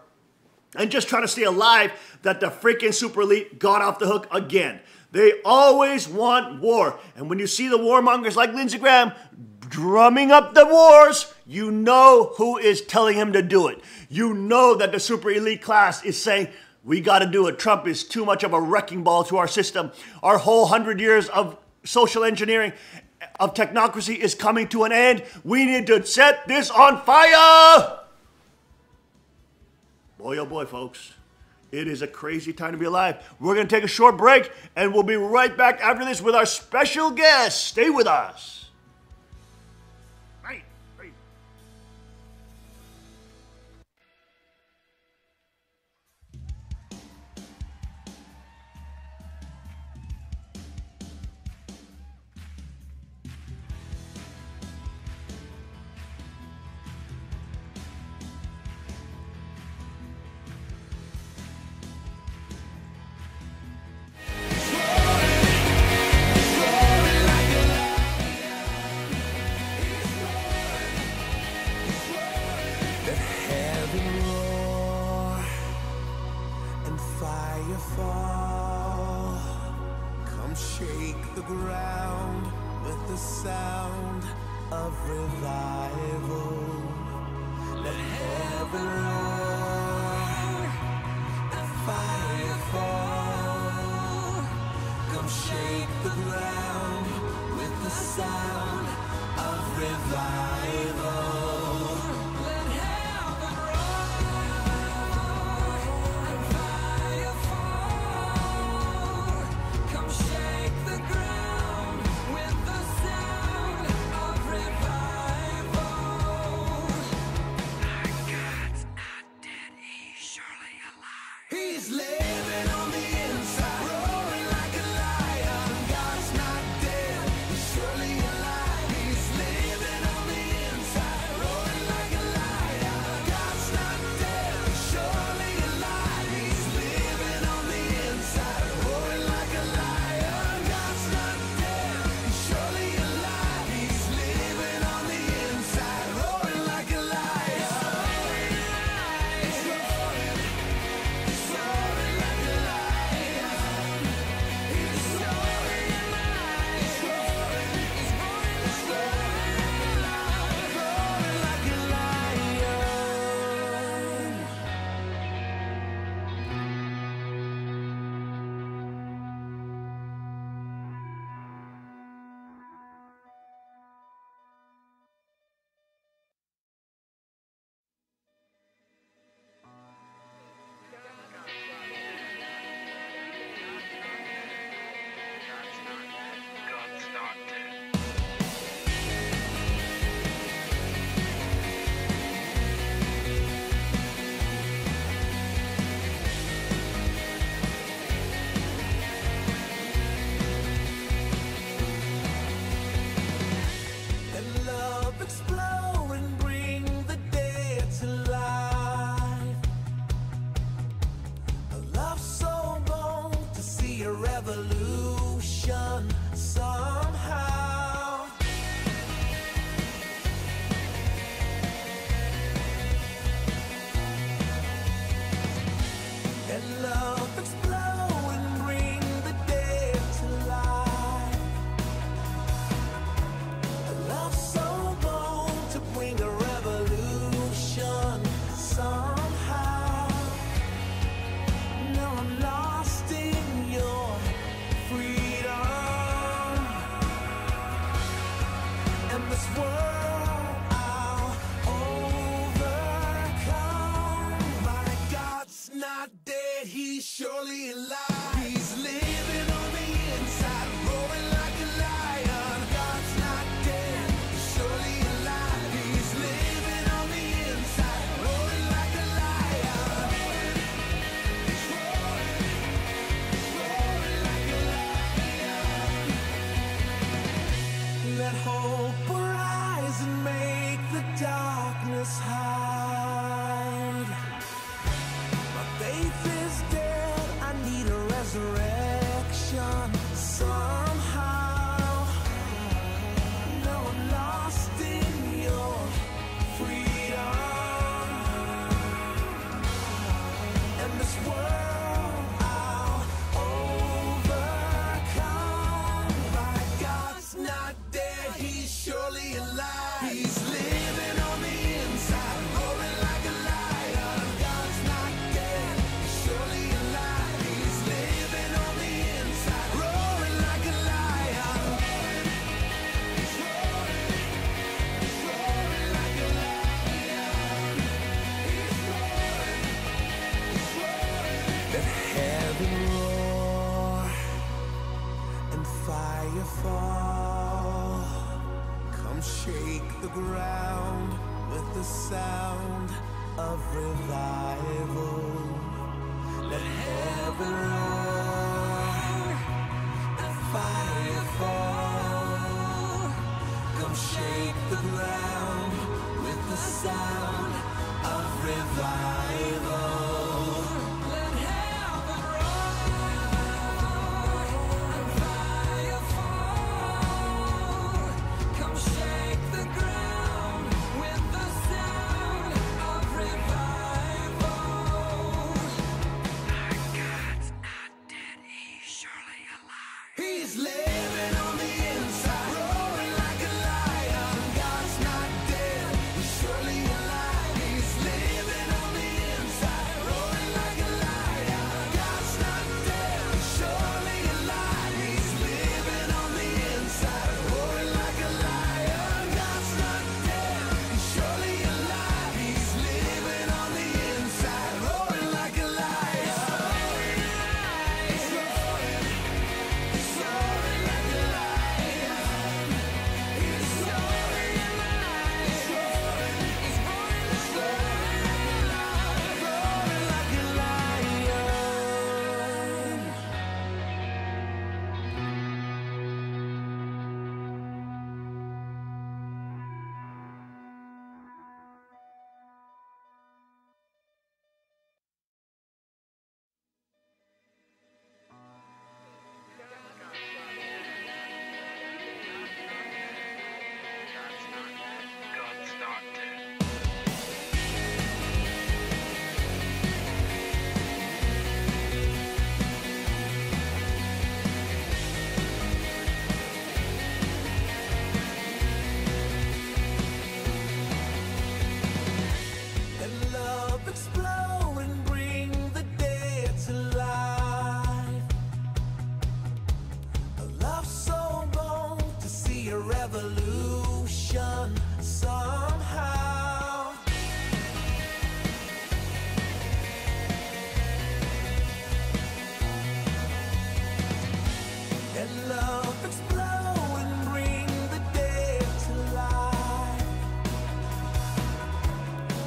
and just trying to stay alive that the freaking super elite got off the hook again. They always want war. And when you see the warmongers like Lindsey Graham drumming up the wars, you know who is telling him to do it. You know that the super elite class is saying, we got to do it. Trump is too much of a wrecking ball to our system. Our whole 100 years of social engineering, of technocracy is coming to an end. We need to set this on fire. Boy, oh boy, folks. It is a crazy time to be alive. We're going to take a short break, and we'll be right back after this with our special guest. Stay with us. Surely alive, he's living on the shake the ground with the sound of revival. Let heaven roar and fire fall. Come shake the ground with the sound of revival. Let heaven roar and fire fall. Come shake the ground with the sound of revival. Our God's not dead, he's surely alive. He's living on the inside, roaring like a lion. God's not dead, he's surely alive. He's living on the inside, roaring like a lion. God's not dead, he's surely alive. He's living on the inside, roaring like a lion. God's not dead, he's surely alive. He's living on the inside, roaring like a lion. He's roaring, he's roaring like a lion. He's roaring, he's roaring, he's roaring like a lion. Let love explode and bring the dead to life. A love so bold to see a revolution somehow. Let love explode and bring the dead to life.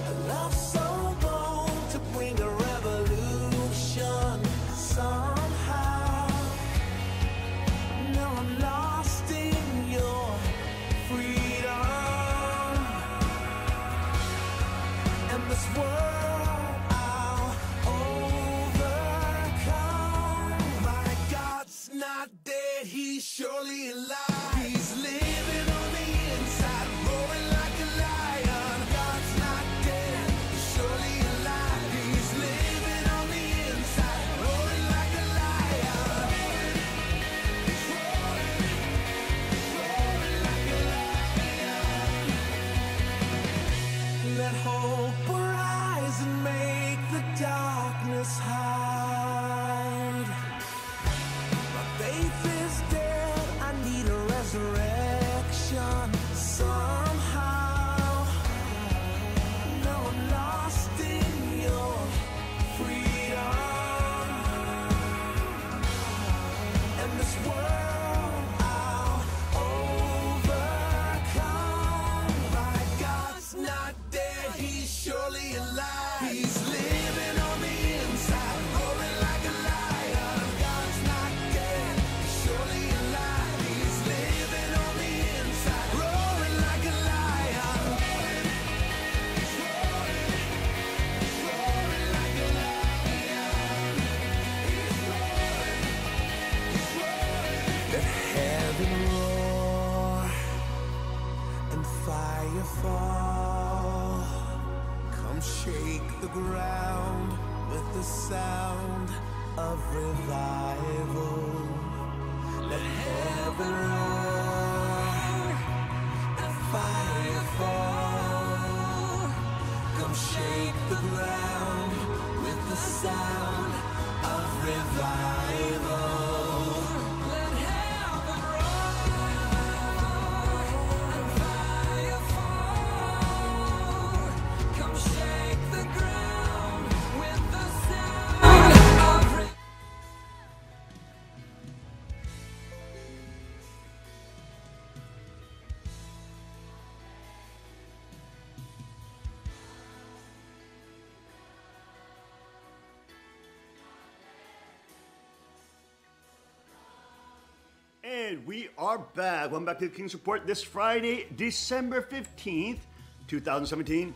A love so bold to bring a revolution somehow. Now I'm lost in your freedom, and this world I'll overcome. My God's not dead, he's surely alive. He's living on the inside, roaring like a lion. God's not dead, he's surely alive. He's living on the inside, roaring like a lion. He's roaring, he's roaring like a lion. Let hope arise and make the darkness hide. My faith is dead, I need a resurrection somehow. Now I'm lost in your freedom, and this world I'll overcome. My God's not dead, he's surely alive. He's living on the inside, roaring like a lion. God's not dead, he's surely alive. He's living on the inside, roaring like a lion. He's roaring, he's roaring like a lion. He's roaring, he's roaring. Let heaven roar and fire fall. Come shake the ground with the sound of revival. Let heaven roar and fire fall. Come shake the ground with the sound of revival. Let heaven roar and fire fall. Come shake the ground with the sound of revival. And we are back. Welcome back to the King's Report this Friday, December 15th, 2017.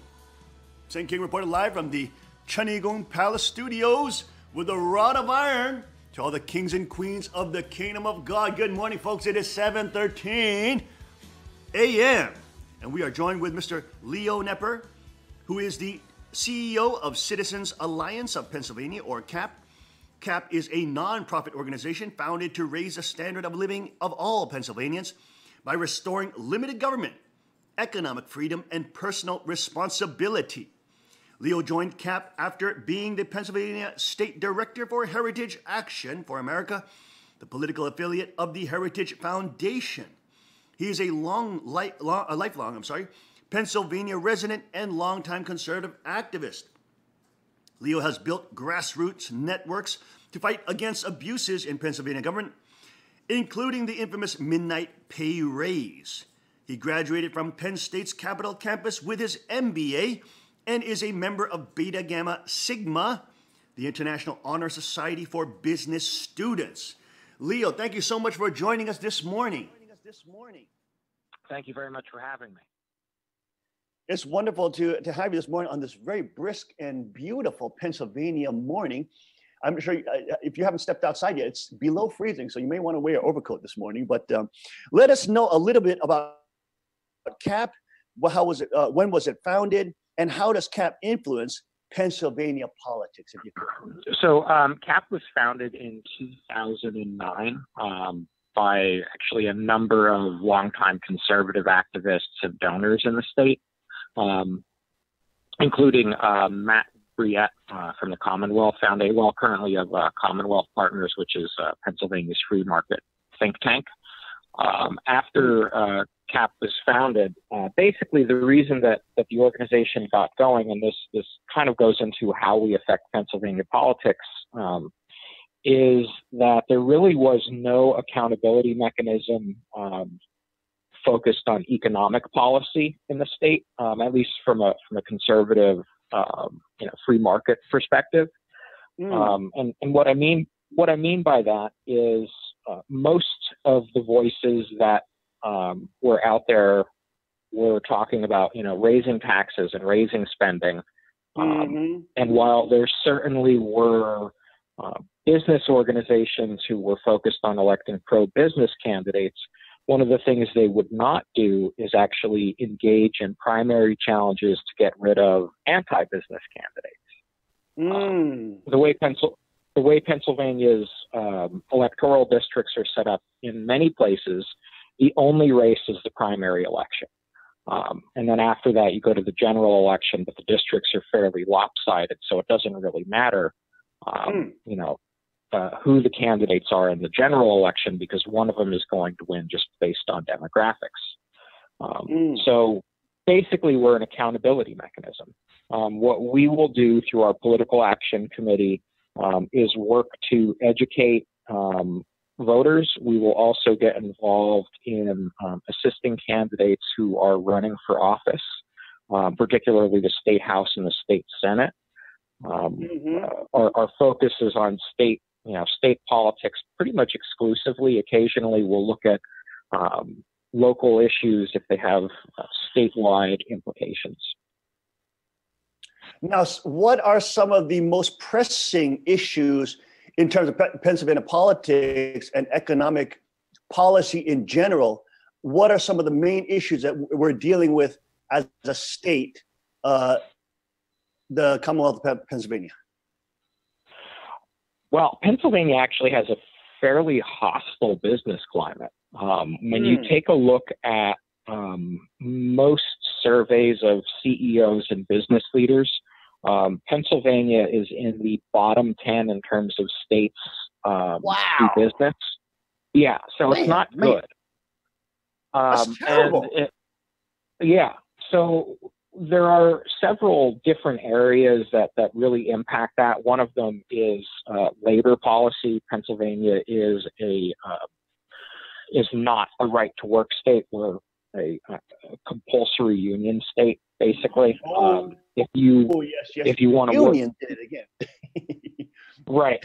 St. King reported live from the Chanigung Palace Studios with a rod of iron to all the kings and queens of the Kingdom of God. Good morning, folks. It is 7:13 a.m. And we are joined with Mr. Leo Nepper, who is the CEO of Citizens Alliance of Pennsylvania, or CAP. CAP is a nonprofit organization founded to raise the standard of living of all Pennsylvanians by restoring limited government, economic freedom, and personal responsibility. Leo joined CAP after being the Pennsylvania State Director for Heritage Action for America, the political affiliate of the Heritage Foundation. He is a lifelong Pennsylvania resident and longtime conservative activist. Leo has built grassroots networks to fight against abuses in Pennsylvania government, including the infamous midnight pay raise. He graduated from Penn State's Capitol campus with his MBA and is a member of Beta Gamma Sigma, the International Honor Society for Business Students. Leo, thank you so much for joining us this morning. Thank you very much for having me. It's wonderful to have you this morning on this very brisk and beautiful Pennsylvania morning. I'm sure if you haven't stepped outside yet, it's below freezing, so you may want to wear an overcoat this morning. But let us know a little bit about CAP. How was it? When was it founded? And how does CAP influence Pennsylvania politics, if you could? So CAP was founded in 2009 by actually a number of longtime conservative activists and donors in the state. Including Matt Briette from the Commonwealth Foundation, well, currently of Commonwealth Partners, which is Pennsylvania's free market think tank. After CAP was founded, basically the reason that the organization got going, and this kind of goes into how we affect Pennsylvania politics, is that there really was no accountability mechanism focused on economic policy in the state, at least from a conservative, free market perspective. And what I mean by that is most of the voices that were out there were talking about, raising taxes and raising spending. And while there certainly were business organizations who were focused on electing pro-business candidates, one of the things they would not do is actually engage in primary challenges to get rid of anti-business candidates. The way Pennsylvania's electoral districts are set up in many places, the only race is the primary election. And then after that, you go to the general election, but the districts are fairly lopsided, so it doesn't really matter, who the candidates are in the general election, because one of them is going to win just based on demographics. So basically, we're an accountability mechanism. What we will do through our political action committee is work to educate voters. We will also get involved in assisting candidates who are running for office, particularly the state house and the state senate. Our focus is on state politics pretty much exclusively. Occasionally we'll look at local issues if they have statewide implications. Now, what are some of the most pressing issues in terms of Pennsylvania politics and economic policy in general? What are some of the main issues that we're dealing with as a state, the Commonwealth of Pennsylvania? Well, Pennsylvania actually has a fairly hostile business climate. When you take a look at most surveys of CEOs and business leaders, Pennsylvania is in the bottom 10 in terms of states do business. Yeah, so it's not good. That's terrible. So there are several different areas that really impact that. One of them is labor policy. Pennsylvania is not a right to work state. We're a compulsory union state, basically. If you want to union did it again. Right.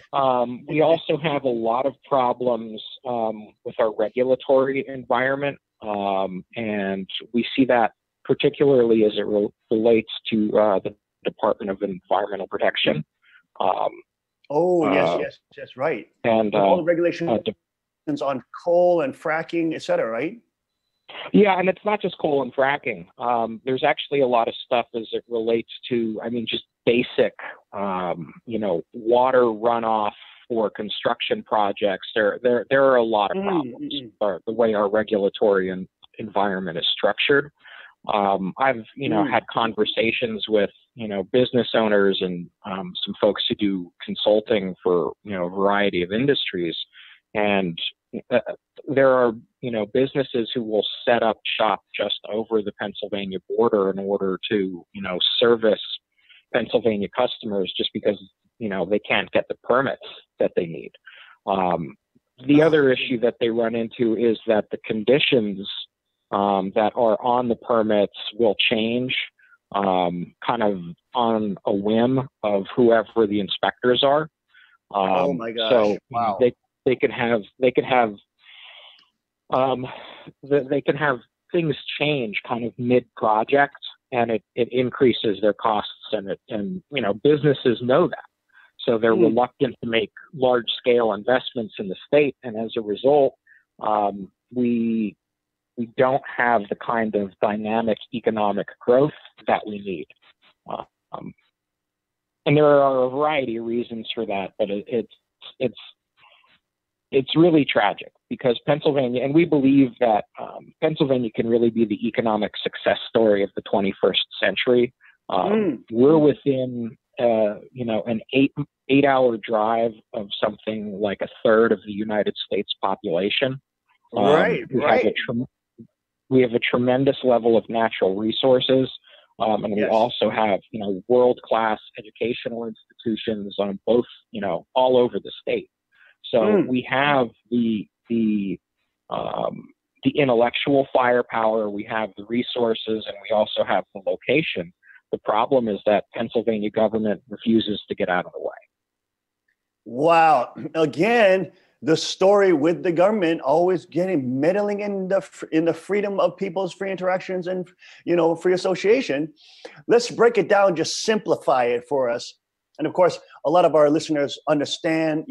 We also have a lot of problems with our regulatory environment, and we see that particularly as it relates to the Department of Environmental Protection. Yes, right. And with all the regulations on coal and fracking, et cetera, right? Yeah, and it's not just coal and fracking. There's actually a lot of stuff as it relates to, I mean, just basic, water runoff for construction projects. There are a lot of problems the way our regulatory and environment is structured. I've, had conversations with, business owners and some folks who do consulting for, a variety of industries. And there are, businesses who will set up shop just over the Pennsylvania border in order to, service Pennsylvania customers just because, they can't get the permits that they need. The other issue that they run into is that the conditions that are on the permits will change kind of on a whim of whoever the inspectors are. Oh my gosh! So wow. They can have things change kind of mid-project, and it increases their costs, and businesses know that, so they're reluctant to make large-scale investments in the state, and as a result, we don't have the kind of dynamic economic growth that we need. And there are a variety of reasons for that, but it's really tragic because Pennsylvania, and we believe that Pennsylvania can really be the economic success story of the 21st century. We're within, an 8-hour drive of something like a third of the United States population. We have a tremendous level of natural resources. And we also have, world-class educational institutions on both, all over the state. So we have the intellectual firepower, we have the resources, and we also have the location. The problem is that Pennsylvania government refuses to get out of the way. Wow. Again, the story with the government always meddling in the freedom of people's free interactions and, free association. Let's break it down, just simplify it for us. And of course, a lot of our listeners understand,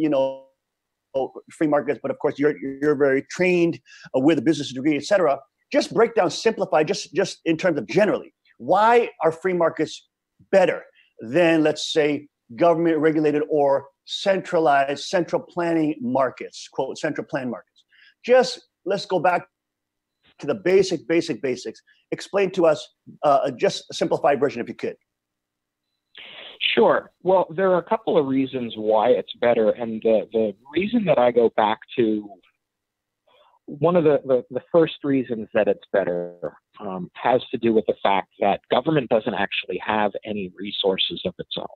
free markets, but of course you're very trained with a business degree, et cetera. Just break down, simplify, just in terms of generally, why are free markets better than, let's say, government regulated or centralized central planning markets, quote, central plan markets? Just let's go back to the basics. Explain to us just a simplified version if you could. Sure. Well, there are a couple of reasons why it's better. And the reason that I go back to, one of the first reasons that it's better has to do with the fact that government doesn't actually have any resources of its own.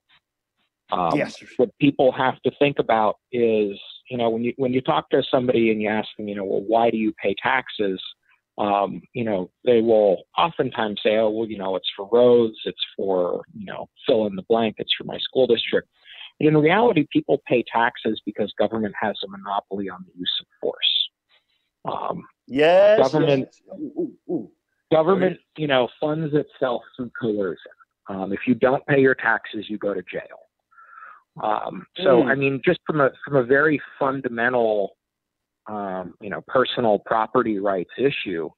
What people have to think about is, when you talk to somebody and you ask them, well, why do you pay taxes? They will oftentimes say, oh, well, it's for roads, it's for, fill in the blank, it's for my school district. But in reality, people pay taxes because government has a monopoly on the use of force. Government, funds itself through coercion. If you don't pay your taxes, you go to jail. So, I mean, just from a very fundamental, personal property rights issue,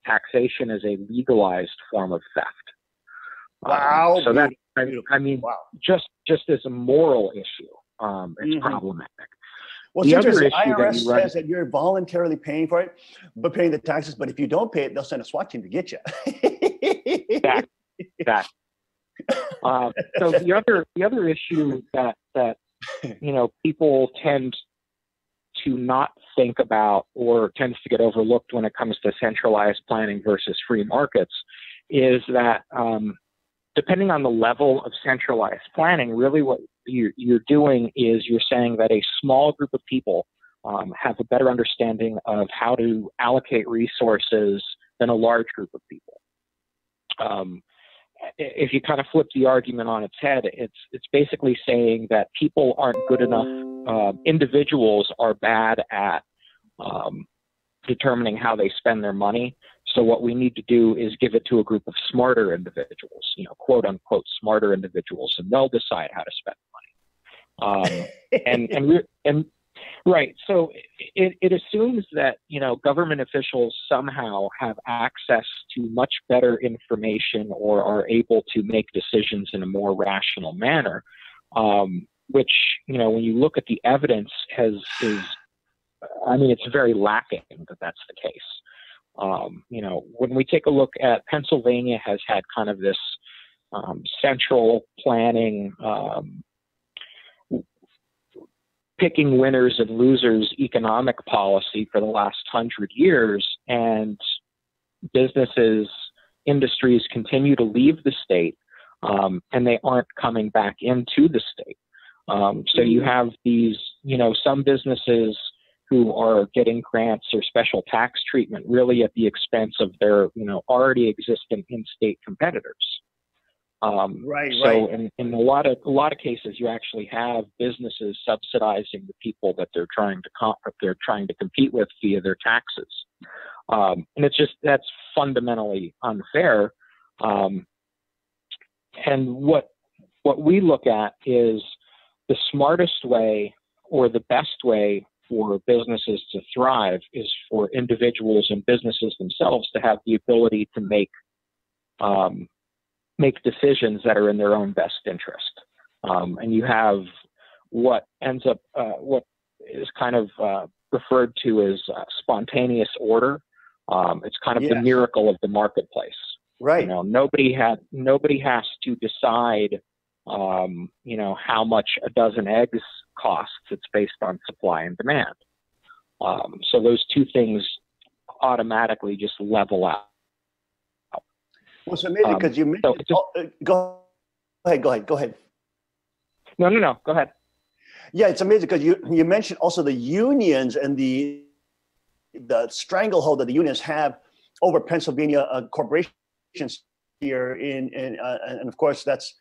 taxation is a legalized form of theft. Wow. So that, just as a moral issue, it's problematic. Well, the other issue IRS says that you're voluntarily paying for it, but paying the taxes. But if you don't pay it, they'll send a SWAT team to get you. So the other issue that people tend to not think about or tends to get overlooked when it comes to centralized planning versus free markets is that depending on the level of centralized planning, really what you're doing is you're saying that a small group of people have a better understanding of how to allocate resources than a large group of people. if you kind of flip the argument on its head, it's basically saying that people aren't good enough. Individuals are bad at determining how they spend their money. So what we need to do is give it to a group of smarter individuals, quote unquote, smarter individuals, and they'll decide how to spend money. And right. So it assumes that, government officials somehow have access to much better information or are able to make decisions in a more rational manner, which, when you look at the evidence it's very lacking that that's the case. When we take a look at Pennsylvania has had kind of this central planning, picking winners and losers economic policy for the last 100 years, and industries continue to leave the state, and they aren't coming back into the state. So you have these, some businesses who are getting grants or special tax treatment really at the expense of their, already existing in-state competitors. So in a lot of cases, you actually have businesses subsidizing the people that they're trying to compete with via their taxes, and that's fundamentally unfair. And what we look at is the smartest way or the best way for businesses to thrive is for individuals and businesses themselves to have the ability to make decisions that are in their own best interest. And you have what is kind of referred to as spontaneous order. It's kind of the miracle of the marketplace. Right. Nobody has to decide, how much a dozen eggs costs. It's based on supply and demand. So those two things automatically just level out. Well, it's amazing because you mentioned. Go ahead. No. Go ahead. Yeah, it's amazing because you mentioned also the unions and the stranglehold that the unions have over Pennsylvania corporations here, and of course that's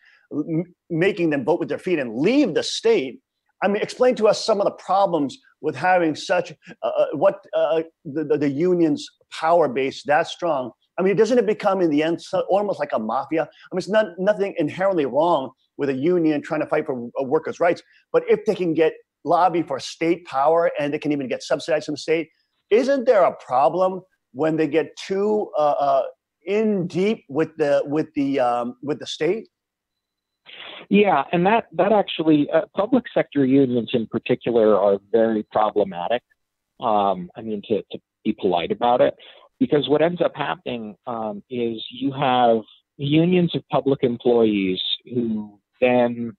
making them vote with their feet and leave the state. I mean, explain to us some of the problems with having such the union's power base that strong. I mean, doesn't it become in the end almost like a mafia? I mean, it's nothing inherently wrong with a union trying to fight for workers' rights, but if they can get lobby for state power and they can even get subsidized from the state, isn't there a problem when they get too in deep with the state? Yeah, and that actually, public sector unions in particular are very problematic. To be polite about it, because what ends up happening is you have unions of public employees who then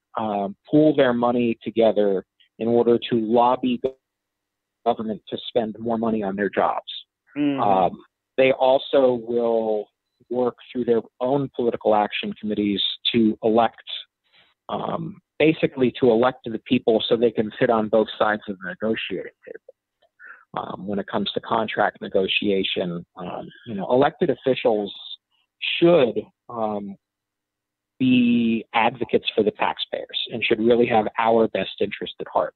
pool their money together in order to lobby the government to spend more money on their jobs. Mm-hmm. They also will work through their own political action committees to elect the people so they can sit on both sides of the negotiating table. When it comes to contract negotiation, elected officials should be advocates for the taxpayers and should really have our best interest at heart.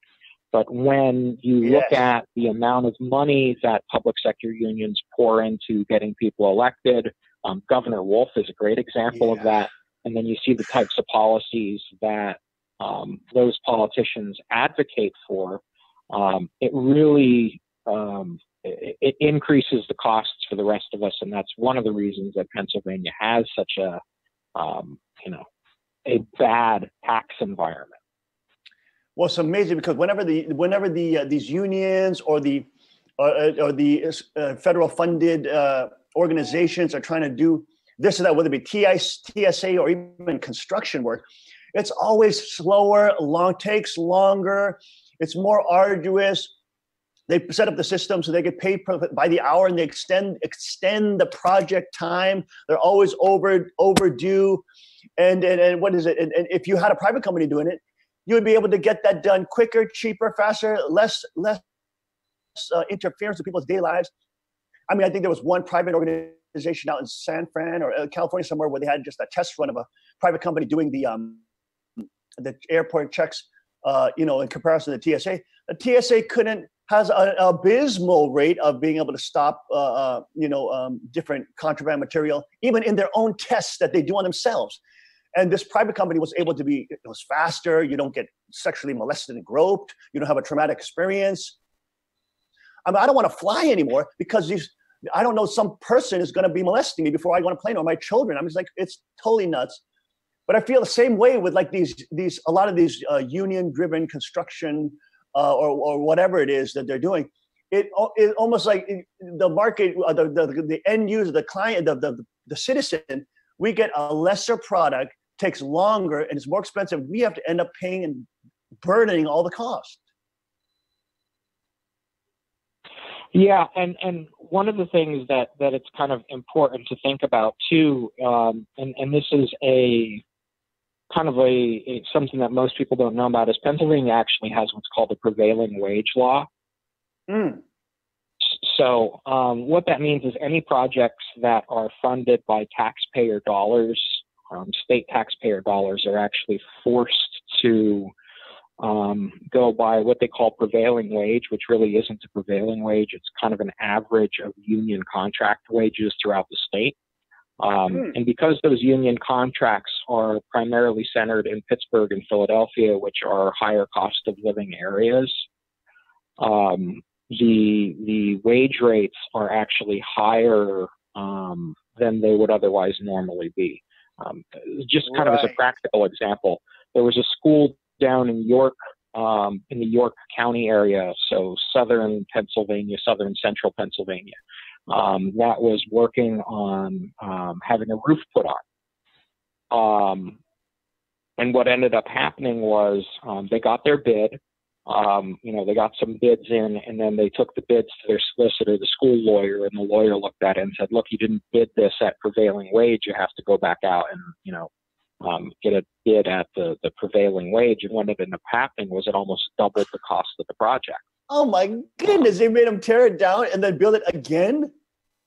But when you look at the amount of money that public sector unions pour into getting people elected, Governor Wolf is a great example of that. And then you see the types of policies that those politicians advocate for. It really it increases the costs for the rest of us, and that's one of the reasons that Pennsylvania has such a bad tax environment. Well, it's amazing because whenever these unions or the federal funded organizations are trying to do this or that, whether it be TSA or even construction work, it's always slower, takes longer, it's more arduous. They set up the system so they get paid by the hour, and they extend the project time. They're always overdue. And what is it? And if you had a private company doing it, you would be able to get that done quicker, cheaper, faster, less interference with people's daily lives. I mean, I think there was one private organization organization out in San Fran or California somewhere where they had just a test run of a private company doing the airport checks, in comparison to the TSA. The TSA has an abysmal rate of being able to stop, different contraband material, even in their own tests that they do on themselves. And this private company was able to be, it was faster. You don't get sexually molested and groped. You don't have a traumatic experience. I mean, I don't want to fly anymore because I don't know, some person is going to be molesting me before I go on a plane, or my children. I'm just like, it's totally nuts. But I feel the same way with like a lot of these union-driven construction or whatever it is that they're doing. It almost like the market, the end user, the client, the citizen, we get a lesser product, takes longer, and it's more expensive. We have to end up paying and burdening all the cost. Yeah, and one of the things that it's kind of important to think about too, and this is something that most people don't know about, is Pennsylvania actually has what's called the prevailing wage law. Mm. So what that means is any projects that are funded by taxpayer dollars, state taxpayer dollars, are actually forced to go by what they call prevailing wage, which really isn't a prevailing wage. It's kind of an average of union contract wages throughout the state. And because those union contracts are primarily centered in Pittsburgh and Philadelphia, which are higher cost of living areas, the wage rates are actually higher than they would otherwise normally be. Just kind of as a practical example, there was a school down in York, in the York County area, so southern central Pennsylvania, that was working on having a roof put on. And what ended up happening was they got their bid. They got some bids in, and then they took the bids to their solicitor, the school lawyer, and the lawyer looked at it and said, look, you didn't bid this at prevailing wage. You have to go back out and, get a bid at the prevailing wage. And what ended up happening was it almost doubled the cost of the project. Oh my goodness, they made them tear it down and then build it again?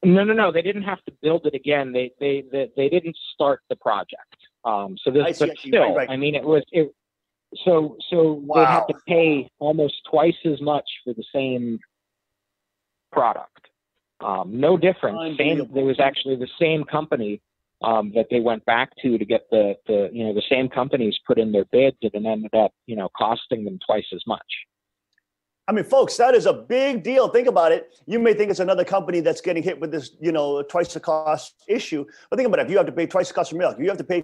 No, they didn't have to build it again. They didn't start the project. Right. I mean, So wow. They had to pay almost twice as much for the same product. No difference. There was actually the same company that they went back to get the same companies put in their bids, and it ended up costing them twice as much. I mean, folks, that is a big deal. Think about it. You may think it's another company that's getting hit with this, twice the cost issue. But think about it. If you have to pay twice the cost for milk, you have to pay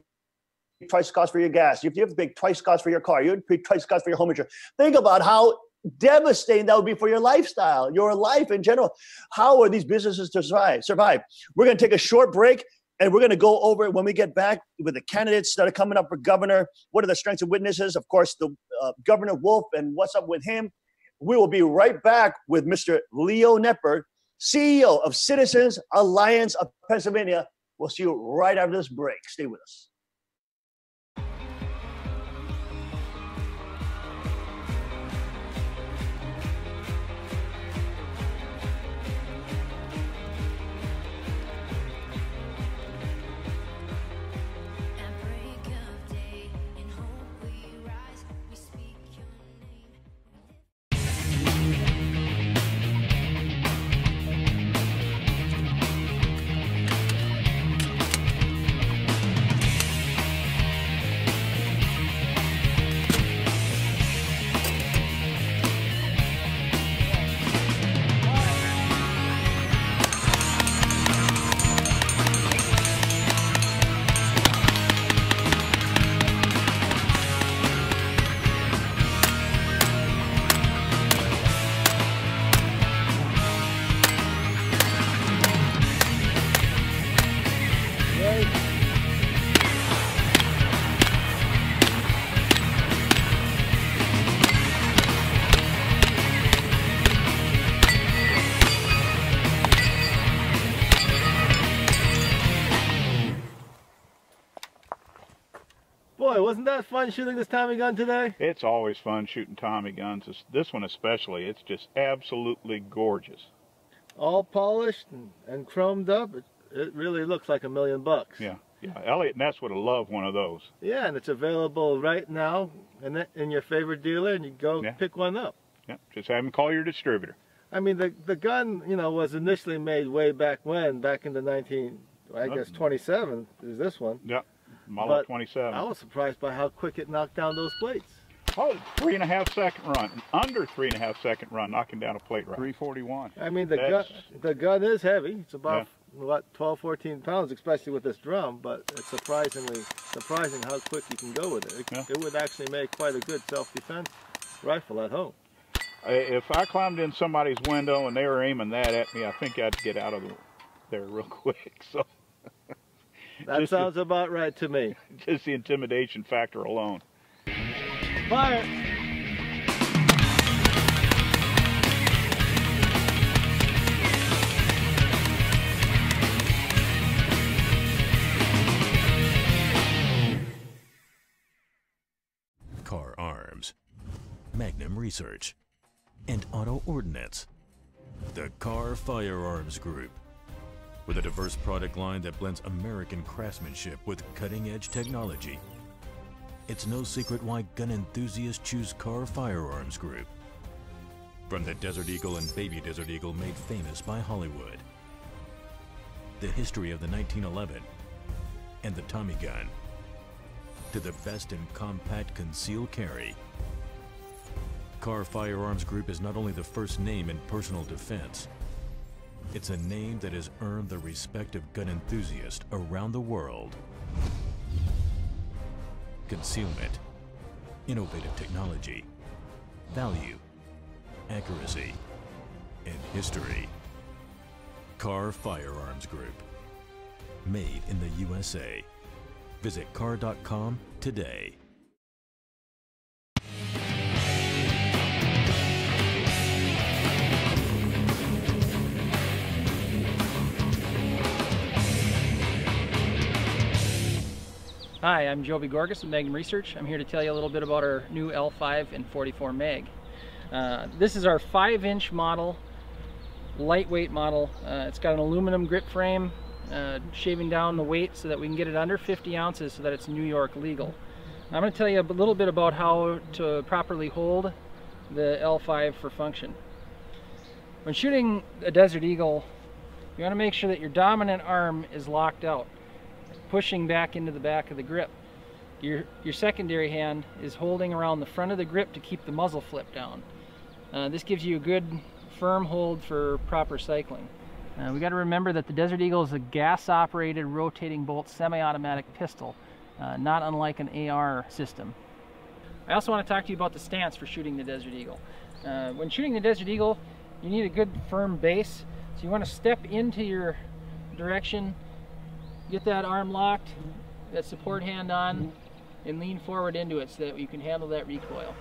twice the cost for your gas, you have to pay twice the cost for your car, you have to pay twice the cost for your home insurance. Think about how devastating that would be for your lifestyle, your life in general. How are these businesses to survive? We're going to take a short break, and we're going to go over it when we get back with the candidates that are coming up for governor. What are the strengths and weaknesses? Of course, the Governor Wolf and what's up with him. We will be right back with Mr. Leo Knepper, CEO of Citizens Alliance of Pennsylvania. We'll see you right after this break. Stay with us. Boy, wasn't that fun shooting this Tommy gun today? It's always fun shooting Tommy guns. This one especially, it's just absolutely gorgeous. All polished and chromed up. it really looks like $1 million. Yeah, yeah. Elliot Ness would have loved one of those. Yeah, and it's available right now in your favorite dealer, and you go pick one up. Yeah, just have him call your distributor. I mean, the gun, you know, was initially made way back when, back in the 27 is this one. Yeah, Model 27. I was surprised by how quick it knocked down those plates. Oh, 3.5 second run, under 3.5 second run, knocking down a plate right. 341. I mean, the gun is heavy. It's about what, 12, 14 pounds, especially with this drum. But it's surprising how quick you can go with it. It would actually make quite a good self-defense rifle at home. If I climbed in somebody's window and they were aiming that at me, I think I'd get out of there real quick. So that sounds about right to me. Just the intimidation factor alone. Fire! Car Arms, Magnum Research, and Auto Ordnance. The Car Firearms Group, with a diverse product line that blends American craftsmanship with cutting-edge technology. It's no secret why gun enthusiasts choose Car Firearms Group. From the Desert Eagle and Baby Desert Eagle made famous by Hollywood, the history of the 1911 and the Tommy gun, to the best in compact concealed carry. Car Firearms Group is not only the first name in personal defense, it's a name that has earned the respect of gun enthusiasts around the world. Concealment, innovative technology, value, accuracy, and history. Car Firearms Group. Made in the USA. Visit car.com today. Hi, I'm Joby Gorgas with Magnum Research. I'm here to tell you a little bit about our new L5 and 44 mag. This is our 5-inch model, lightweight model. It's got an aluminum grip frame, shaving down the weight so that we can get it under 50 ounces so that it's New York legal. I'm going to tell you a little bit about how to properly hold the L5 for function. When shooting a Desert Eagle, you want to make sure that your dominant arm is locked out, pushing back into the back of the grip. Your secondary hand is holding around the front of the grip to keep the muzzle flip down. This gives you a good firm hold for proper cycling. We got to remember that the Desert Eagle is a gas-operated rotating bolt semi-automatic pistol, not unlike an AR system. I also want to talk to you about the stance for shooting the Desert Eagle. When shooting the Desert Eagle, you need a good firm base, so you want to step into your direction, get that arm locked, that support hand on, and lean forward into it so that you can handle that recoil.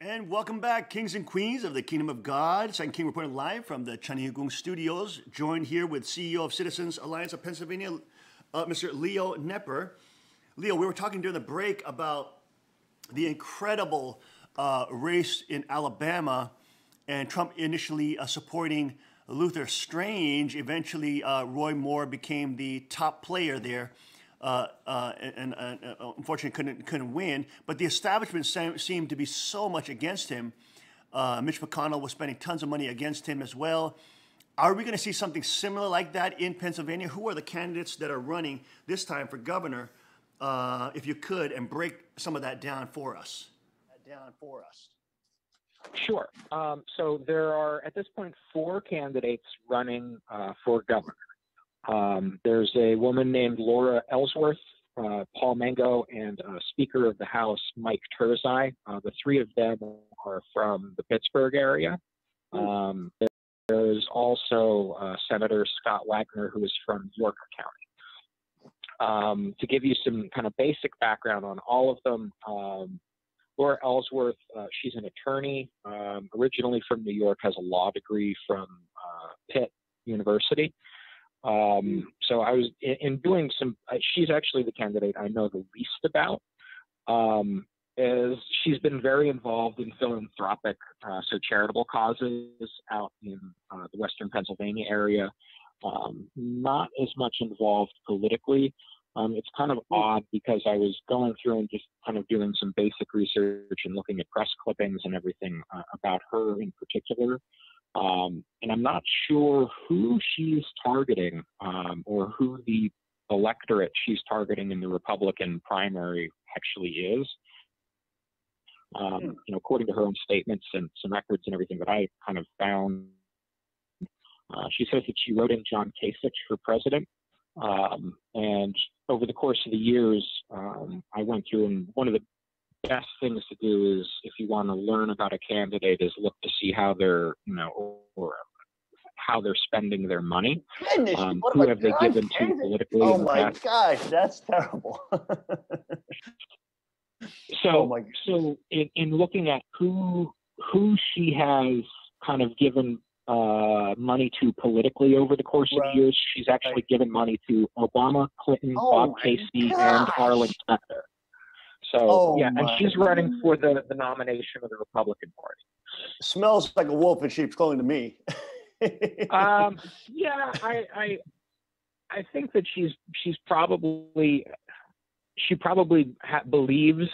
And welcome back, kings and queens of the Kingdom of God. Second King reporting live from the Hyung studios, joined here with CEO of Citizens Alliance of Pennsylvania, Mr. Leo Knepper. Leo, we were talking during the break about the incredible race in Alabama and Trump initially supporting Luther Strange. Eventually, Roy Moore became the top player there. And unfortunately couldn't win. But the establishment seemed to be so much against him. Mitch McConnell was spending tons of money against him as well. Are we going to see something similar like that in Pennsylvania? Who are the candidates that are running this time for governor, if you could, and break some of that down for us? Sure. So there are, at this point, 4 candidates running for governor. There's a woman named Laura Ellsworth, Paul Mango, and Speaker of the House Mike Turzai. The 3 of them are from the Pittsburgh area. There's also Senator Scott Wagner, who is from York County. To give you some kind of basic background on all of them, Laura Ellsworth, she's an attorney, originally from New York, has a law degree from Pitt University. So I was in doing some, she's actually the candidate I know the least about. Is she's been very involved in philanthropic, so charitable causes out in the Western Pennsylvania area. Not as much involved politically. It's kind of odd because I was going through and just kind of doing some basic research and looking at press clippings and everything about her in particular. And I'm not sure who she's targeting or who the electorate she's targeting in the Republican primary actually is. According to her own statements and some records and everything that I kind of found, she says that she wrote in John Kasich for president. And over the course of the years, I went through, and one of the best things to do is, if you want to learn about a candidate, is look to see how they're, or how they're spending their money. Goodness, who have they given to politically? Oh my gosh, that's terrible. So in looking at who she has kind of given money to politically over the course of the years, she's actually given money to Obama, Clinton, Bob Casey, and Arlen Specter. So and she's running for the nomination of the Republican Party. Smells like a wolf in sheep's clothing to me. I think that she probably believes,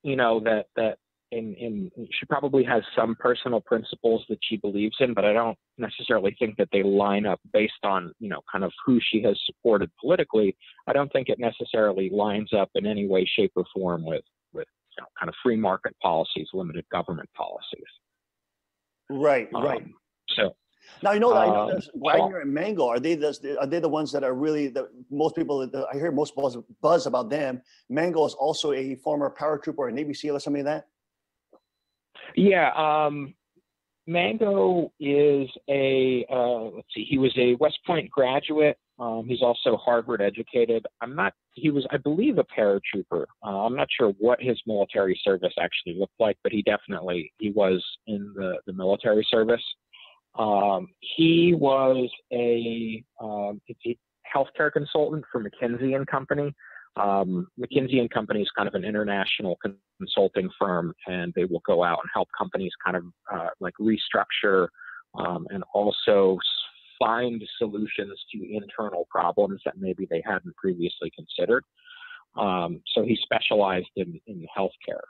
that she probably has some personal principles that she believes in, but I don't necessarily think that they line up based on, kind of who she has supported politically. I don't think it necessarily lines up in any way, shape, or form with kind of free market policies, limited government policies. Right. So now, I know there's Wagner and Mango. Are they the ones that are really most people? I hear most buzz about them. Mango is also a former paratrooper or Navy SEAL or something like that. Yeah, Mango is he was a West Point graduate. He's also Harvard educated. I believe a paratrooper. I'm not sure what his military service actually looked like, but he was in the military service. He was a healthcare consultant for McKinsey and Company. McKinsey and Company is kind of an international consulting firm, and they will go out and help companies kind of like restructure and also find solutions to internal problems that maybe they hadn't previously considered. So he specialized in healthcare.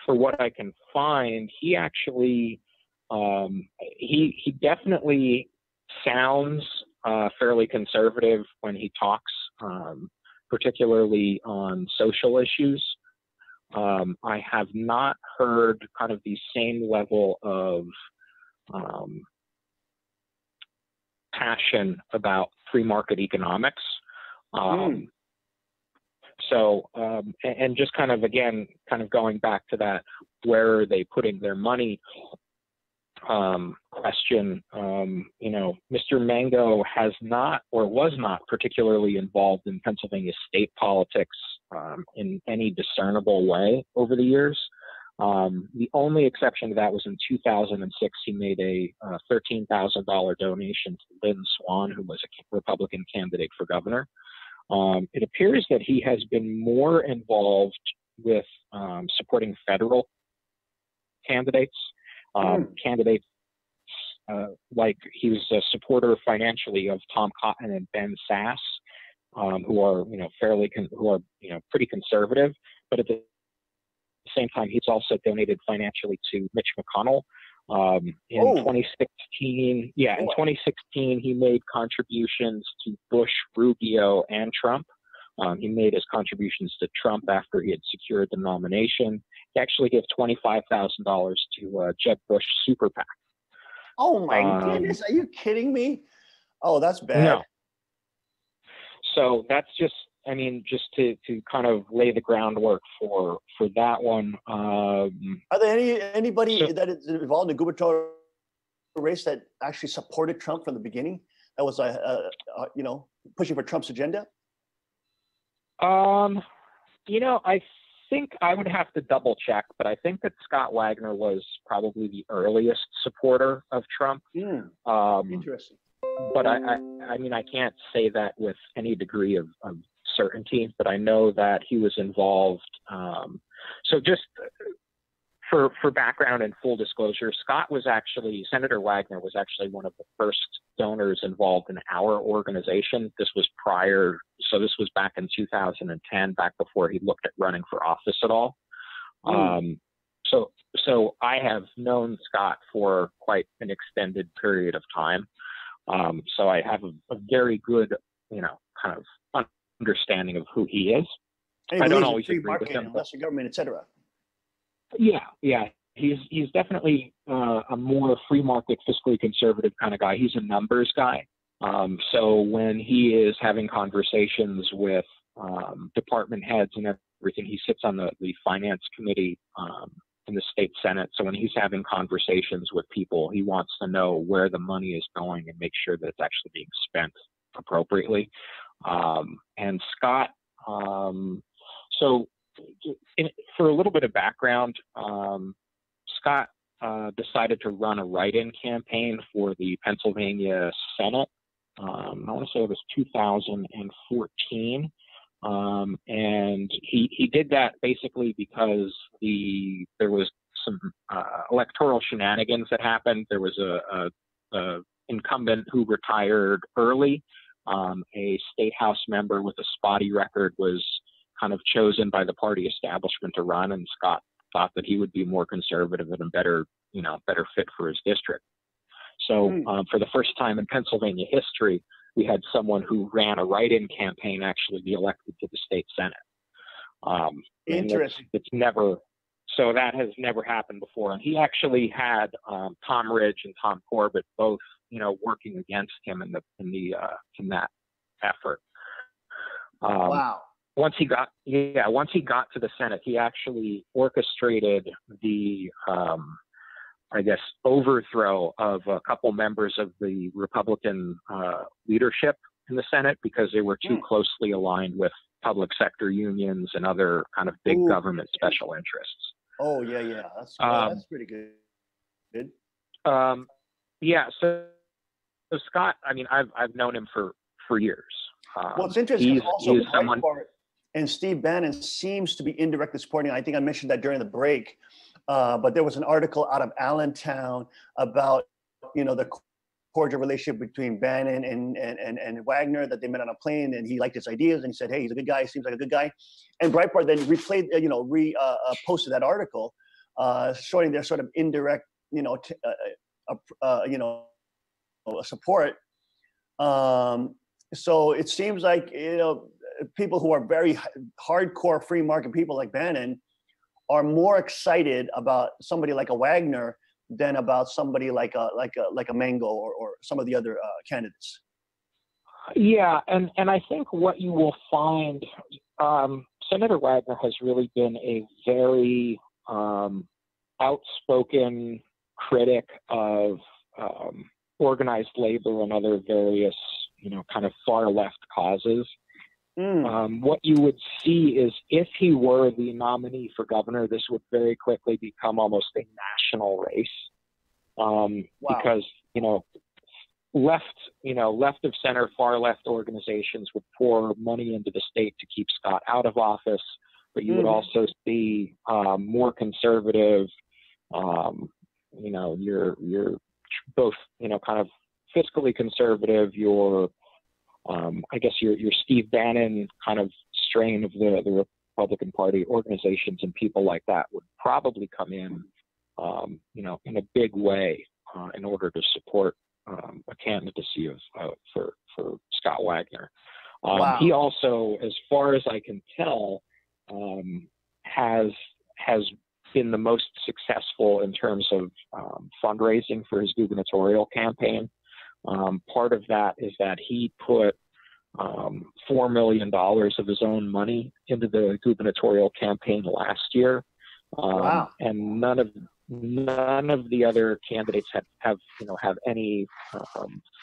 For what I can find, he actually he definitely sounds fairly conservative when he talks, particularly on social issues. I have not heard kind of the same level of passion about free market economics. So, and just kind of, again, kind of going back to that, where are they putting their money question, Mr. Mango has not or was not particularly involved in Pennsylvania state politics in any discernible way over the years. The only exception to that was in 2006, he made a $13,000 donation to Lynn Swan, who was a Republican candidate for governor. It appears that he has been more involved with supporting federal candidates. Candidates like he was a supporter financially of Tom Cotton and Ben Sass, who are pretty conservative, but at the same time he's also donated financially to Mitch McConnell. In 2016, in 2016 he made contributions to Bush, Rubio, and Trump. He made his contributions to Trump after he had secured the nomination. He actually gave $25,000 to Jeb Bush super PAC. Oh my goodness, are you kidding me? Oh, that's bad. No. So that's just, I mean, just to kind of lay the groundwork for that one. Are there anybody that is involved in the gubernatorial race that actually supported Trump from the beginning? That was you know, pushing for Trump's agenda? You know, I think I would have to double check, but I think that Scott Wagner was probably the earliest supporter of Trump. Interesting. But I mean, I can't say that with any degree of certainty, but I know that he was involved. So just for background and full disclosure, Senator Wagner was actually one of the first donors involved in our organization. This was this was back in 2010, back before he looked at running for office at all. So I have known Scott for quite an extended period of time. So I have a very good, you know, kind of understanding of who he is. And I don't always agree with him. Less government, et cetera. Yeah. He's definitely a more free market, fiscally conservative kind of guy. He's a numbers guy. So when he is having conversations with department heads and everything, he sits on the finance committee in the state Senate. So when he's having conversations with people, he wants to know where the money is going and make sure that it's actually being spent appropriately. And Scott, so for a little bit of background, Scott decided to run a write-in campaign for the Pennsylvania Senate. I want to say it was 2014. And he did that basically because there was some electoral shenanigans that happened. There was a incumbent who retired early. A state house member with a spotty record was kind of chosen by the party establishment to run, and Scott thought that he would be more conservative and a better fit for his district. So for the first time in Pennsylvania history, we had someone who ran a write-in campaign actually be elected to the state Senate. Interesting. So that has never happened before. And he actually had Tom Ridge and Tom Corbett both, you know, working against him in that effort. Wow. Once he got to the Senate, he actually orchestrated the overthrow of a couple members of the Republican leadership in the Senate because they were too closely aligned with public sector unions and other kind of big government special interests. Oh, yeah. That's pretty good. So Scott, I mean, I've known him for years. Well, it's interesting. Also, someone, and Steve Bannon seems to be indirectly supporting. I think I mentioned that during the break. But there was an article out of Allentown about, you know, the cordial relationship between Bannon and Wagner, that they met on a plane, and he liked his ideas, and he said, "Hey, he's a good guy. Seems like a good guy." And Breitbart then posted that article, showing their sort of indirect, support. So it seems like, you know, people who are very hardcore free market people like Bannon are more excited about somebody like a Wagner than about somebody like a Mango or some of the other candidates. Yeah, and I think what you will find, Senator Wagner has really been a very outspoken critic of organized labor and other various, you know, kind of far left causes. What you would see is if he were the nominee for governor, this would very quickly become almost a national race. Because, you know, left of center, far left organizations would pour money into the state to keep Scott out of office, but you would also see more conservative, you know, you're both, you know, kind of fiscally conservative, I guess your Steve Bannon kind of strain of the Republican Party organizations and people like that would probably come in, you know, in a big way in order to support a candidacy for Scott Wagner. Wow. He also, as far as I can tell, has been the most successful in terms of fundraising for his gubernatorial campaign. Part of that is that he put $4 million of his own money into the gubernatorial campaign last year. Wow. And none of the other candidates have any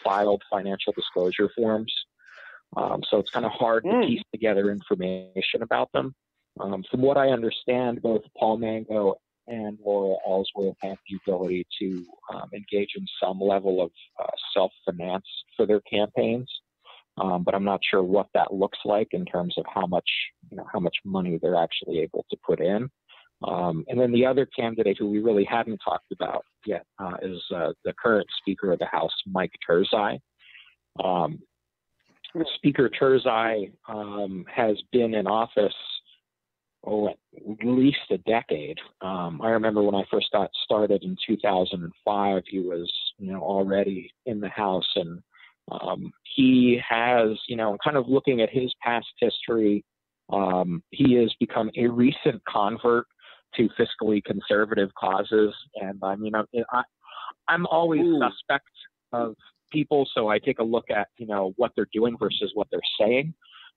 filed financial disclosure forms. So it's kind of hard to piece together information about them. From what I understand, both Paul Mango and Laura Ellsworth have the ability to engage in some level of self-finance for their campaigns, but I'm not sure what that looks like in terms of how much money they're actually able to put in. And then the other candidate who we really haven't talked about yet is the current Speaker of the House, Mike Turzai. Speaker Turzai has been in office at least a decade. I remember when I first got started in 2005, he was already in the House, and he has, kind of looking at his past history, he has become a recent convert to fiscally conservative causes. And I mean, I'm always suspect of people, so I take a look at what they're doing versus what they're saying.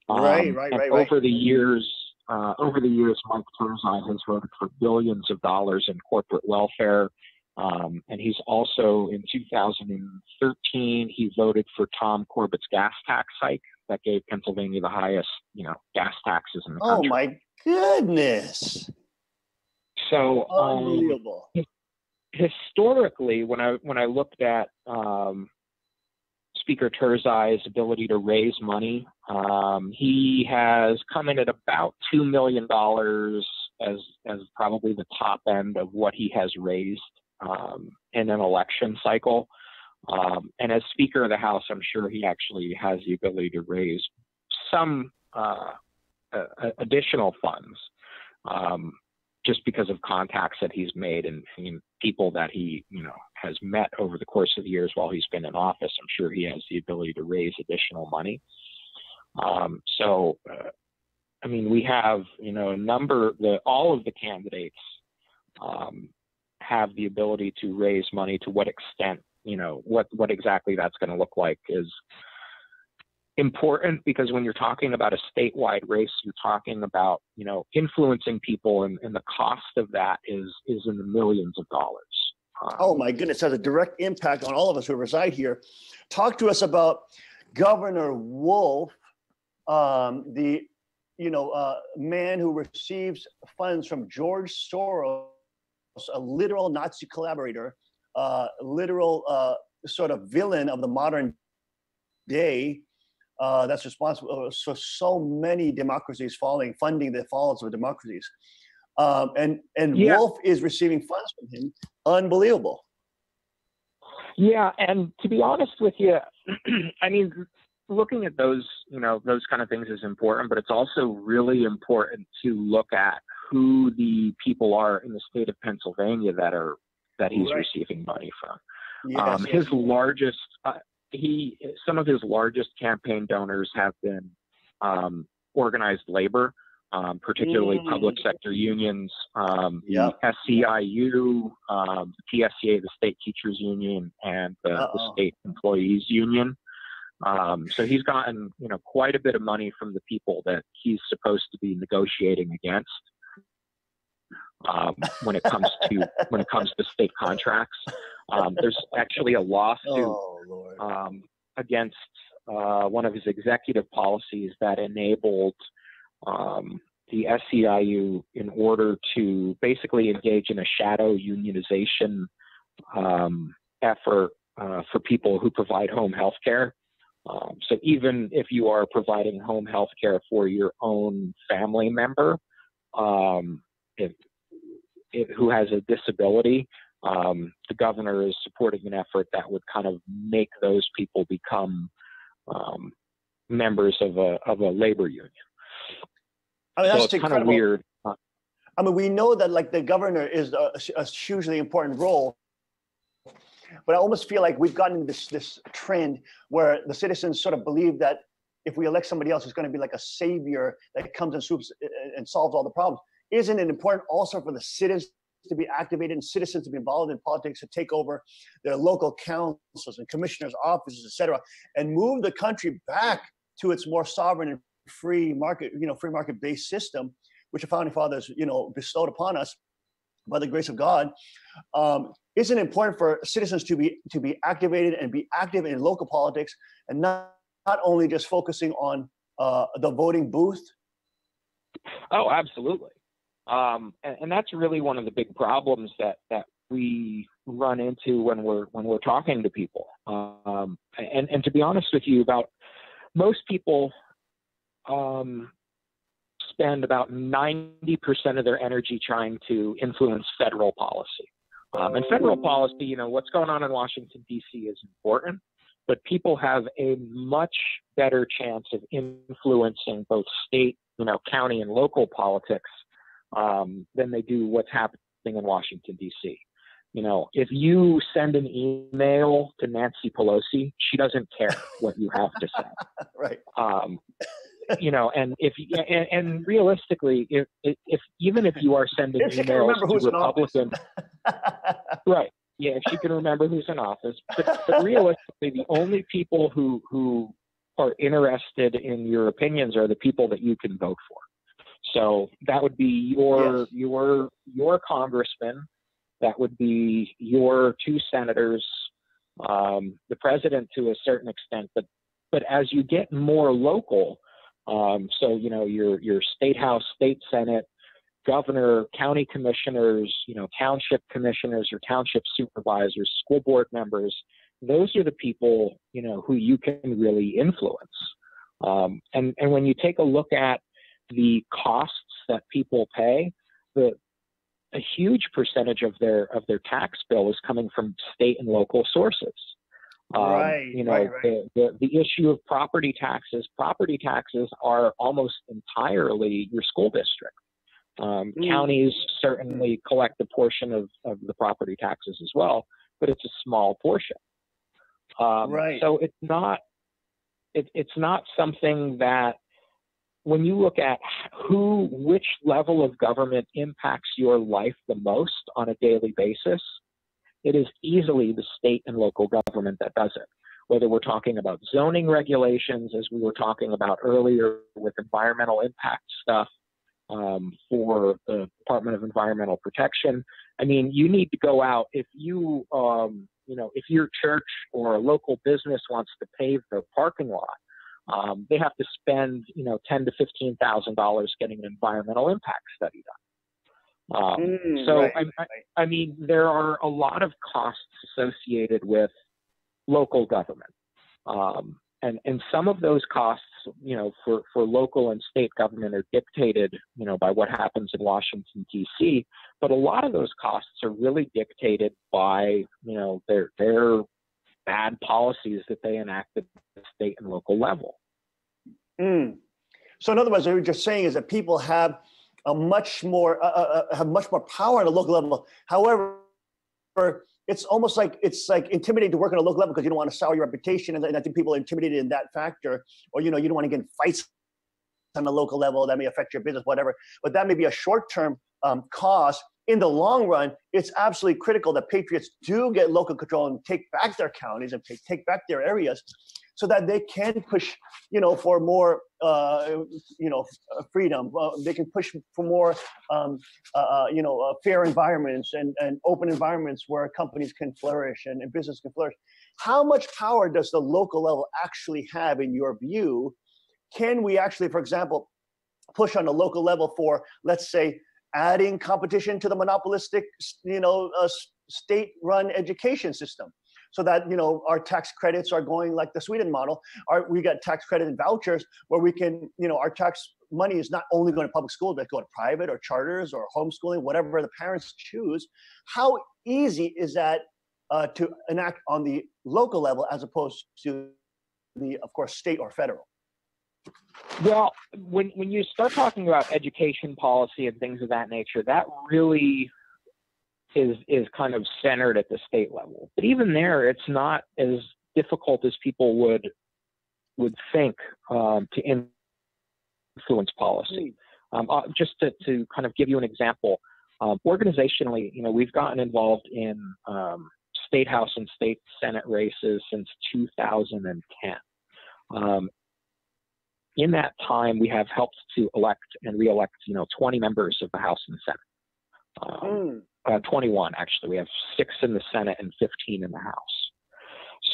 Right. Over the years, Mike Turzai has voted for billions of dollars in corporate welfare, and he's also, in 2013, he voted for Tom Corbett's gas tax hike that gave Pennsylvania the highest, gas taxes in the country. Oh my goodness! So unbelievable. Historically, when I looked at Speaker Turzai's ability to raise money, he has come in at about $2 million as probably the top end of what he has raised in an election cycle. And as Speaker of the House, I'm sure he actually has the ability to raise some additional funds, just because of contacts that he's made and people that he has met over the course of the years while he's been in office. I'm sure he has the ability to raise additional money. I mean, we have all of the candidates have the ability to raise money. To what extent, what exactly that's going to look like is important, because when you're talking about a statewide race, you're talking about influencing people, and the cost of that is in the millions of dollars. Oh my goodness, it has a direct impact on all of us who reside here. Talk to us about Governor Wolf, the man who receives funds from George Soros, a literal Nazi collaborator, literal sort of villain of the modern day. That's responsible for so many democracies funding the falls of democracies. And Wolf is receiving funds from him. Unbelievable. Yeah, and to be honest with you, I mean, looking at those kind of things is important, but it's also really important to look at who the people are in the state of Pennsylvania that he's receiving money from. Yes, his largest. Some of his largest campaign donors have been organized labor, particularly public sector unions, the SEIU, the PSCA, the State Teachers Union, and the State Employees Union. So he's gotten quite a bit of money from the people that he's supposed to be negotiating against when it comes to state contracts. There's actually a lawsuit against one of his executive policies that enabled the SEIU in order to basically engage in a shadow unionization effort for people who provide home health care. So even if you are providing home health care for your own family member who has a disability, the governor is supporting an effort that would kind of make those people become members of a labor union. I mean, that's so it's kind of weird. I mean, we know that like the governor is a hugely important role, but I almost feel like we've gotten this trend where the citizens sort of believe that if we elect somebody else who's going to be like a savior that comes and swoops and solves all the problems, isn't it important also for the citizens to be activated and citizens to be involved in politics, to take over their local councils and commissioners' offices, et cetera, and move the country back to its more sovereign and free market, free market-based system, which the founding fathers, bestowed upon us by the grace of God. Isn't it important for citizens to be activated and be active in local politics, and not only just focusing on the voting booth? Oh, absolutely. And that's really one of the big problems that we run into when we're talking to people. And to be honest with you, about most people spend about 90% of their energy trying to influence federal policy. And federal policy, what's going on in Washington, D.C. is important, but people have a much better chance of influencing both state, county and local politics than they do what's happening in Washington, D.C. If you send an email to Nancy Pelosi, she doesn't care what you have to say. Right. And and realistically, if even if you are sending emails to Republicans, right? Yeah, if she can remember who's in office, but realistically, the only people who are interested in your opinions are the people that you can vote for. So that would be your congressman, that would be your 2 senators, the president to a certain extent, but as you get more local, so your state house, state senate, governor, county commissioners, township commissioners or township supervisors, school board members, those are the people who you can really influence. And when you take a look at the costs that people pay, a huge percentage of their tax bill is coming from state and local sources. Right. The issue of property taxes are almost entirely your school district. Counties certainly collect a portion of the property taxes as well, but it's a small portion. So it's not something that, when you look at which level of government impacts your life the most on a daily basis, it is easily the state and local government that does it. Whether we're talking about zoning regulations, as we were talking about earlier with environmental impact stuff for the Department of Environmental Protection. I mean, you need to go out if you, if your church or a local business wants to pave their parking lot, they have to spend, $10,000 to $15,000 getting an environmental impact study done. I mean, there are a lot of costs associated with local government. And some of those costs, for local and state government are dictated, by what happens in Washington, D.C. But a lot of those costs are really dictated by, their bad policies that they enact at the state and local level. So in other words, what you're just saying is that people have much more power at a local level. However, it's almost like intimidating to work on a local level because you don't want to sour your reputation, and I think people are intimidated in that factor, or you don't want to get in fights on the local level that may affect your business, whatever. But that may be a short-term cost. In the long run, it's absolutely critical that patriots do get local control and take back their counties and take back their areas, so that they can push, for more, freedom. They can push for more, fair environments and open environments where companies can flourish and business can flourish. How much power does the local level actually have, in your view? Can we actually, for example, push on a local level for, let's say, adding competition to the monopolistic, state-run education system, so that our tax credits are going like the Sweden model? We got tax credit and vouchers where we can, our tax money is not only going to public schools, but going to private or charters or homeschooling, whatever the parents choose. How easy is that to enact on the local level as opposed to the, of course, state or federal? Well, when you start talking about education policy and things of that nature, that really is kind of centered at the state level. But even there, it's not as difficult as people would would think to influence policy. Just to kind of give you an example, organizationally, we've gotten involved in state house and state senate races since 2010. In that time, we have helped to elect and re-elect, 20 members of the House and Senate. 21, actually. We have 6 in the Senate and 15 in the House.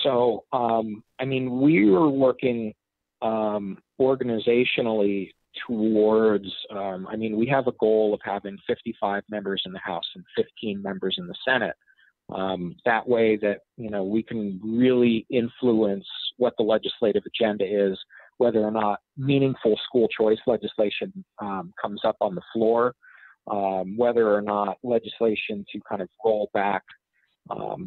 So, we were working organizationally towards, we have a goal of having 55 members in the House and 15 members in the Senate. That way that, we can really influence what the legislative agenda is, whether or not meaningful school choice legislation comes up on the floor, whether or not legislation to kind of roll back or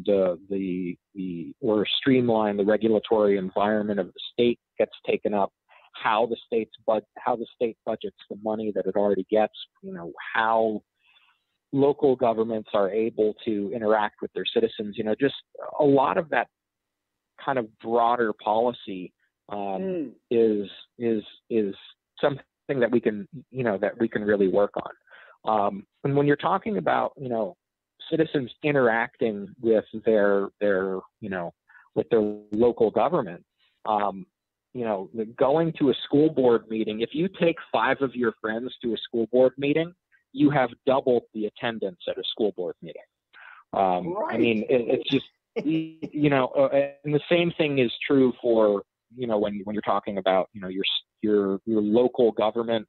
streamline the regulatory environment of the state gets taken up, how the state budgets the money that it already gets, how local governments are able to interact with their citizens, just a lot of that kind of broader policy is something that we can really work on. And when you're talking about, citizens interacting with their local government, going to a school board meeting, if you take 5 of your friends to a school board meeting, you have doubled the attendance at a school board meeting. Right. It's just, and the same thing is true for, when you're talking about, your local government,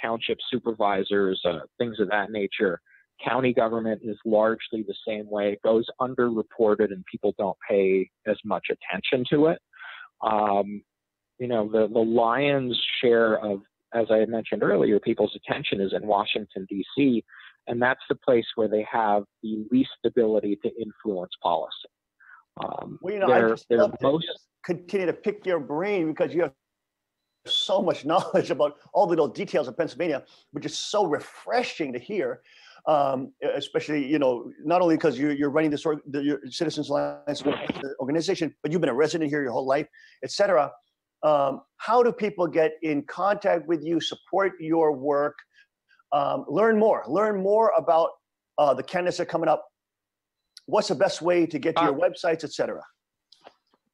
township supervisors, things of that nature. County government is largely the same way. It goes underreported and people don't pay as much attention to it. The lion's share of, as I had mentioned earlier, people's attention is in Washington, D.C., and that's the place where they have the least ability to influence policy. I just love to continue to pick your brain because you have so much knowledge about all the little details of Pennsylvania, which is so refreshing to hear. Especially, not only because you're running this your Citizens Alliance organization, but you've been a resident here your whole life, etc. How do people get in contact with you, support your work, learn more about the candidates that are coming up? What's the best way to get to your websites, etc.?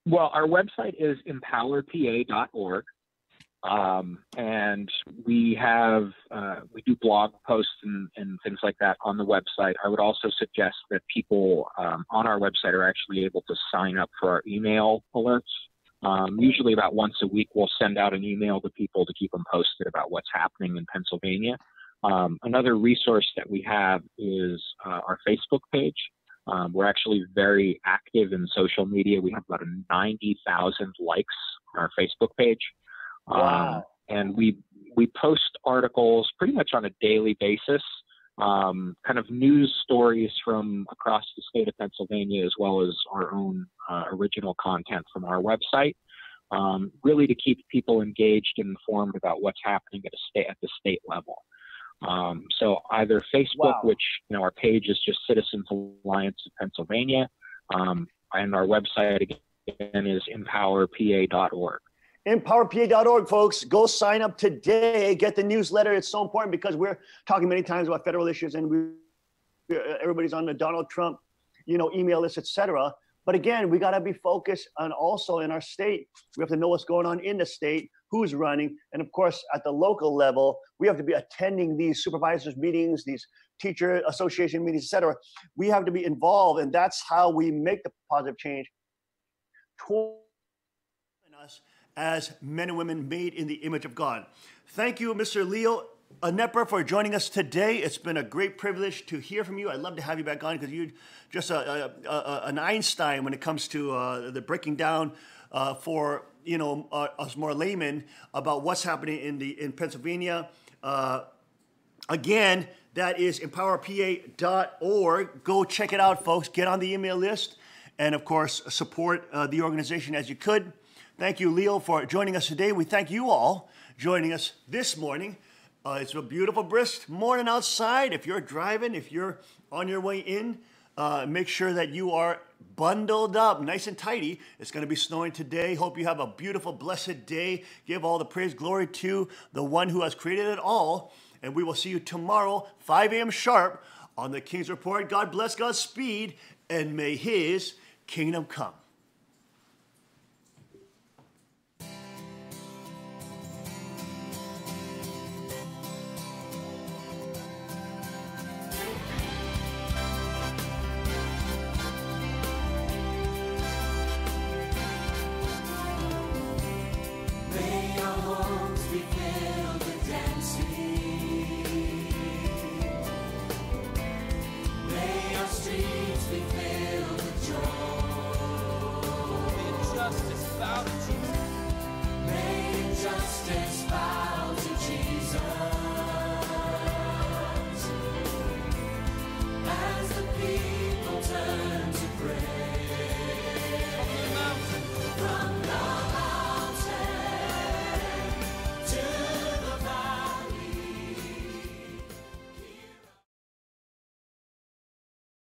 Well, our website is empowerpa.org. And we do blog posts and things like that on the website. I would also suggest that people on our website are actually able to sign up for our email alerts. Usually about once a week, we'll send out an email to people to keep them posted about what's happening in Pennsylvania. Another resource that we have is our Facebook page. We're actually very active in social media. We have about 90,000 likes on our Facebook page. Wow. And we post articles pretty much on a daily basis, kind of news stories from across the state of Pennsylvania, as well as our own original content from our website, really to keep people engaged and informed about what's happening at the state level. So either Facebook, which our page is just Citizens Alliance of Pennsylvania, and our website again is empowerpa.org. EmpowerPA.org, folks. Go sign up today. Get the newsletter. It's so important because we're talking many times about federal issues, and everybody's on the Donald Trump, email list, etc. But again, we got to be focused on also in our state. We have to know what's going on in the state, who's running, and of course, at the local level, we have to be attending these supervisors meetings, these teacher association meetings, etc. We have to be involved, and that's how we make the positive change toward us as men and women made in the image of God. Thank you, Mr. Leo Knepper, for joining us today. It's been a great privilege to hear from you. I'd love to have you back on because you're just an Einstein when it comes to the breaking down for us more laymen about what's happening in Pennsylvania. Again, that is empowerpa.org. Go check it out, folks. Get on the email list, and of course, support the organization as you could. Thank you, Leo, for joining us today. We thank you all joining us this morning. It's a beautiful, brisk morning outside. If you're driving, if you're on your way in, make sure that you are bundled up, nice and tidy. It's going to be snowing today. Hope you have a beautiful, blessed day. Give all the praise, glory to the one who has created it all. And we will see you tomorrow, 5 a.m. sharp, on the King's Report. God bless, Godspeed, and may his kingdom come. May our homes be filled with dancing. May our streets be filled with joy. May injustice bow to Jesus. May injustice bow to Jesus.